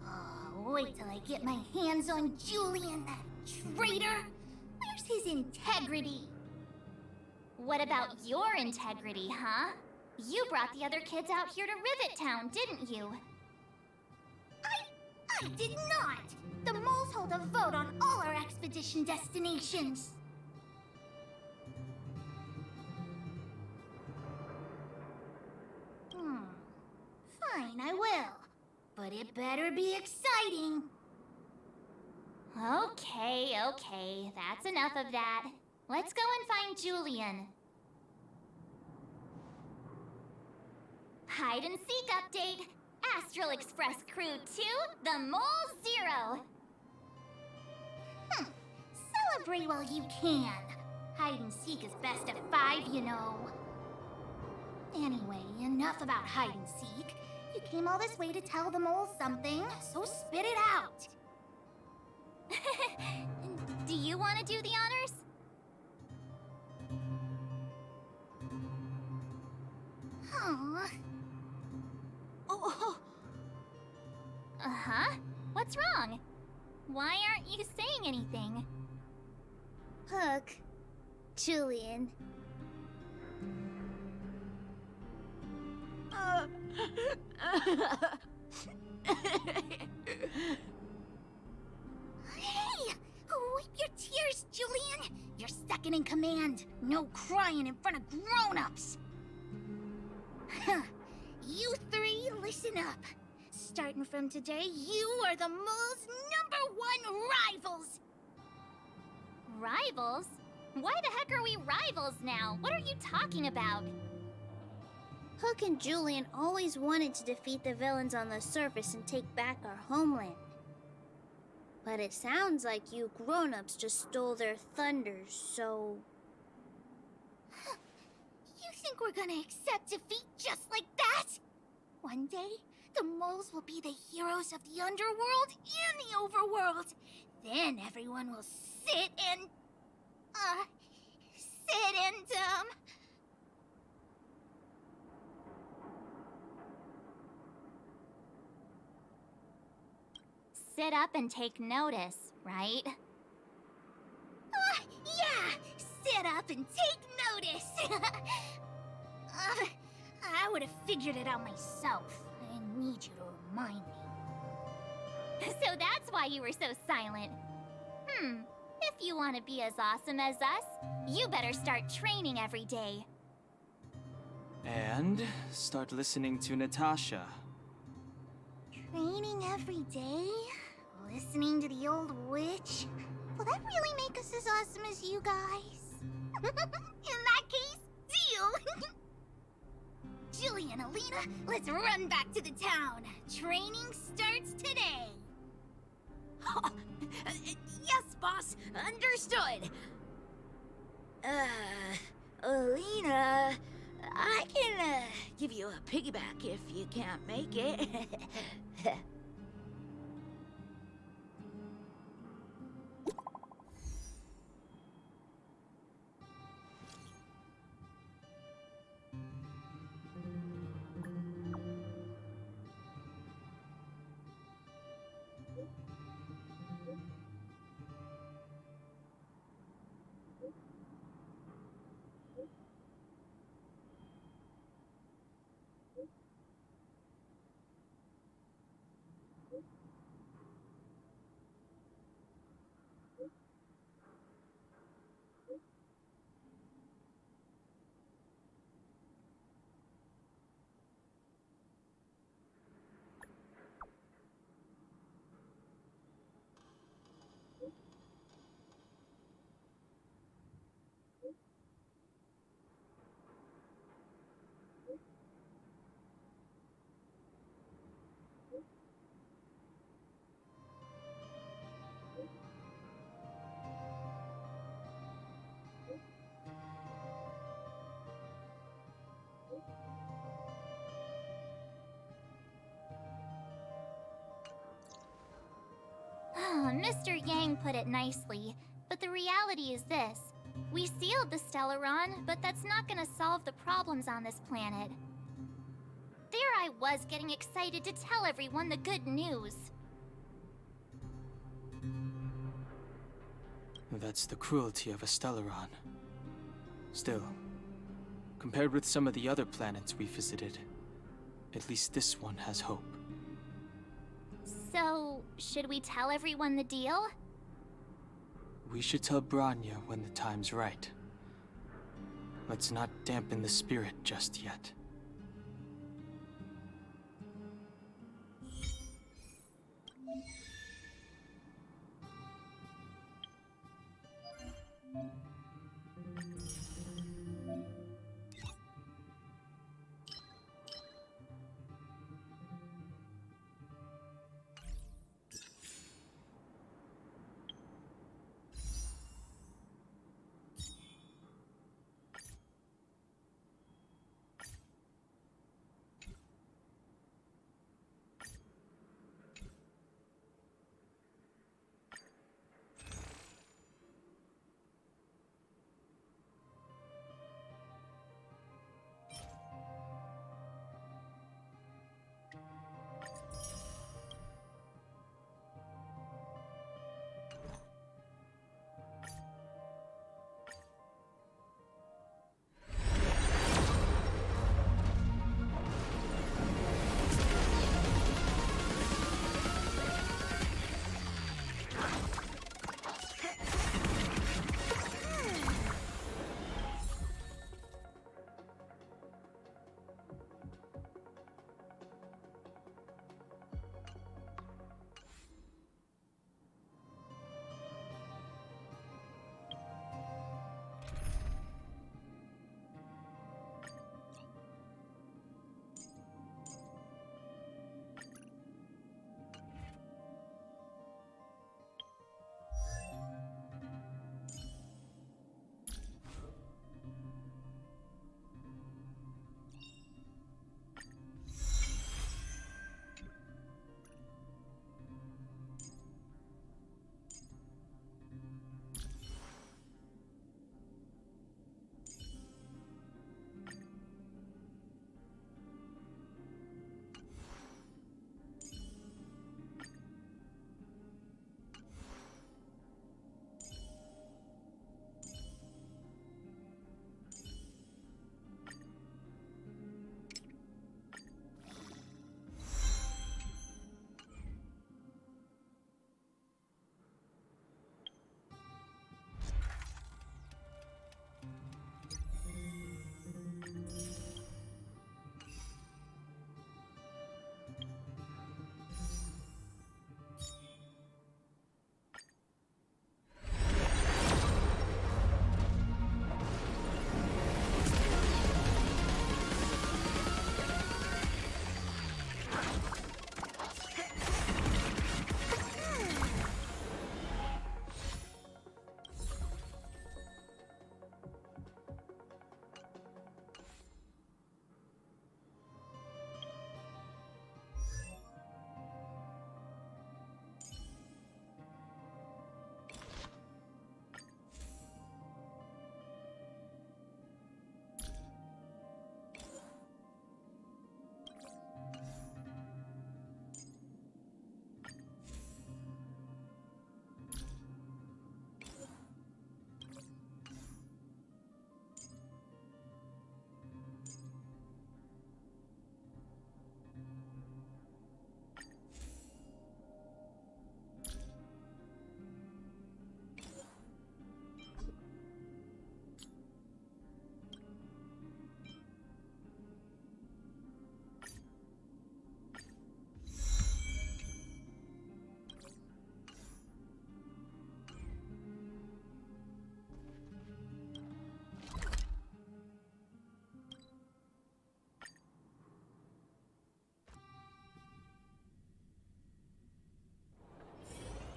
Oh, wait till I get my hands on Julian, that traitor. Where's his integrity? What about your integrity, huh? You brought the other kids out here to Rivet Town, didn't you? I did not! The moles hold a vote on all our expedition destinations. Fine, I will. But it better be exciting. Okay, that's enough of that. Let's go and find Julian. Hide and seek update. Astral Express Crew 2, the Mole 0. Celebrate while you can. Hide and seek is best of 5, you know. Anyway, enough about hide and seek. You came all this way to tell the moles something, so spit it out. Do you want to do the honors? Aww. Uh-huh. What's wrong? Why aren't you saying anything? Hook. Julian. Hey! Wipe your tears, Julian! You're second in command. No crying in front of grown-ups. You three, listen up. Starting from today, you are the mole's #1 rivals! Rivals? Why the heck are we rivals now? What are you talking about? Hook and Julian always wanted to defeat the villains on the surface and take back our homeland. But it sounds like you grown-ups just stole their thunder, so... You think we're gonna accept defeat just like that? One day, The moles will be the heroes of the underworld and the overworld. Then everyone will sit and... Sit up and take notice, right? Yeah! Sit up and take notice! I would have figured it out myself. I need you to remind me. So that's why you were so silent. If you want to be as awesome as us, you better start training every day. And start listening to Natasha. Training every day? Listening to the old witch? Will that really make us as awesome as you guys? In that case, deal! Julie and Alina, let's run back to the town. Training starts today. Yes, boss. Understood. Alina, I can give you a piggyback if you can't make it. Mr. Yang put it nicely, but the reality is this. We sealed the Stellaron, but that's not gonna solve the problems on this planet. There I was getting excited to tell everyone the good news. That's the cruelty of a Stellaron. Still, compared with some of the other planets we visited, at least this one has hope. So, should we tell everyone the deal? We should tell Bronya when the time's right. Let's not dampen the spirit just yet.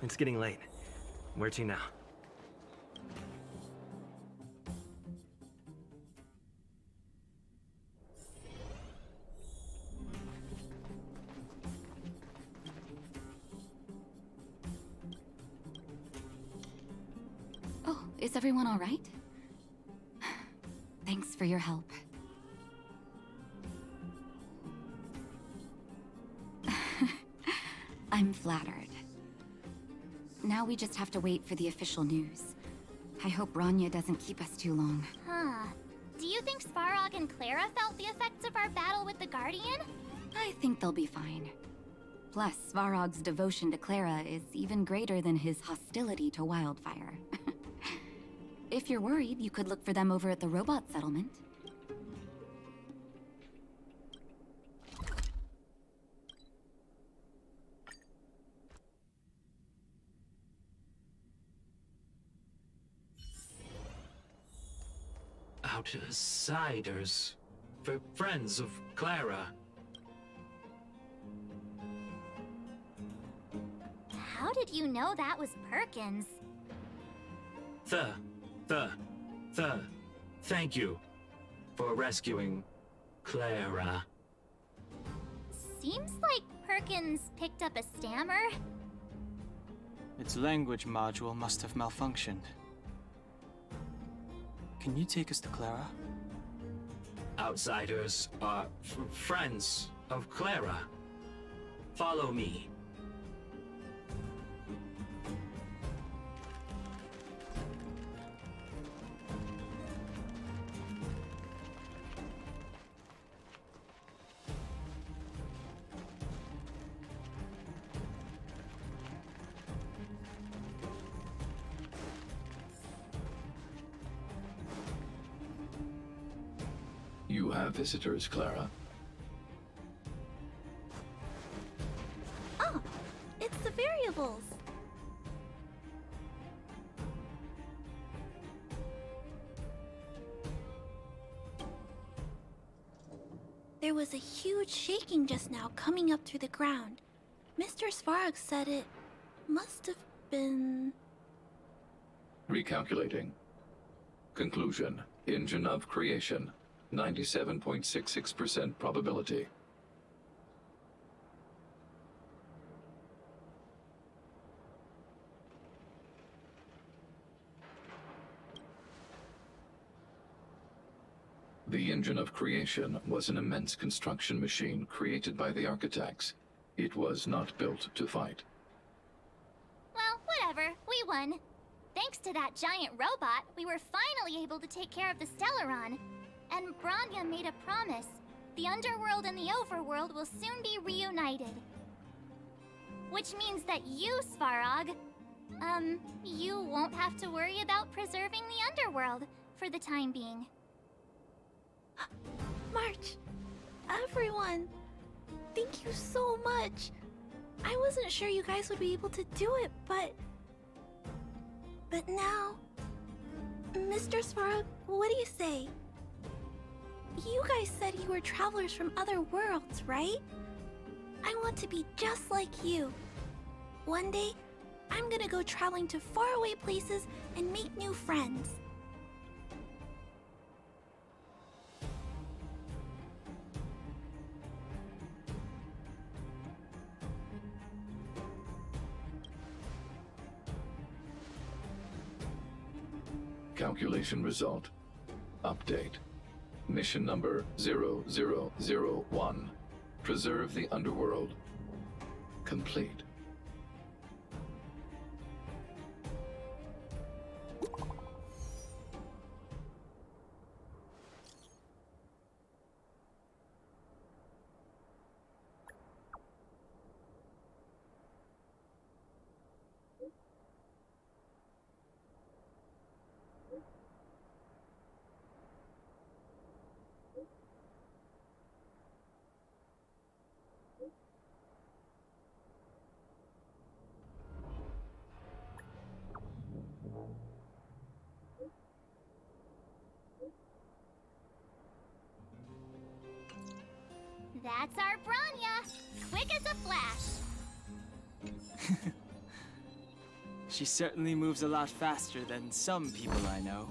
It's getting late. Where to now? Oh, is everyone all right? Thanks for your help. I'm flattered. Now we just have to wait for the official news. I hope Bronya doesn't keep us too long. Huh. Do you think Svarog and Clara felt the effects of our battle with the Guardian? I think they'll be fine. Plus, Svarog's devotion to Clara is even greater than his hostility to Wildfire. If you're worried, you could look for them over at the robot settlement. Outsiders. For friends of Clara. How did you know that was Perkins? Thank you for rescuing Clara. Seems like Perkins picked up a stammer. Its language module must have malfunctioned. Can you take us to Clara? Outsiders are friends of Clara. Follow me. You have visitors, Clara. Oh, it's the variables. There was a huge shaking just now coming up through the ground. Mr. Svarog said it must have been... Recalculating. Conclusion. Engine of creation. 97.66% probability. The engine of creation was an immense construction machine created by the architects. It was not built to fight. Well, whatever. We won. Thanks to that giant robot, we were finally able to take care of the Stellaron. And Bronya made a promise. The underworld and the overworld will soon be reunited. Which means that you, Svarog, you won't have to worry about preserving the underworld for the time being. March, everyone, thank you so much. I wasn't sure you guys would be able to do it, but now... Mr. Svarog, what do you say? You guys said you were travelers from other worlds, right? I want to be just like you. One day, I'm gonna go traveling to faraway places and make new friends. Calculation result. Update. Mission number 0001. Preserve the underworld. Complete. That's our Bronya, quick as a flash. She certainly moves a lot faster than some people I know.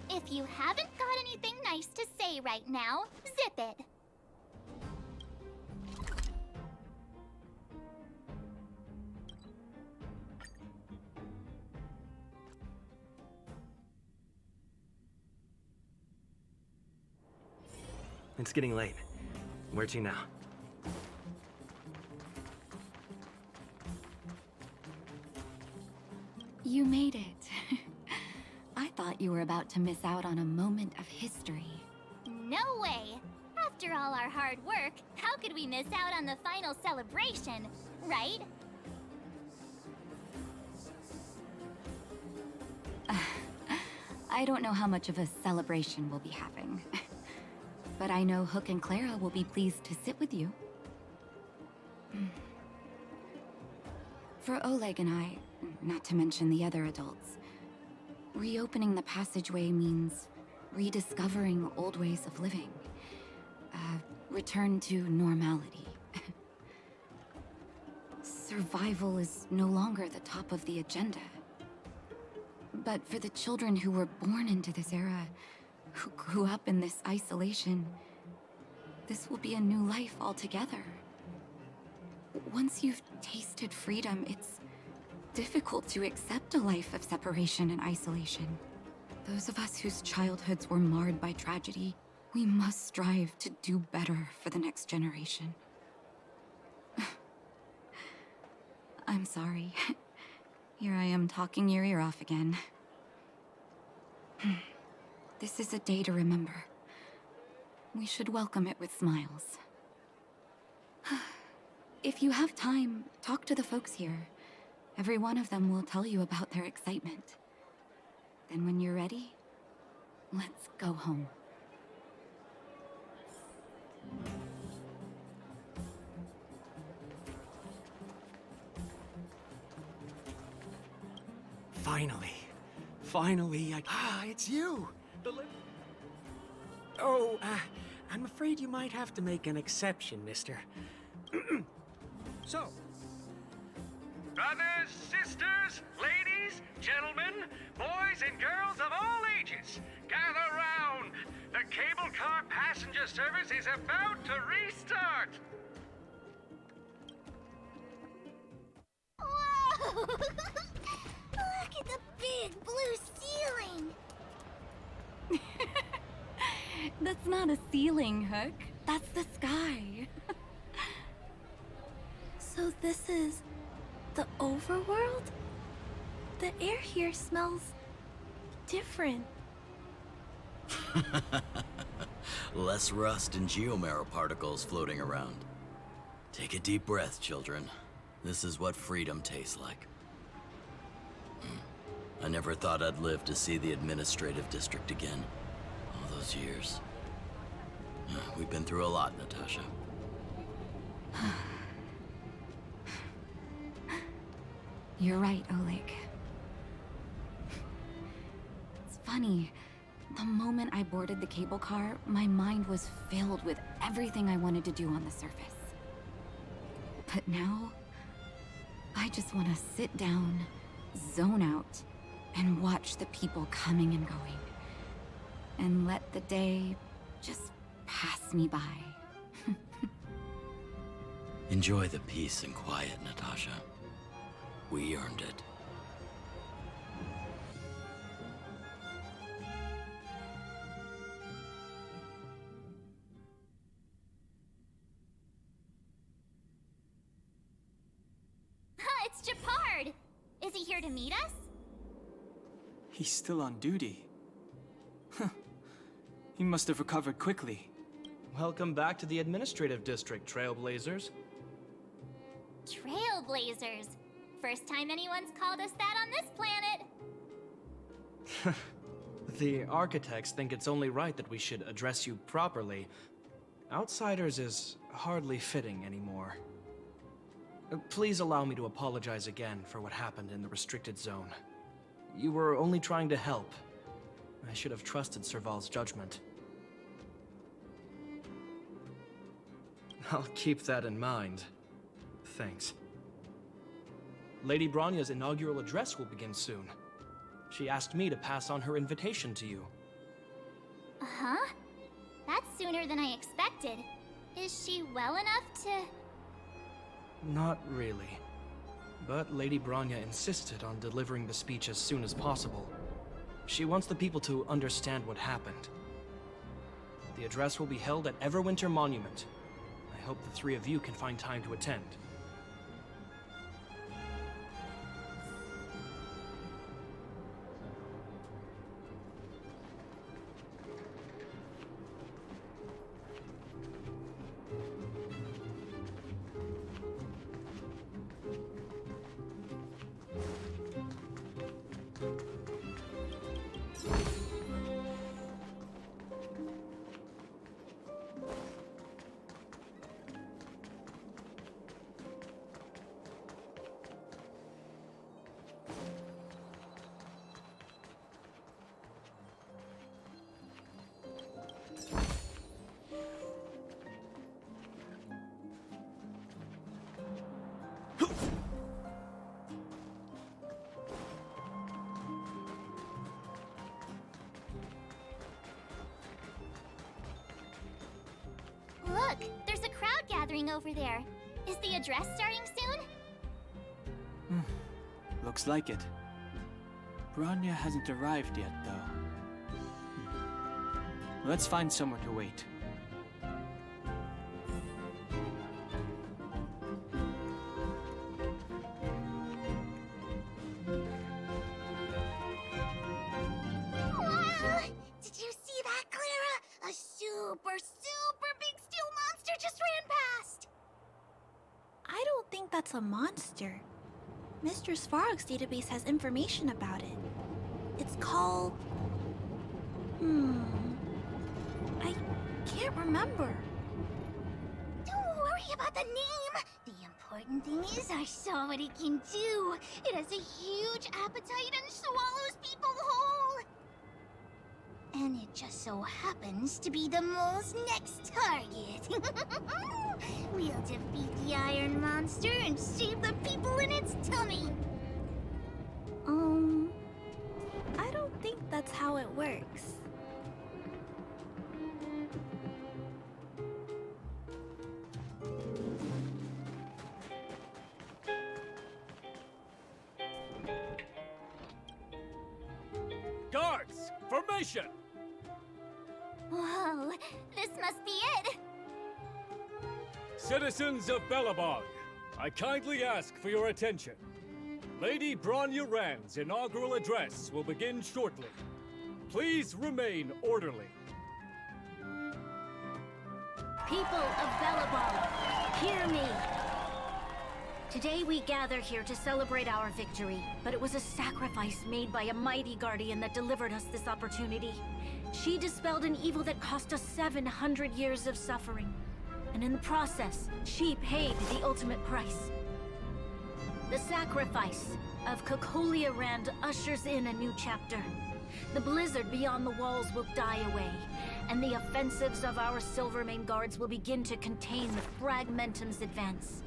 If you haven't got anything nice to say right now, zip it. It's getting late. Where to now? You made it. I thought you were about to miss out on a moment of history. No way! After all our hard work, how could we miss out on the final celebration, right? I don't know how much of a celebration we'll be having. But I know Hook and Clara will be pleased to sit with you. For Oleg and I, not to mention the other adults, reopening the passageway means rediscovering old ways of living. Return to normality. Survival is no longer the top of the agenda. But for the children who were born into this era, who grew up in this isolation, this will be a new life altogether. Once you've tasted freedom, it's difficult to accept a life of separation and isolation. Those of us whose childhoods were marred by tragedy, we must strive to do better for the next generation. I'm sorry. Here I am talking your ear off again. This is a day to remember. We should welcome it with smiles. If you have time, talk to the folks here. Every one of them will tell you about their excitement. Then when you're ready, let's go home. Finally, it's you! I'm afraid you might have to make an exception, mister. So. Brothers, sisters, ladies, gentlemen, boys and girls of all ages, gather round! The cable car passenger service is about to restart! Whoa! Look at the big blue ceiling! That's not a ceiling, Hook. That's the sky. So this is the overworld? The air here smells different. Less rust and geomarrow particles floating around. Take a deep breath, children. This is what freedom tastes like. I never thought I'd live to see the administrative district again. All those years. We've been through a lot, Natasha. You're right, Oleg. It's funny. The moment I boarded the cable car, my mind was filled with everything I wanted to do on the surface. But now, I just want to sit down, zone out, and watch the people coming and going. And let the day just pass me by. Enjoy the peace and quiet, Natasha. We earned it. It's Japard! Is he here to meet us? He's still on duty. He must have recovered quickly. Welcome back to the administrative district, Trailblazers. Trailblazers. First time anyone's called us that on this planet. The architects think it's only right that we should address you properly. Outsiders is hardly fitting anymore. Please allow me to apologize again for what happened in the restricted zone. You were only trying to help. I should have trusted Serval's judgment. I'll keep that in mind. Thanks. Lady Bronya's inaugural address will begin soon. She asked me to pass on her invitation to you. Huh? That's sooner than I expected. Is she well enough to... Not really. But Lady Bronya insisted on delivering the speech as soon as possible. She wants the people to understand what happened. The address will be held at Everwinter Monument. I hope the three of you can find time to attend. Look, there's a crowd gathering over there. Is the address starting soon? Looks like it. Bronya hasn't arrived yet, though. Let's find somewhere to wait. Wow! Did you see that, Clara? A super big steel monster just ran past! I don't think that's a monster. Mr. Svarog's database has information about it. It's called... I can't remember. Don't worry about the name. The important thing is I saw what it can do. It has a huge appetite and swallows people whole. And it just so happens to be the mole's next target. We'll defeat the Iron Monster and save the people in its tummy. I don't think that's how it works. Guards, formation! Whoa, this must be it. Citizens of Belobog, I kindly ask for your attention. Lady Bronya Rand's inaugural address will begin shortly. Please remain orderly. People of Belobog, hear me! Today we gather here to celebrate our victory, but it was a sacrifice made by a mighty guardian that delivered us this opportunity. She dispelled an evil that cost us 700 years of suffering. And in the process, she paid the ultimate price. The sacrifice of Cocolia Rand ushers in a new chapter. The blizzard beyond the walls will die away, and the offensives of our Silvermane guards will begin to contain the Fragmentum's advance.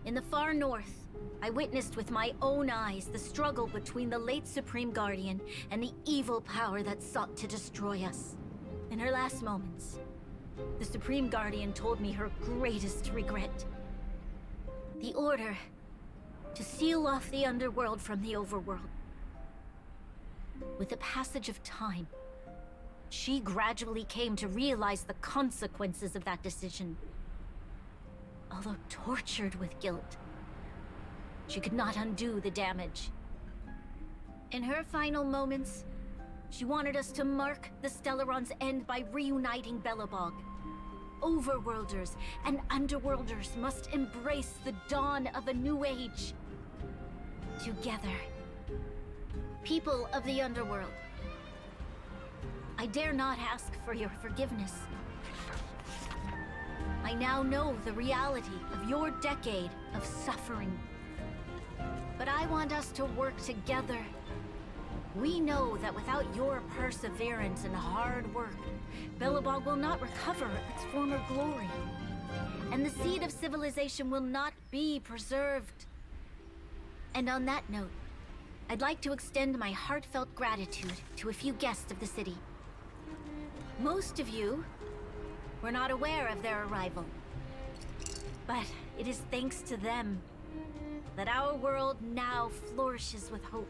In the far north, I witnessed with my own eyes the struggle between the late Supreme Guardian and the evil power that sought to destroy us. In her last moments, the Supreme Guardian told me her greatest regret. The order to seal off the underworld from the overworld. With the passage of time, she gradually came to realize the consequences of that decision. Although tortured with guilt, she could not undo the damage. In her final moments, she wanted us to mark the Stellaron's end by reuniting Belobog. Overworlders and Underworlders must embrace the dawn of a new age. Together. People of the Underworld, I dare not ask for your forgiveness. I now know the reality of your decade of suffering. But I want us to work together. We know that without your perseverance and hard work, Belobog will not recover its former glory. And the seed of civilization will not be preserved. And on that note, I'd like to extend my heartfelt gratitude to a few guests of the city. Most of you were not aware of their arrival, but it is thanks to them that our world now flourishes with hope.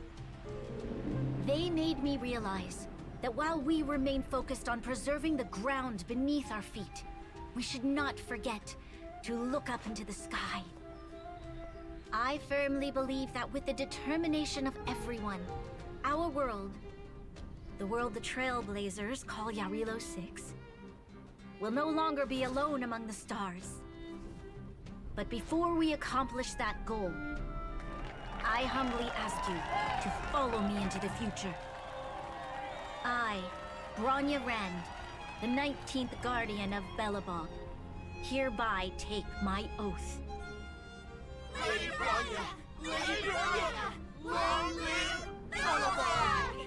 They made me realize that while we remain focused on preserving the ground beneath our feet, we should not forget to look up into the sky. I firmly believe that with the determination of everyone, our world, the world the Trailblazers call Jarilo-IV, will no longer be alone among the stars. But before we accomplish that goal, I humbly ask you to follow me into the future. I, Bronya Rand, the 19th Guardian of Belobog, hereby take my oath. Lady Bronya! Lady Bronya! Long live Belobog!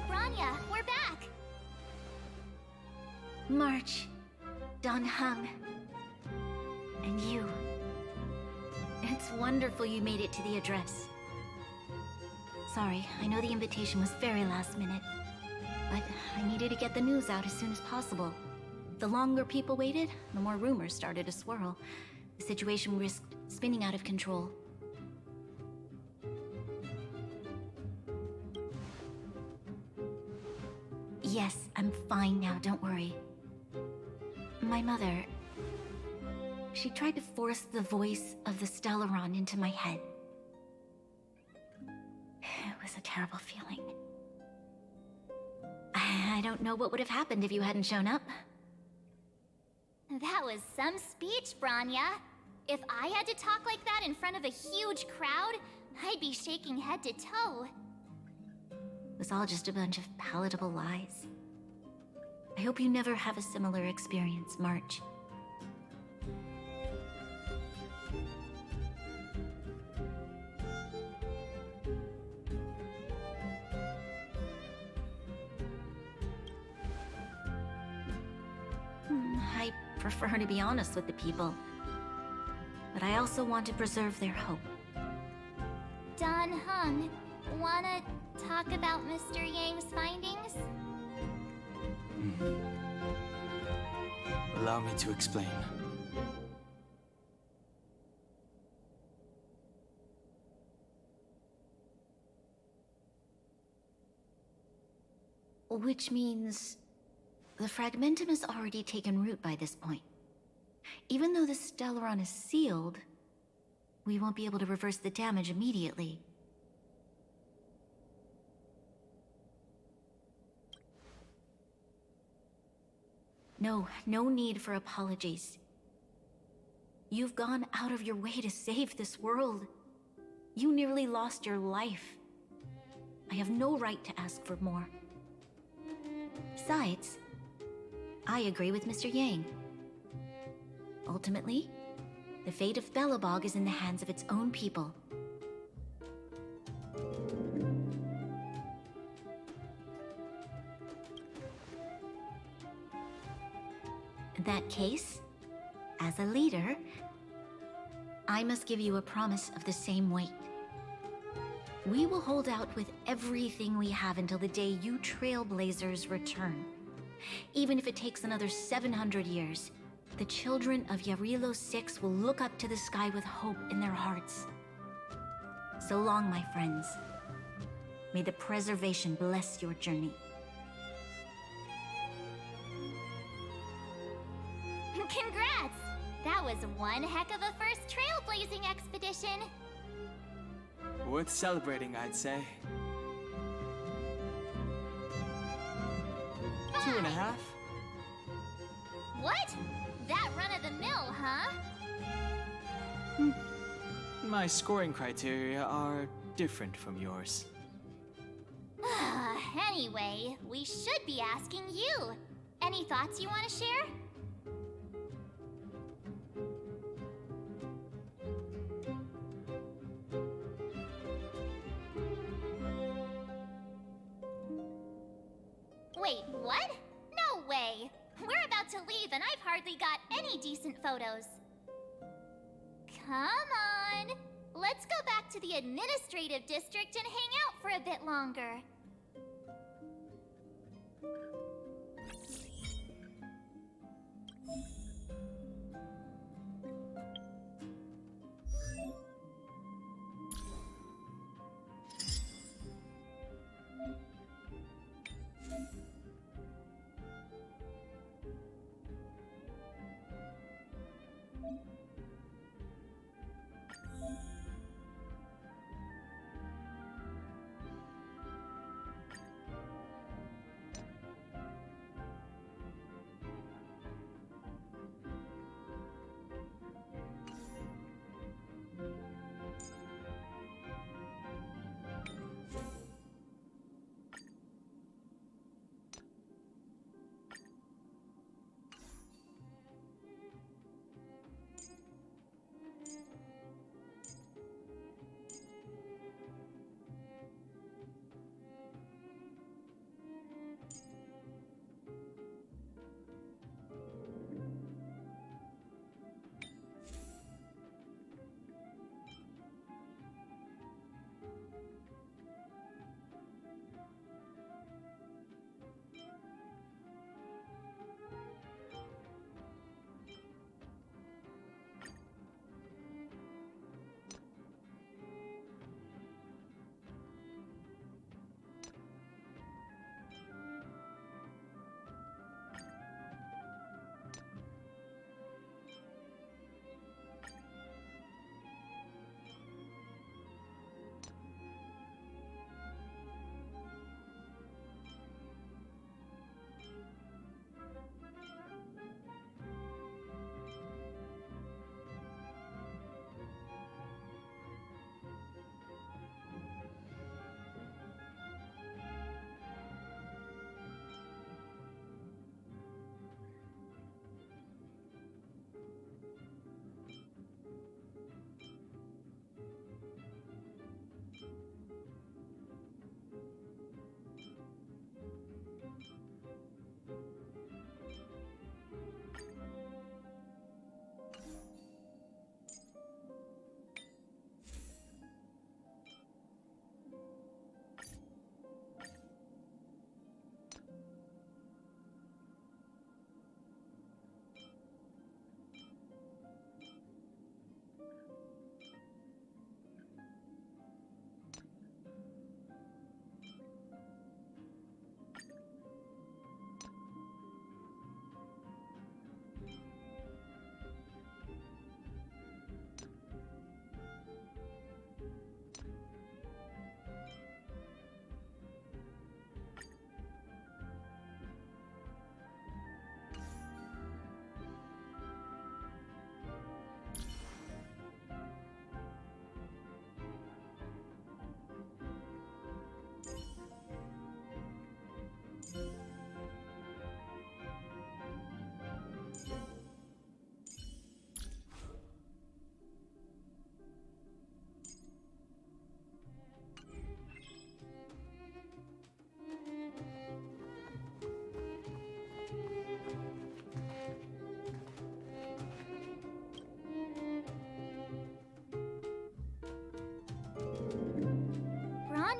Bronya, we're back! March, Dan Heng, and you. It's wonderful you made it to the address. Sorry, I know the invitation was very last minute, but I needed to get the news out as soon as possible. The longer people waited, the more rumors started to swirl. The situation risked spinning out of control. Yes, I'm fine now, don't worry. My mother... she tried to force the voice of the Stellaron into my head. It was a terrible feeling. I don't know what would have happened if you hadn't shown up. That was some speech, Bronya. If I had to talk like that in front of a huge crowd, I'd be shaking head to toe. It was all just a bunch of palatable lies. I hope you never have a similar experience, March. I prefer to be honest with the people, but I also want to preserve their hope. Don Hung, wanna talk about Mr. Yang's findings? Allow me to explain. Which means the fragmentum has already taken root by this point. Even though the Stellaron is sealed, we won't be able to reverse the damage immediately. No need for apologies. You've gone out of your way to save this world. You nearly lost your life. I have no right to ask for more. Besides, I agree with Mr. Yang. Ultimately, the fate of Belobog is in the hands of its own people. In that case, as a leader, I must give you a promise of the same weight. We will hold out with everything we have until the day you Trailblazers return. Even if it takes another 700 years, the children of Jarilo-IV will look up to the sky with hope in their hearts. So long, my friends. May the preservation bless your journey. Congrats! That was one heck of a first trailblazing expedition. Worth celebrating, I'd say. 2.5? What? That run-of-the-mill, huh? My scoring criteria are different from yours. Anyway, we should be asking you. Any thoughts you want to share? Wait, what? No way! We're about to leave and I've hardly got any decent photos. Come on! Let's go back to the administrative district and hang out for a bit longer.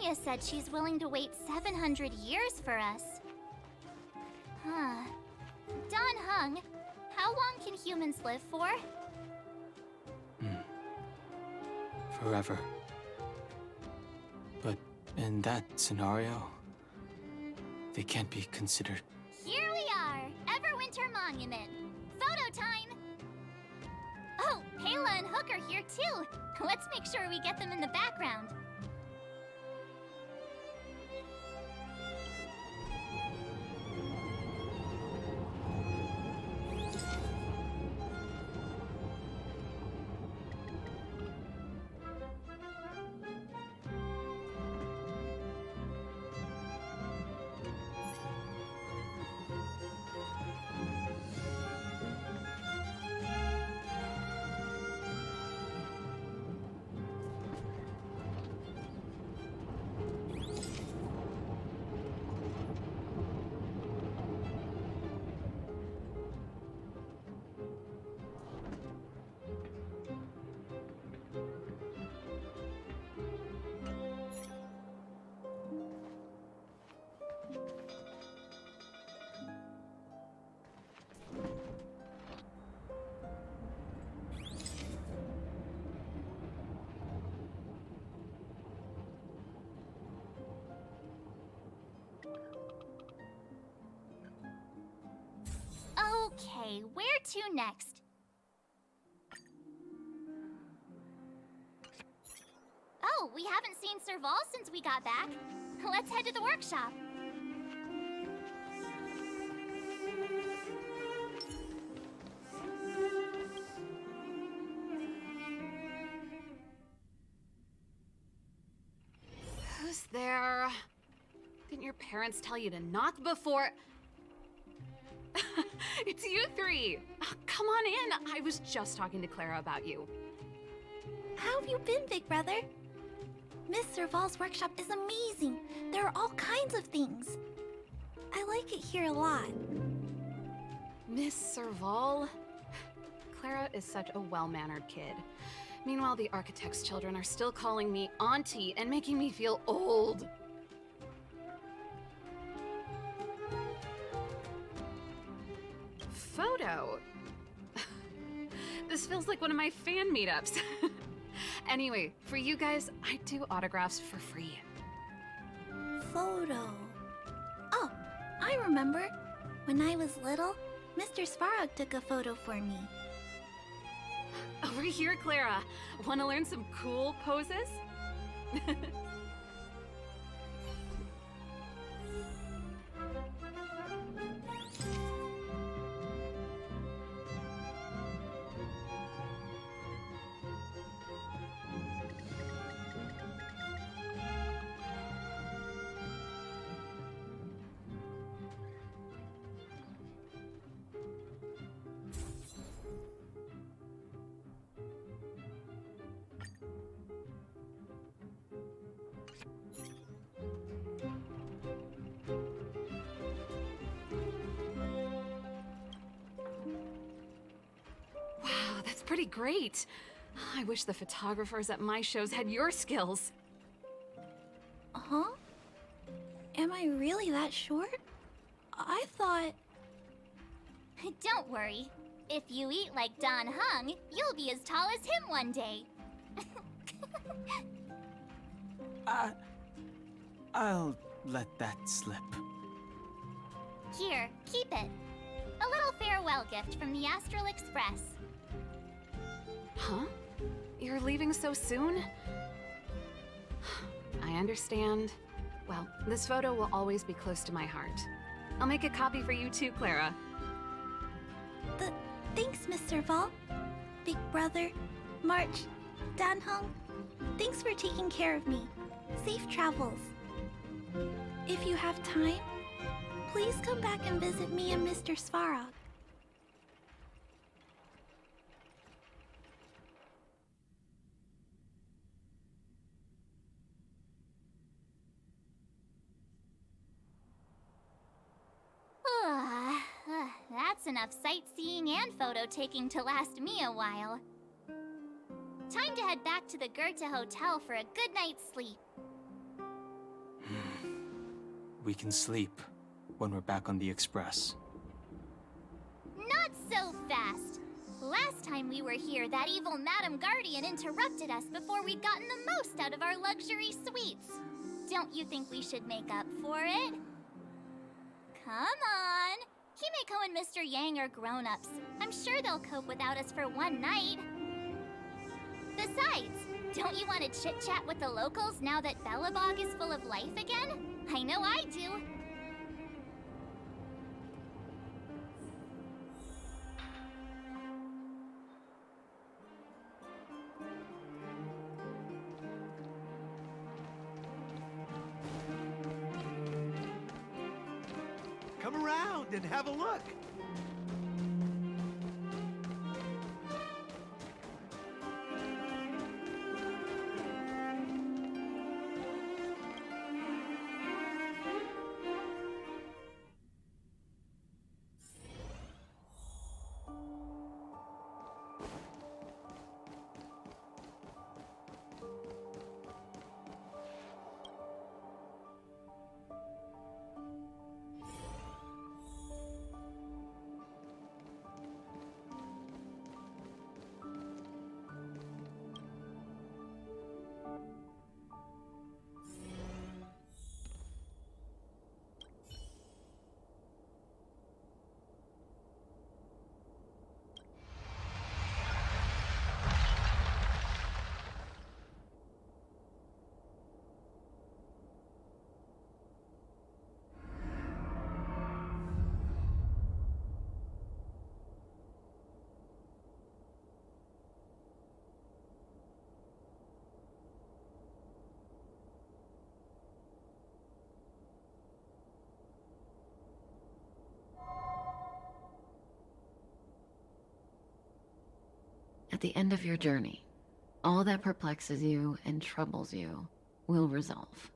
Bronya said she's willing to wait 700 years for us. Huh. Don Hung, how long can humans live for? Forever. But in that scenario, they can't be considered. Here we are, Everwinter Monument. Photo time! Oh, Payla and Hook are here too. Let's make sure we get them in the background. Okay, where to next? Oh, we haven't seen Serval since we got back. Let's head to the workshop. Who's there? Didn't your parents tell you to knock before? It's you three! Come on in! I was just talking to Clara about you. How have you been, big brother? Miss Serval's workshop is amazing. There are all kinds of things. I like it here a lot. Miss Serval? Clara is such a well-mannered kid. Meanwhile, the architect's children are still calling me auntie and making me feel old. Photo? This feels like one of my fan meetups. Anyway, for you guys, I do autographs for free. Photo. Oh, I remember. When I was little, Mr. Svarog took a photo for me. Over here, Clara. Want to learn some cool poses? Wow, that's pretty great. I wish the photographers at my shows had your skills. Huh? Am I really that short? I thought... Don't worry. If you eat like Don Hung, you'll be as tall as him one day. I'll let that slip. Here, keep it. A little farewell gift from the Astral Express. Huh? You're leaving so soon? I understand. Well, this photo will always be close to my heart. I'll make a copy for you too, Clara. Thanks, Miss Serval. Big brother, March, Dan Hung. Thanks for taking care of me. Safe travels. If you have time, please come back and visit me and Mr. Svarog. That's enough sightseeing and photo taking to last me a while. Time to head back to the Goethe Hotel for a good night's sleep. we can sleep when we're back on the Express. Not so fast. Last time we were here, that evil Madam Guardian interrupted us before we'd gotten the most out of our luxury suites. Don't you think we should make up for it? Come on. Himeko and Mr. Yang are grown-ups. I'm sure they'll cope without us for one night. Besides, don't you want to chit-chat with the locals now that Belobog is full of life again? I know I do. Come around and have a look. At the end of your journey, all that perplexes you and troubles you will resolve.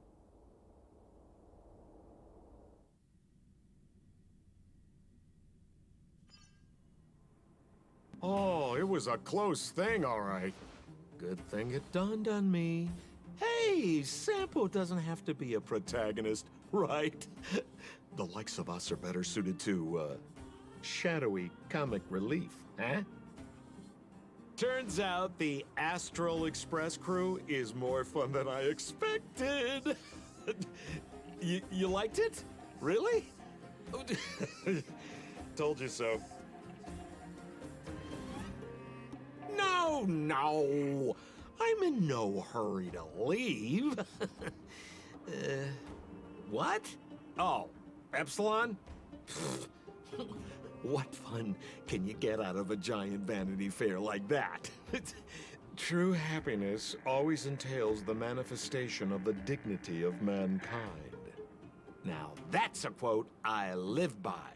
Oh, it was a close thing, all right. Good thing it dawned on me. Hey, Sampo doesn't have to be a protagonist, right? The likes of us are better suited to, shadowy comic relief, huh? Turns out the Astral Express crew is more fun than I expected. You liked it? Really? Told you so. No! I'm in no hurry to leave. What? Oh, Epsilon? What fun can you get out of a giant Vanity Fair like that? True happiness always entails the manifestation of the dignity of mankind. Now, that's a quote I live by.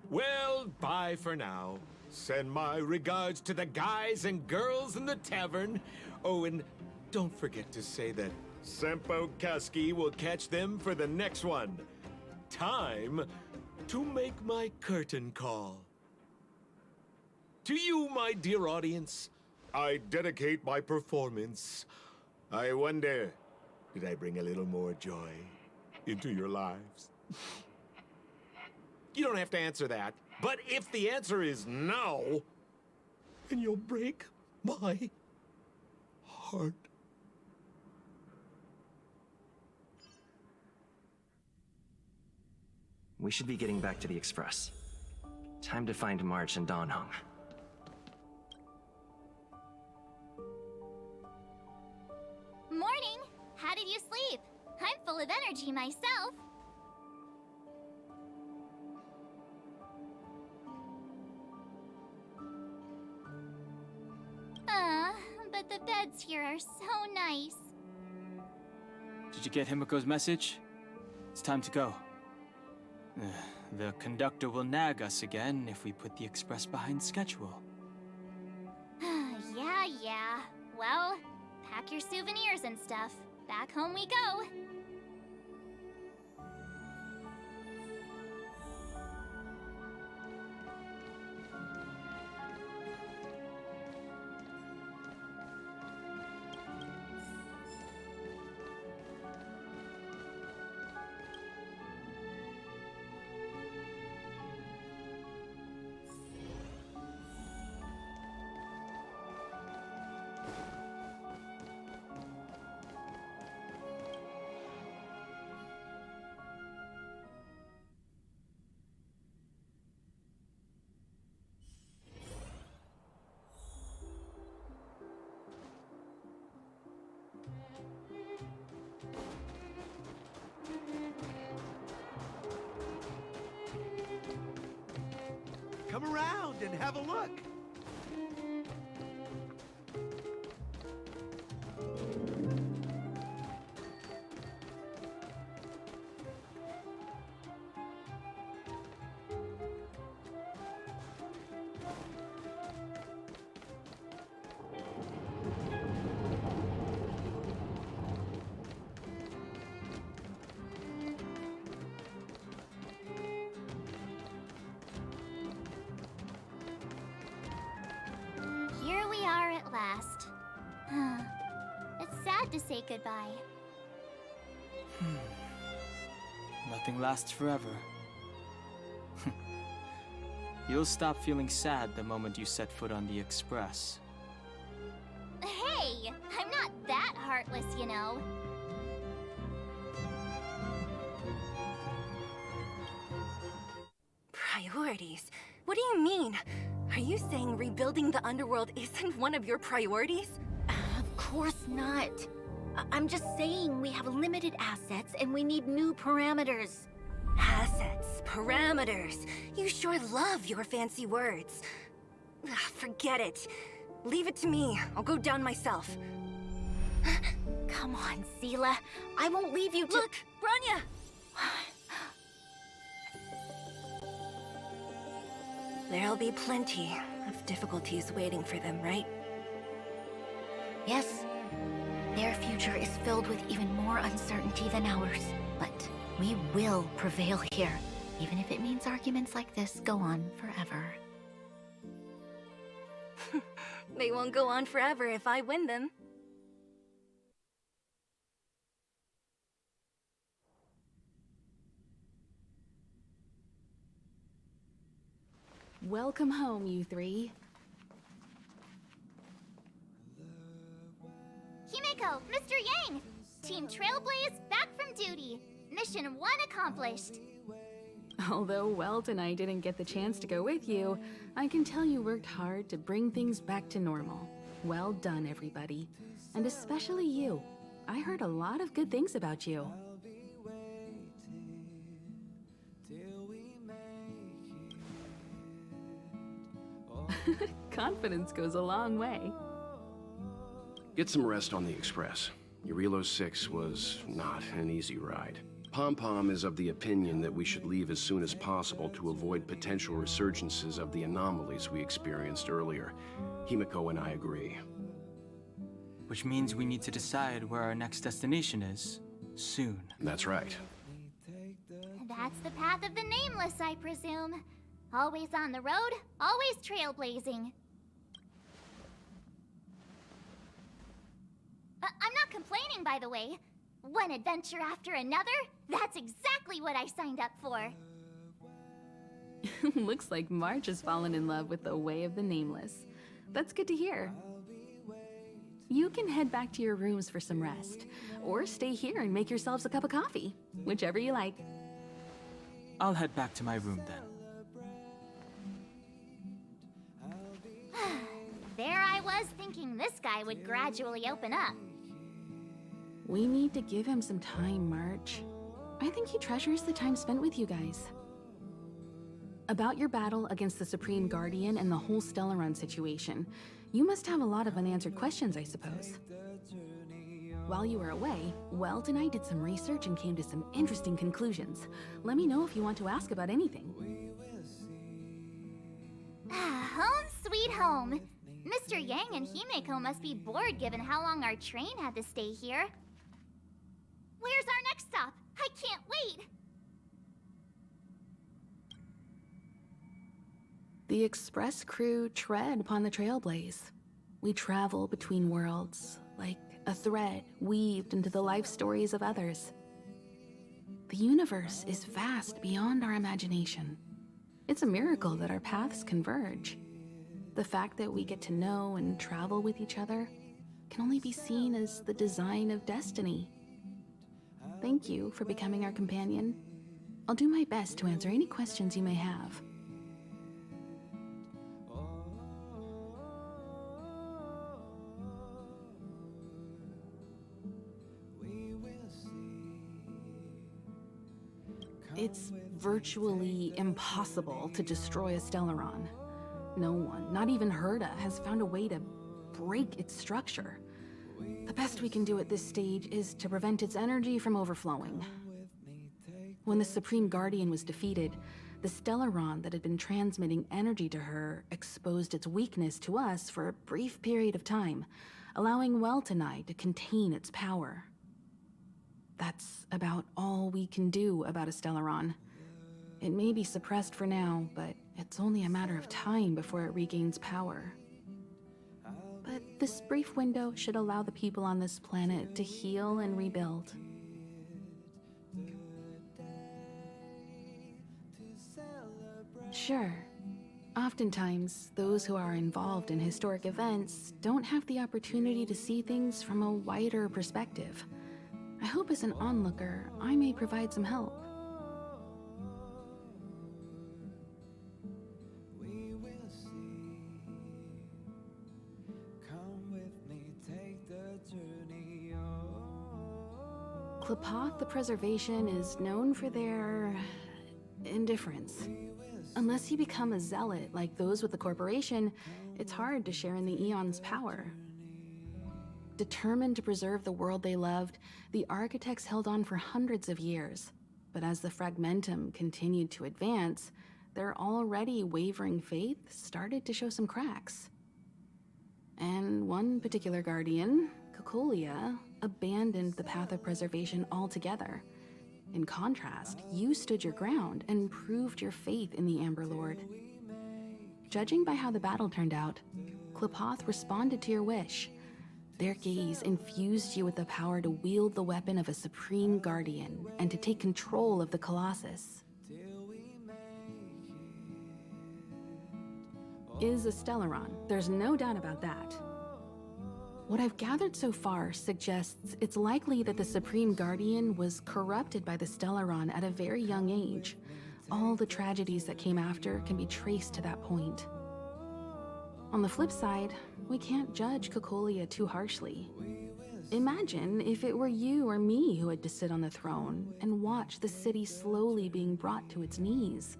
Well, bye for now. Send my regards to the guys and girls in the tavern. Oh, and don't forget to say that Sempo Kasky will catch them for the next one. Time to make my curtain call. To you, my dear audience, I dedicate my performance. I wonder, did I bring a little more joy into your lives? You don't have to answer that. But if the answer is no, then you'll break my heart. We should be getting back to the Express. Time to find March and Donhung. Morning! How did you sleep? I'm full of energy myself. But the beds here are so nice. Did you get Himiko's message? It's time to go. The conductor will nag us again if we put the Express behind schedule. Yeah. Well, pack your souvenirs and stuff. Back home we go. and have a look. Here we are at last. It's sad to say goodbye. Nothing lasts forever. You'll stop feeling sad the moment you set foot on the Express. Hey, I'm not that heartless, you know. Priorities? What do you mean? Are you saying rebuilding the underworld isn't one of your priorities? Of course not. I'm just saying we have limited assets and we need new parameters. Assets, parameters. You sure love your fancy words. Forget it. Leave it to me. I'll go down myself. Come on, Seela. I won't leave you to— Look, Bronya! There'll be plenty of difficulties waiting for them, right? Yes. Their future is filled with even more uncertainty than ours. But we will prevail here, even if it means arguments like this go on forever. They won't go on forever if I win them. Welcome home, you three. Himeko, Mr. Yang! Team Trailblaze back from duty. Mission 1 accomplished. Although Welt and I didn't get the chance to go with you, I can tell you worked hard to bring things back to normal. Well done, everybody. And especially you. I heard a lot of good things about you. Confidence goes a long way. Get some rest on the Express. Jarilo-IV was not an easy ride. Pom-Pom is of the opinion that we should leave as soon as possible to avoid potential resurgences of the anomalies we experienced earlier. Himeko and I agree. Which means we need to decide where our next destination is, soon. That's right. That's the path of the Nameless, I presume. Always on the road, always trailblazing. I'm not complaining, by the way. One adventure after another? That's exactly what I signed up for. Looks like March has fallen in love with the way of the Nameless. That's good to hear. You can head back to your rooms for some rest, or stay here and make yourselves a cup of coffee, whichever you like. I'll head back to my room then. There I was thinking this guy would gradually open up. We need to give him some time, March. I think he treasures the time spent with you guys. About your battle against the Supreme Guardian and the whole Stellaron situation, you must have a lot of unanswered questions, I suppose. While you were away, Welt and I did some research and came to some interesting conclusions. Let me know if you want to ask about anything. Home sweet home. Mr. Yang and Himeko must be bored given how long our train had to stay here. Where's our next stop? I can't wait! The Express crew tread upon the Trailblaze. We travel between worlds, like a thread weaved into the life stories of others. The universe is vast beyond our imagination. It's a miracle that our paths converge. The fact that we get to know and travel with each other can only be seen as the design of destiny. Thank you for becoming our companion. I'll do my best to answer any questions you may have. It's virtually impossible to destroy a Stellaron. no one, not even Herda, has found a way to break its structure. The best we can do at this stage is to prevent its energy from overflowing. When the Supreme Guardian was defeated, the Stellaron that had been transmitting energy to her exposed its weakness to us for a brief period of time, allowing Weltanite to contain its power. That's about all we can do about a Stellaron. It may be suppressed for now, but it's only a matter of time before it regains power. But this brief window should allow the people on this planet to heal and rebuild. Sure. Oftentimes, those who are involved in historic events don't have the opportunity to see things from a wider perspective. I hope as an onlooker, I may provide some help. Klapoth the Preservation is known for their indifference. Unless you become a zealot like those with the corporation, it's hard to share in the Aeon's power. Determined to preserve the world they loved, the architects held on for hundreds of years. But as the Fragmentum continued to advance, their already wavering faith started to show some cracks. And one particular guardian, Cocolia, abandoned the path of preservation altogether. In contrast, you stood your ground and proved your faith in the Amber Lord. Judging by how the battle turned out, Klapoth responded to your wish. Their gaze infused you with the power to wield the weapon of a supreme guardian and to take control of the Colossus. Is a Stellaron, there's no doubt about that. What I've gathered so far suggests it's likely that the Supreme Guardian was corrupted by the Stellaron at a very young age. All the tragedies that came after can be traced to that point. On the flip side, we can't judge Cocolia too harshly. Imagine if it were you or me who had to sit on the throne and watch the city slowly being brought to its knees.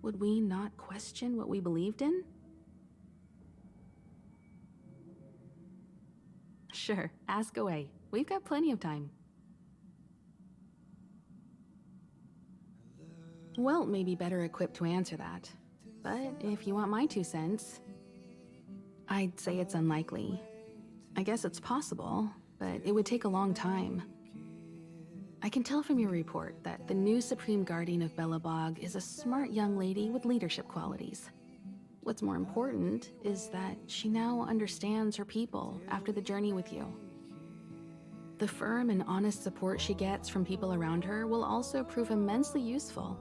Would we not question what we believed in? Sure, ask away. We've got plenty of time. Welt may be better equipped to answer that, but if you want my 2 cents, I'd say it's unlikely. I guess it's possible, but it would take a long time. I can tell from your report that the new Supreme Guardian of Belobog is a smart young lady with leadership qualities. What's more important is that she now understands her people after the journey with you. The firm and honest support she gets from people around her will also prove immensely useful.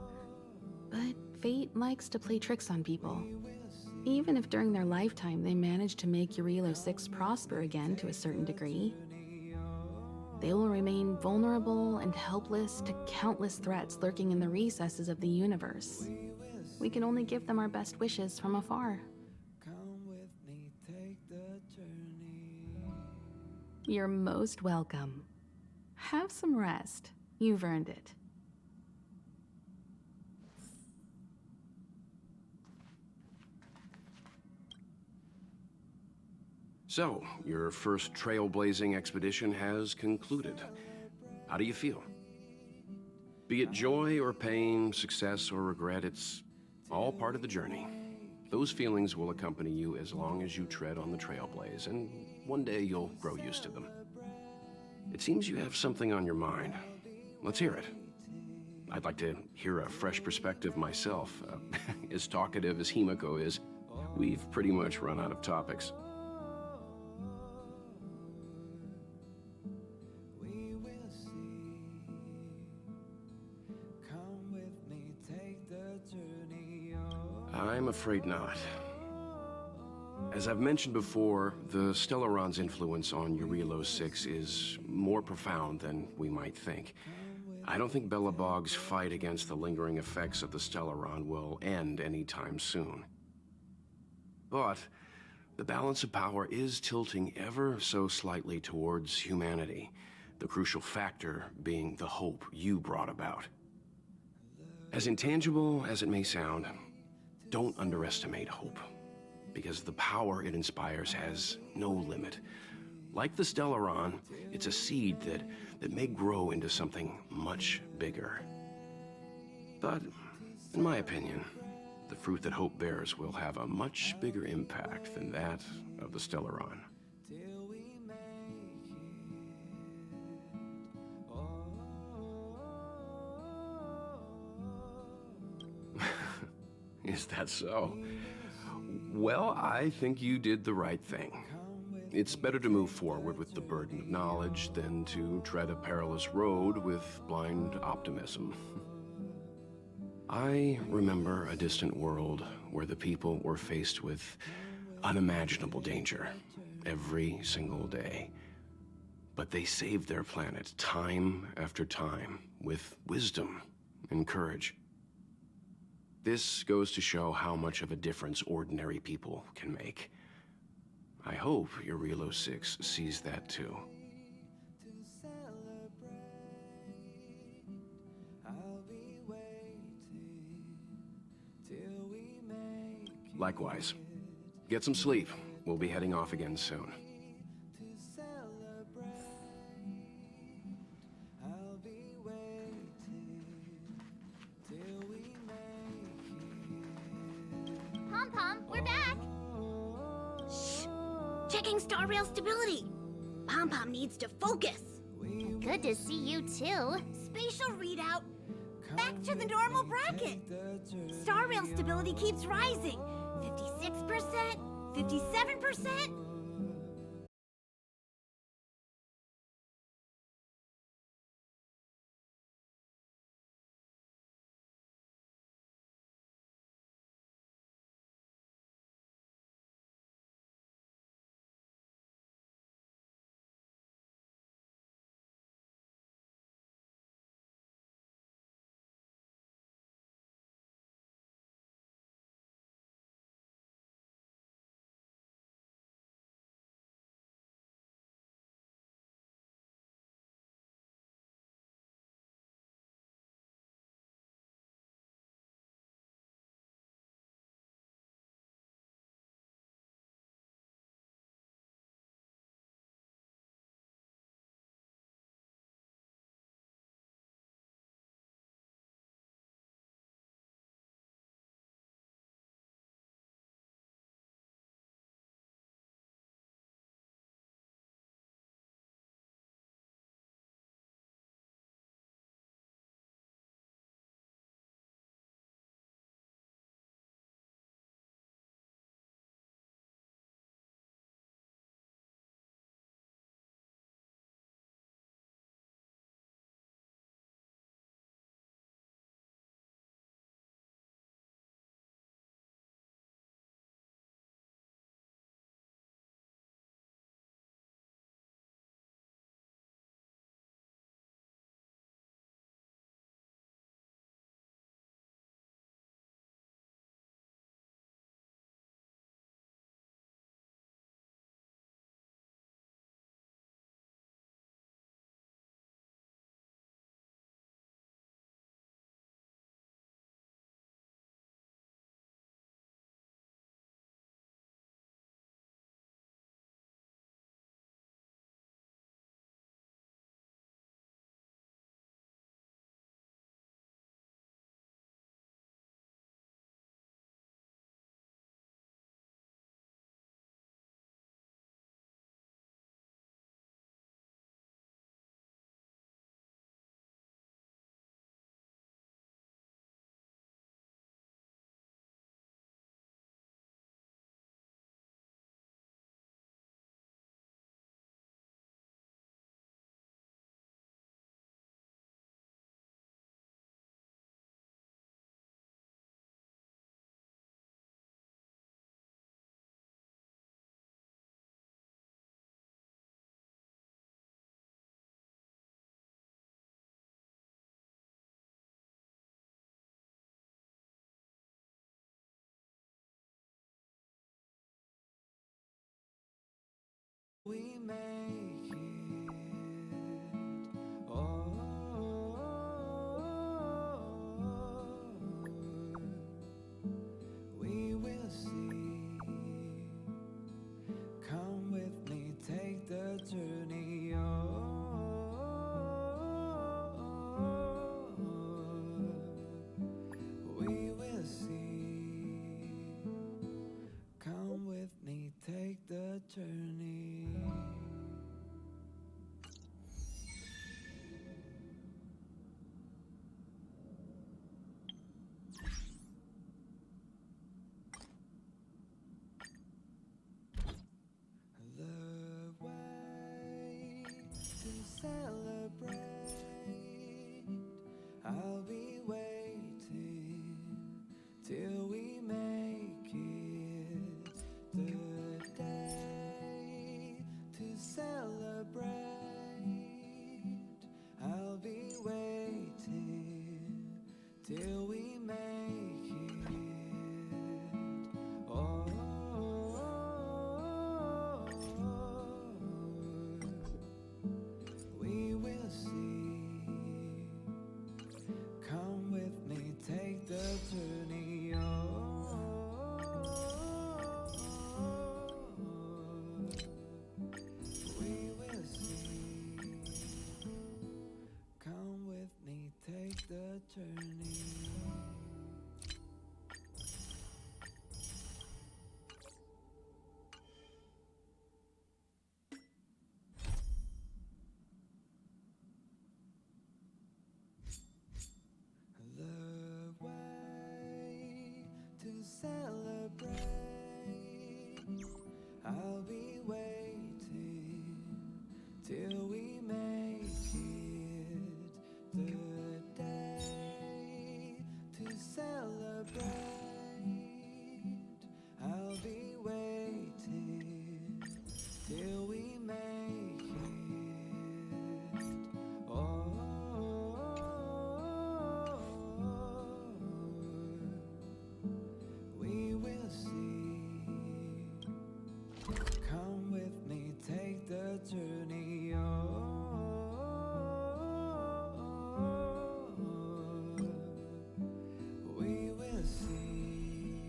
But fate likes to play tricks on people. Even if during their lifetime they manage to make Jarilo-IV prosper again to a certain degree, they will remain vulnerable and helpless to countless threats lurking in the recesses of the universe. We can only give them our best wishes from afar. You're most welcome. Have some rest. You've earned it. So, your first trailblazing expedition has concluded. How do you feel? Be it joy or pain, success or regret, it's all part of the journey. Those feelings will accompany you as long as you tread on the Trailblaze, and one day you'll grow used to them. It seems you have something on your mind. Let's hear it. I'd like to hear a fresh perspective myself. As talkative as Himiko is, we've pretty much run out of topics. I'm afraid not. As I've mentioned before, the Stellaron's influence on Jarilo-IV is more profound than we might think. I don't think Belobog's fight against the lingering effects of the Stellaron will end anytime soon. But the balance of power is tilting ever so slightly towards humanity, the crucial factor being the hope you brought about. As intangible as it may sound, don't underestimate hope. because the power it inspires has no limit. Like the Stellaron, it's a seed that may grow into something much bigger. But, in my opinion, the fruit that hope bears will have a much bigger impact than that of the Stellaron. Is that so? Well, I think you did the right thing. It's better to move forward with the burden of knowledge than to tread a perilous road with blind optimism. I remember a distant world where the people were faced with unimaginable danger every single day. But they saved their planet time after time with wisdom and courage. This goes to show how much of a difference ordinary people can make. I hope Jarilo-IV sees that too. Likewise. Get some sleep. We'll be heading off again soon. Pom-Pom, we're back! Shh! Checking star rail stability! Pom-Pom needs to focus! Good to see you too. Spatial readout! Back to the normal bracket! Star rail stability keeps rising! 56%, 57%. We make it. Oh, we will see. celebrate. I'll be waiting till we make it. Oh, we will see. Come with me, take the journey. We will see. Come with me, take the journey. The way to celebrate. I'll be waiting till we make it. The day to celebrate. I'll be waiting till we make it. Oh, we will see. Come with me, take the journey. We will see.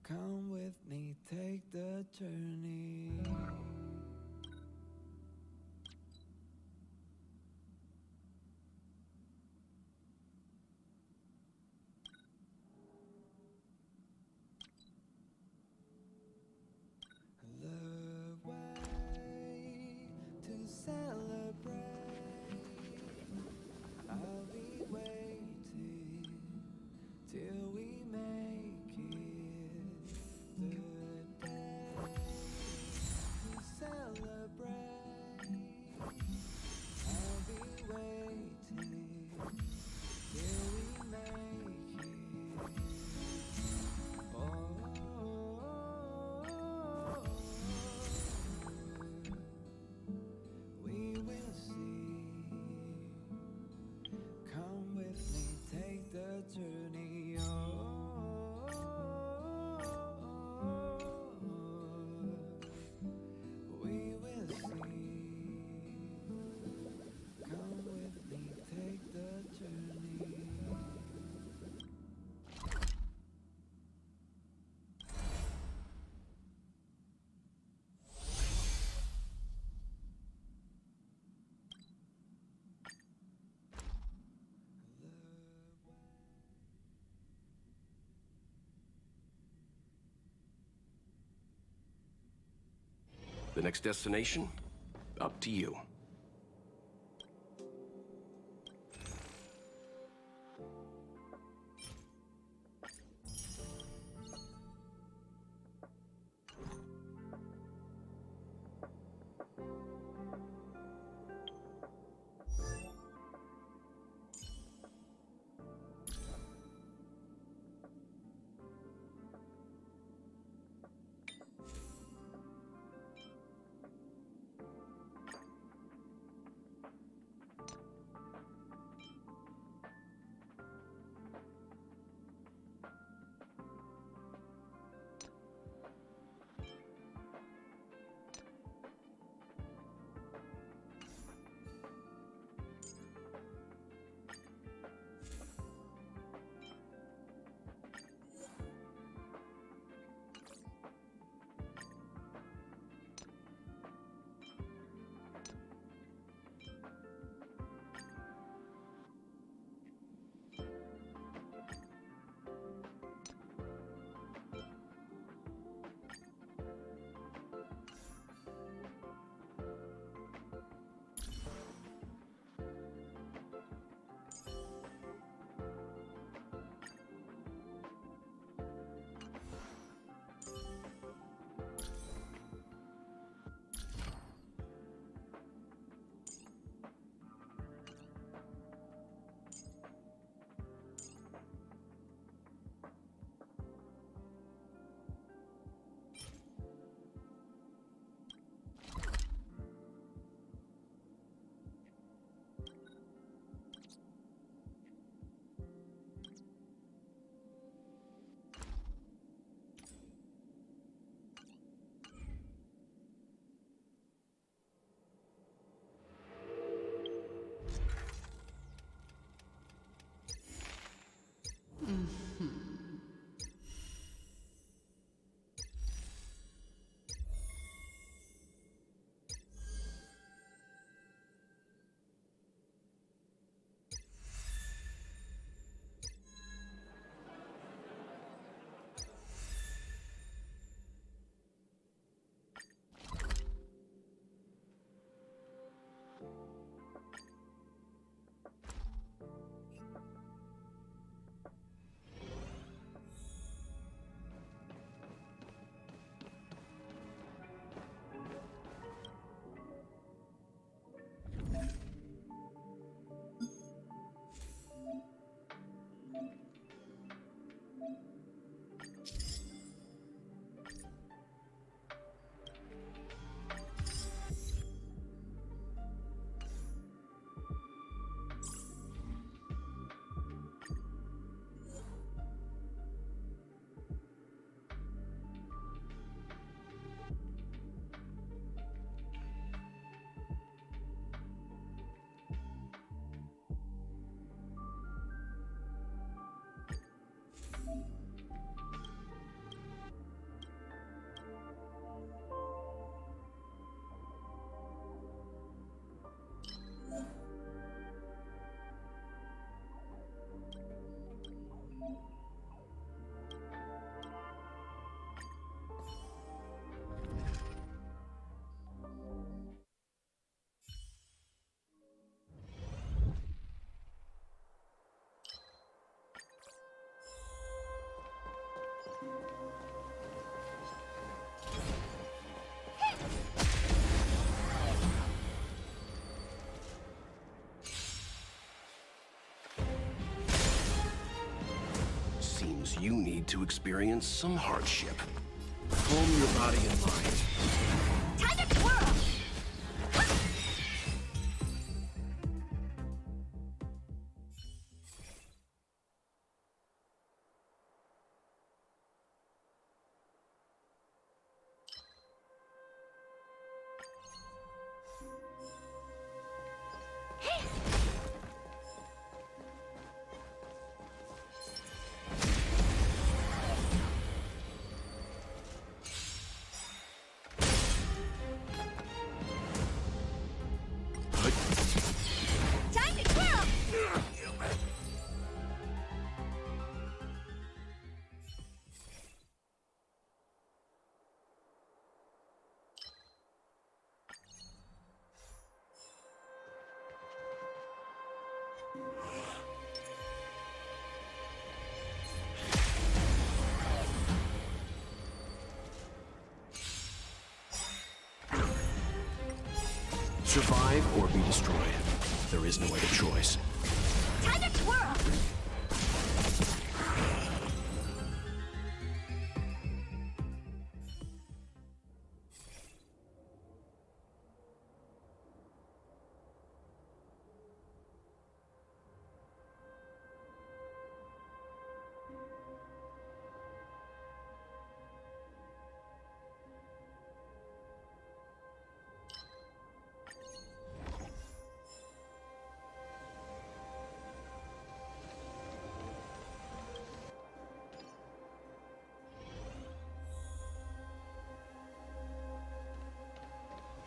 Come with me, take the journey. The way to celebrate. I'll be waiting till we make it. The day to celebrate. I'll be waiting till we make it. Oh, we will see. Come with me, take the journey. We will see. Come with me, take the journey. The next destination? Up to you. Perhaps you need to experience some hardship. Calm your body and mind. Time to twirl! Time to twirl! Survive or be destroyed. There is no other choice. Time to twirl!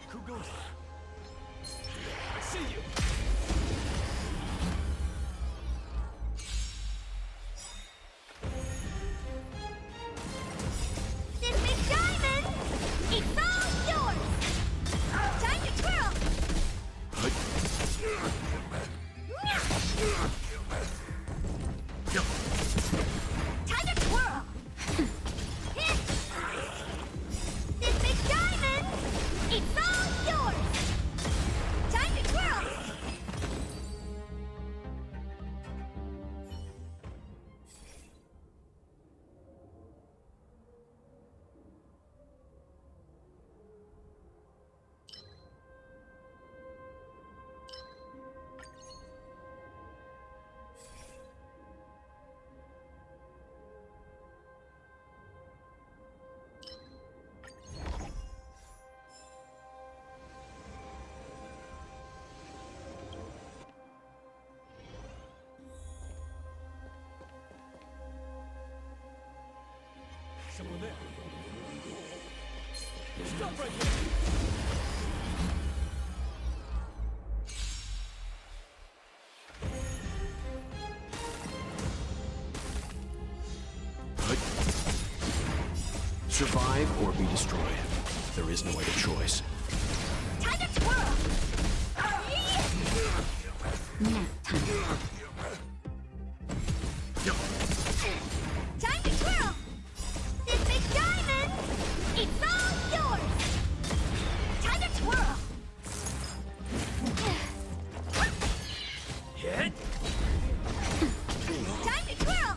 Who goes? I see you! This big diamond! It's all yours! Time to twirl! Time to twirl! This big diamond! It's all yours! Time to twirl! Someone there. Stop right there! Survive or be destroyed. There is no other choice. Time to twirl! Nap time. Time to twirl! This big diamond! It's all yours! Time to twirl! Hit! Time to twirl!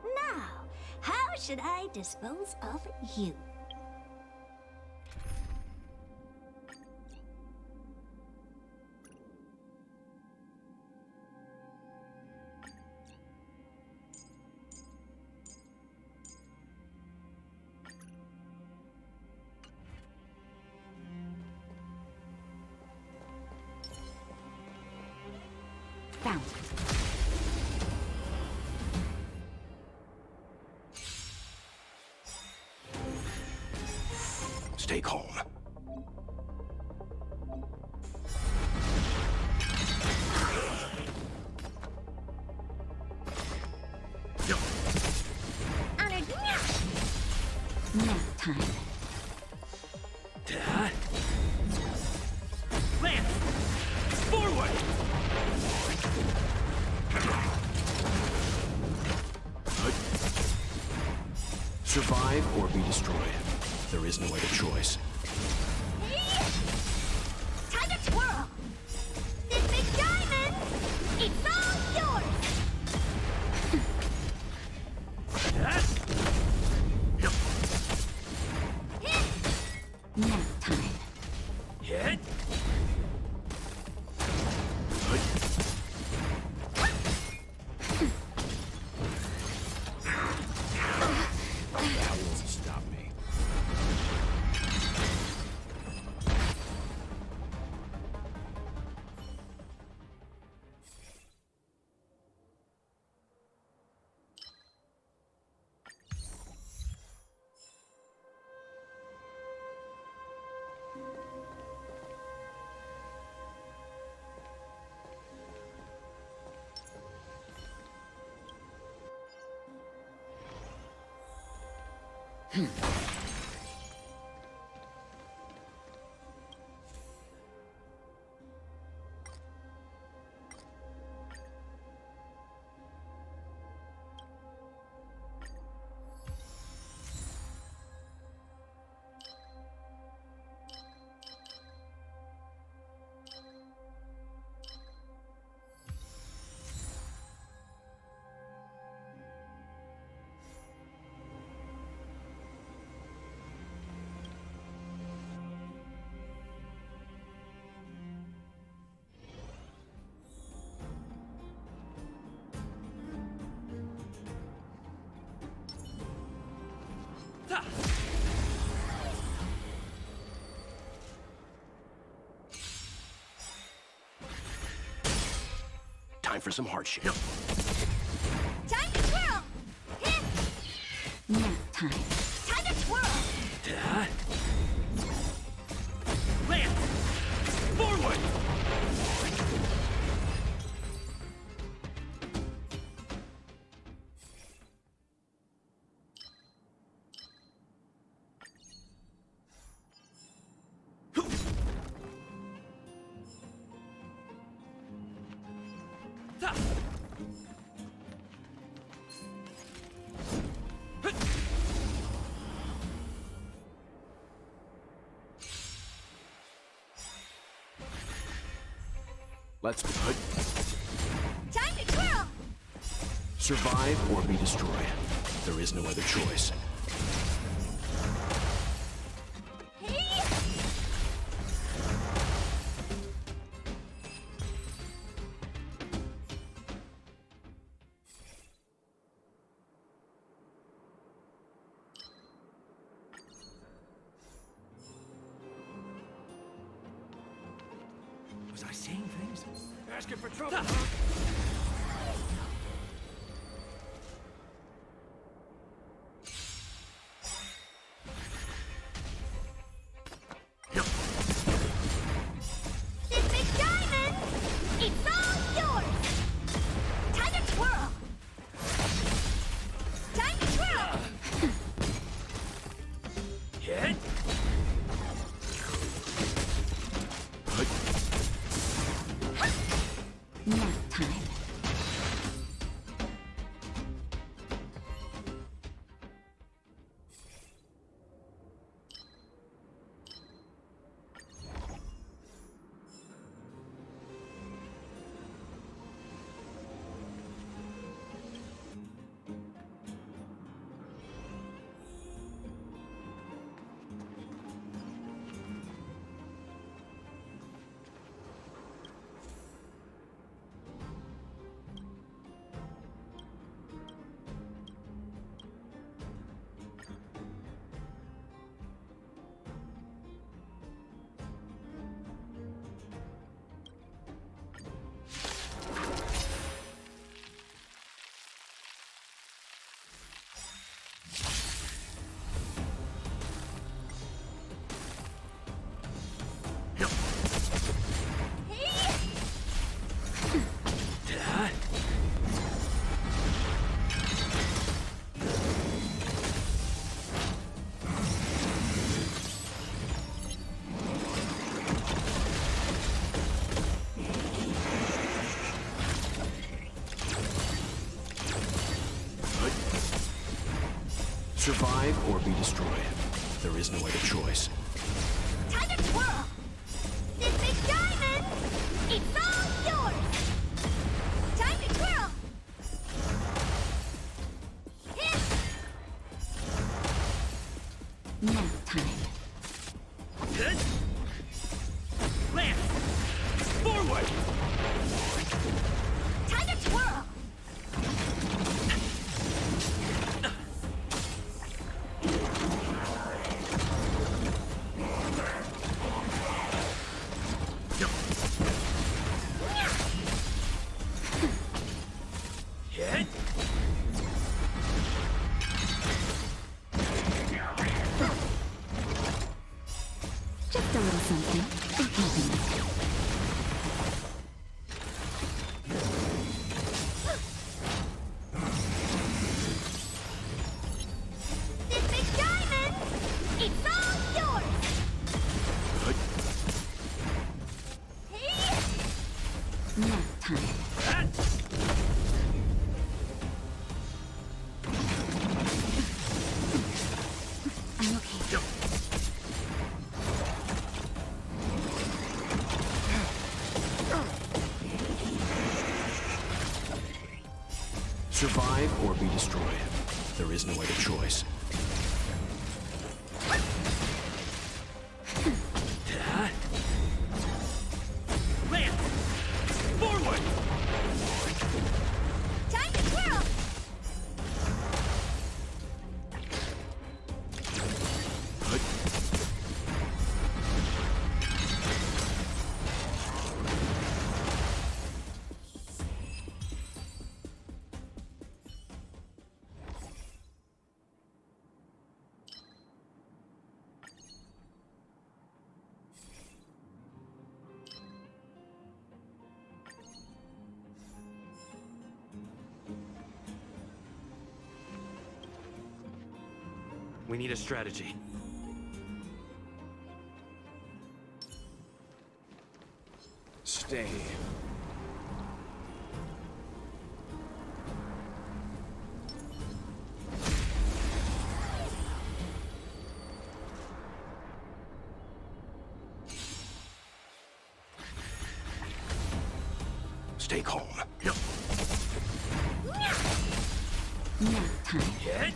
Now, how should I dispose of you? Found. take home. Nap time. Lance! Forward! Survive or be destroyed. There is no other choice. Time to twirl! This big diamond! It's all yours! Nap time. Hit! That won't stop me. Time for some hardship. Time to twirl! Hit! Nap time. Time to twirl! Lance! Forward! Let's put. Time to twirl! Survive or be destroyed. There is no other choice. Was I seeing things? Asking for trouble, huh? This big diamond! It's all yours! Time to twirl! Time to twirl! Hit! Nap time. Survive or be destroyed. There is no other choice. Time to twirl! This big diamond! It's all yours! Time to twirl! Hit! Nap time. Good. Land. Forward. Time to twirl! Hit. Just a little something. It's nothing. This big diamond! It's all yours! Hey! Nap time. I'm okay. Survive or be destroyed. There is no other choice. Land. Forward. Time to twirl! We need a strategy. Stay. Stay calm. Nap time. Hit. Hey!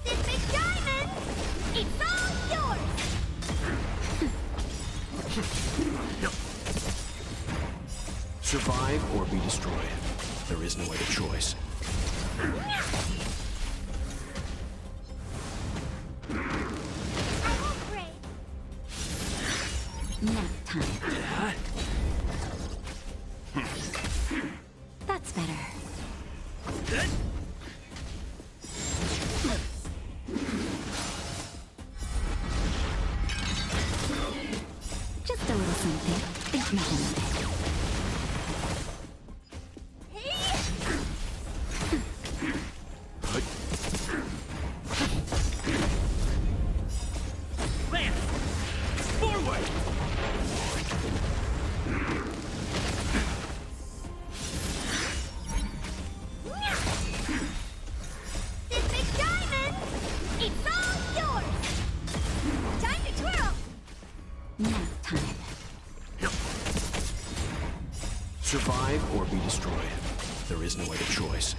This big diamond! It's all yours! Survive or be destroyed. There is no other choice. I won't break. Nap time. That's better. Good. Just a little something. Think nothing of it. Land. Forward. This big diamond! It's all yours! Time to twirl! Nap time. Survive or be destroyed. There is no other choice.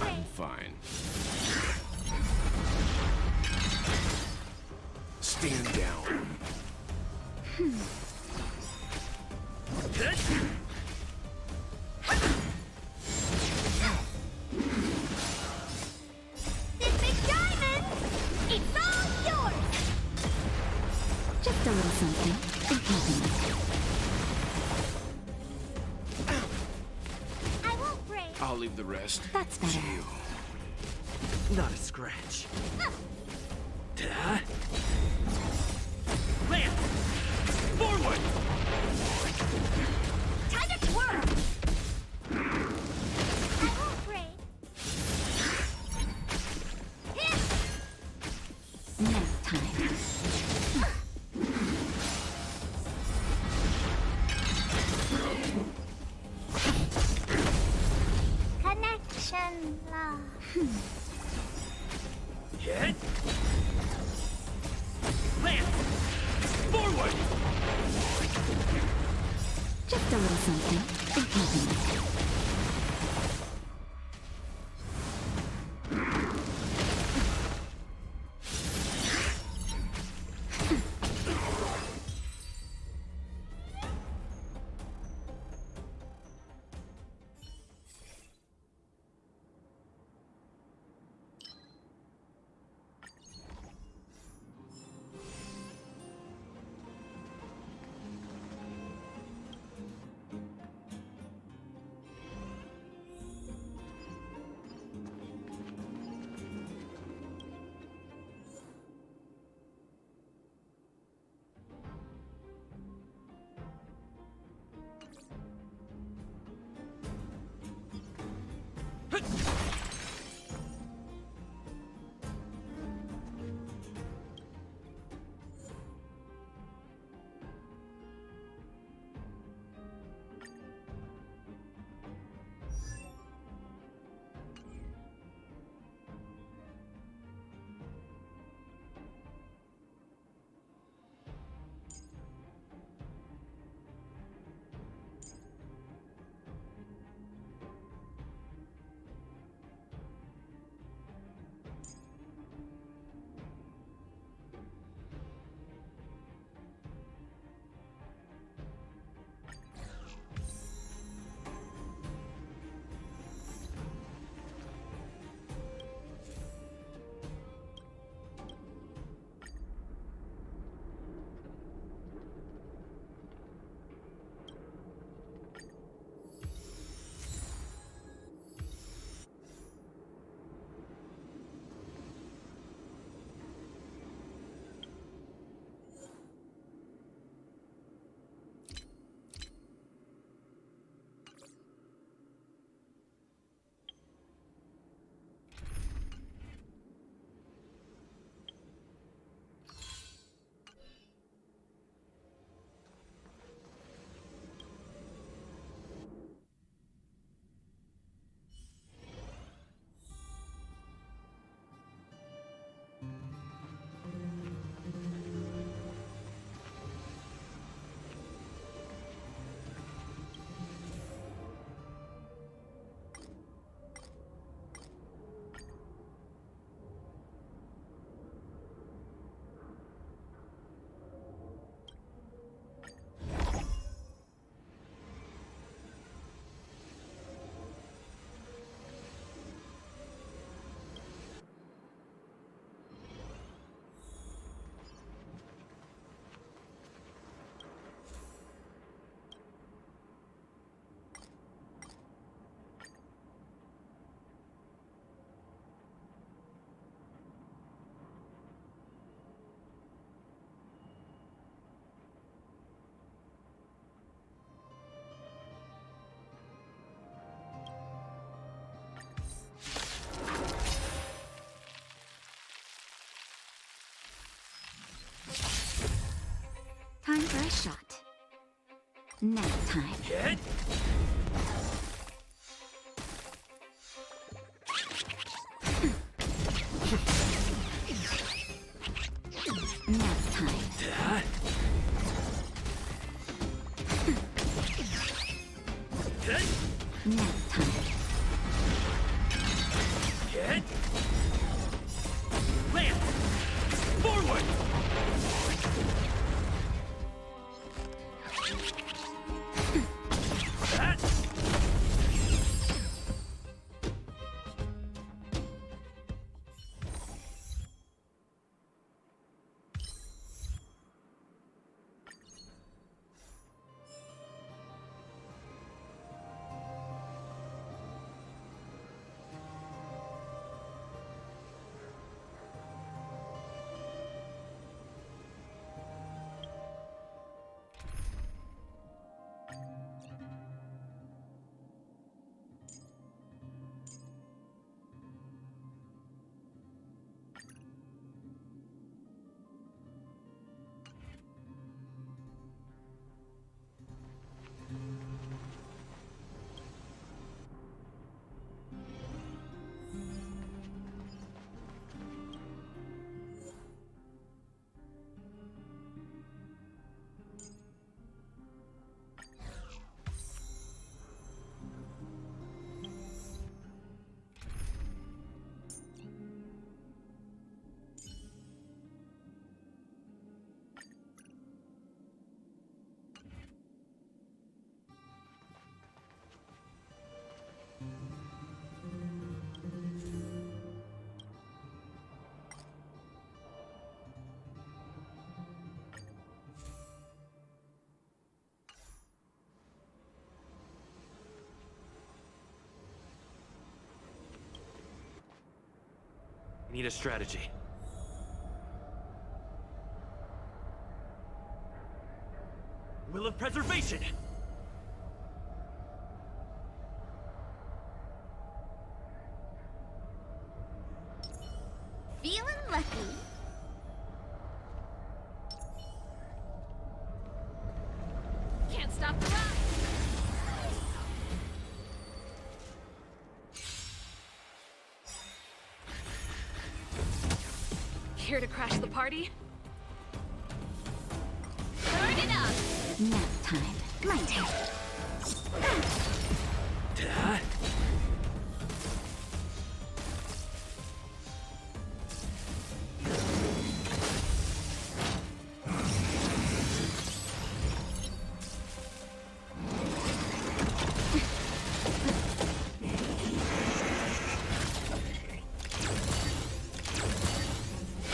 I'm fine. Stand down. Good. This big diamond! It's all yours! Just a little something. Think nothing of it. I won't break. I'll leave the rest. That's better. to you. Not a scratch. Land. Forward. Next time. Connection lost. Hit! Lance! Forward! Just a little something. It's nothing. Time for a shot. Next time. Hit! Next time. Hit! Next time. Hit! Lance! Forward! That! We need a strategy. Will of Preservation! Feeling lucky. Can't stop the ride! Here to crash the party? Turn it up! Nap time. My turn.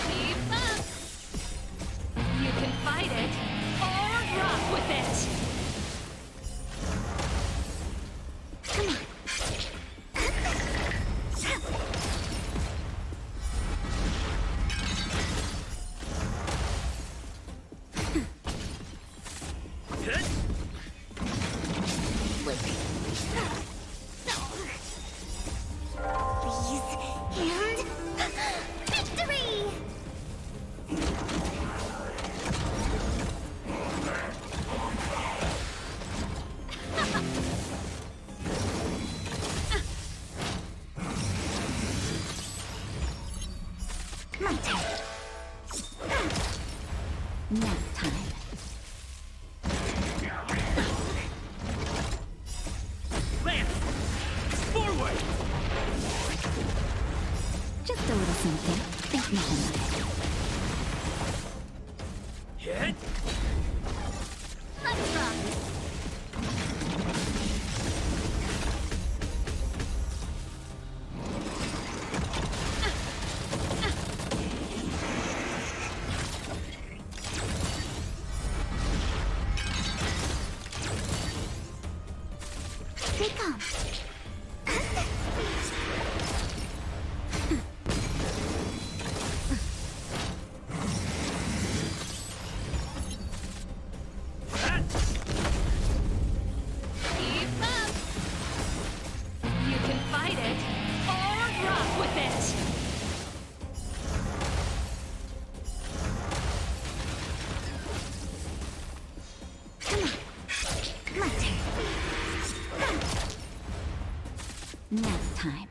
Keep up! You can fight it, or rock with it! Please. And victory! My turn. Nap time. Lance! Forward! Just a little something. Think nothing of it. Hit! Let's rock. They come. Keep up! You can fight it, or rock with it! My turn. Nap time.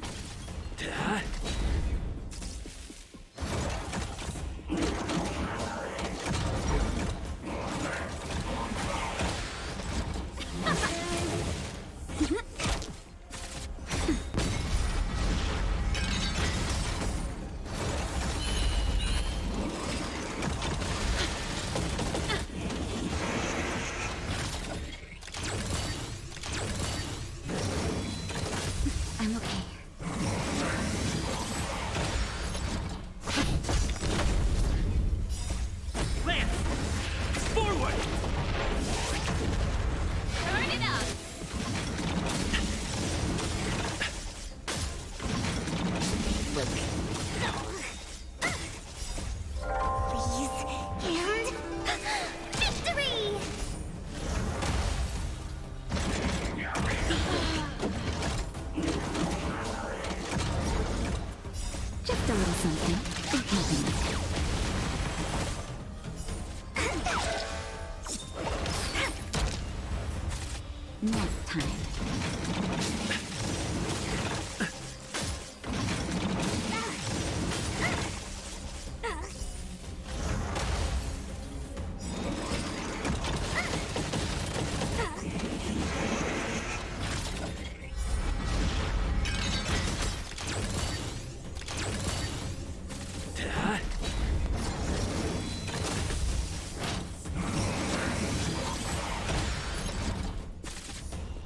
I'm okay. Lance! Forward! Turn it up! Please. And victory! Just a little something. Think nothing of it. Nap time.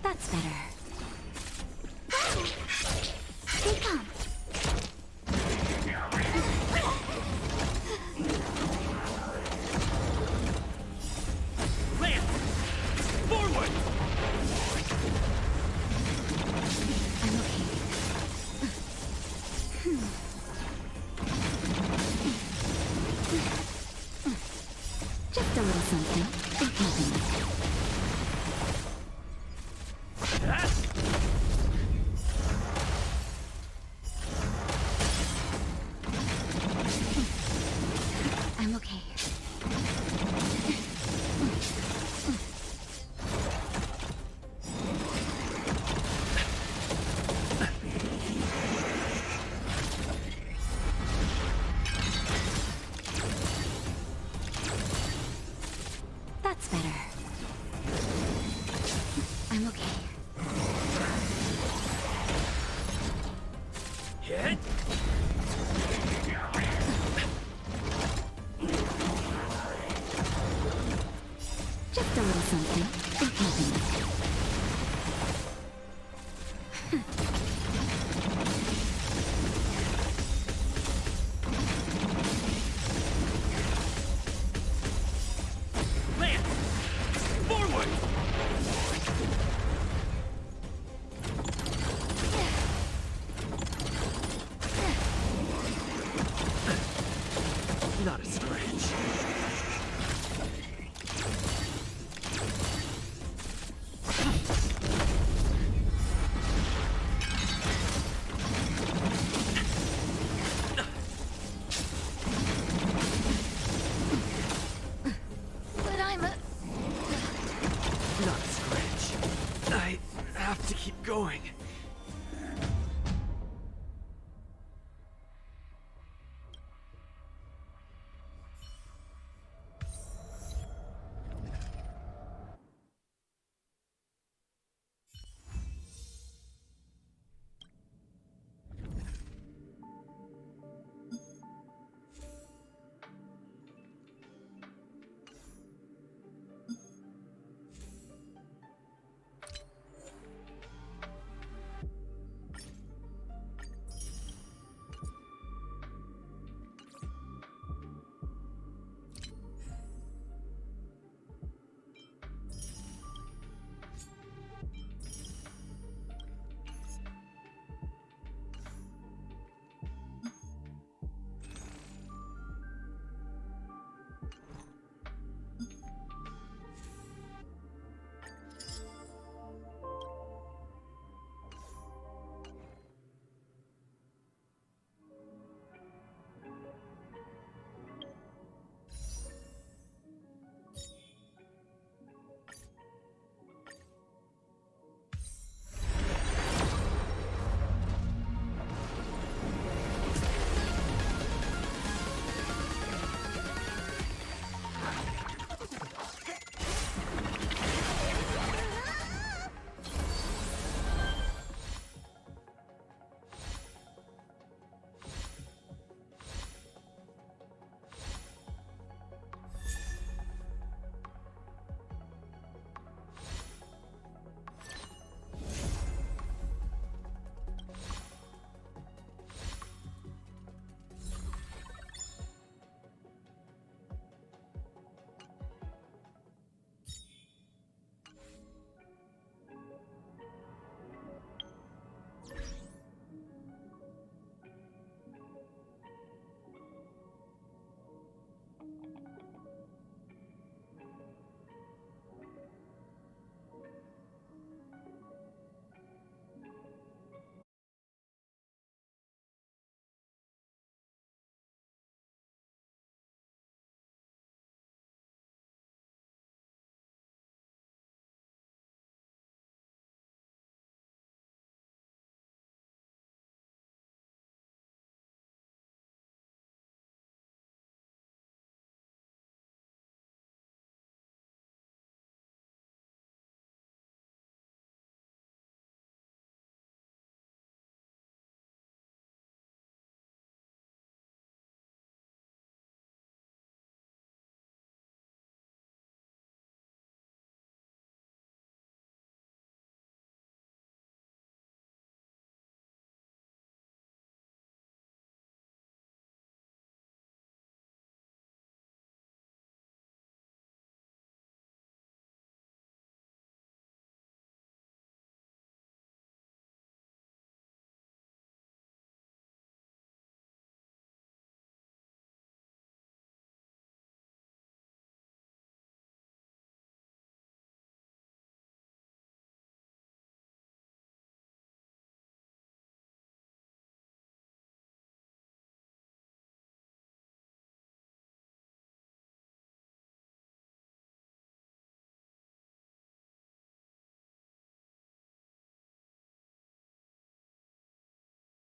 That's better. better. I'm okay. Hit! Just a little something. It's nothing. Lance! Forward! Not a scratch.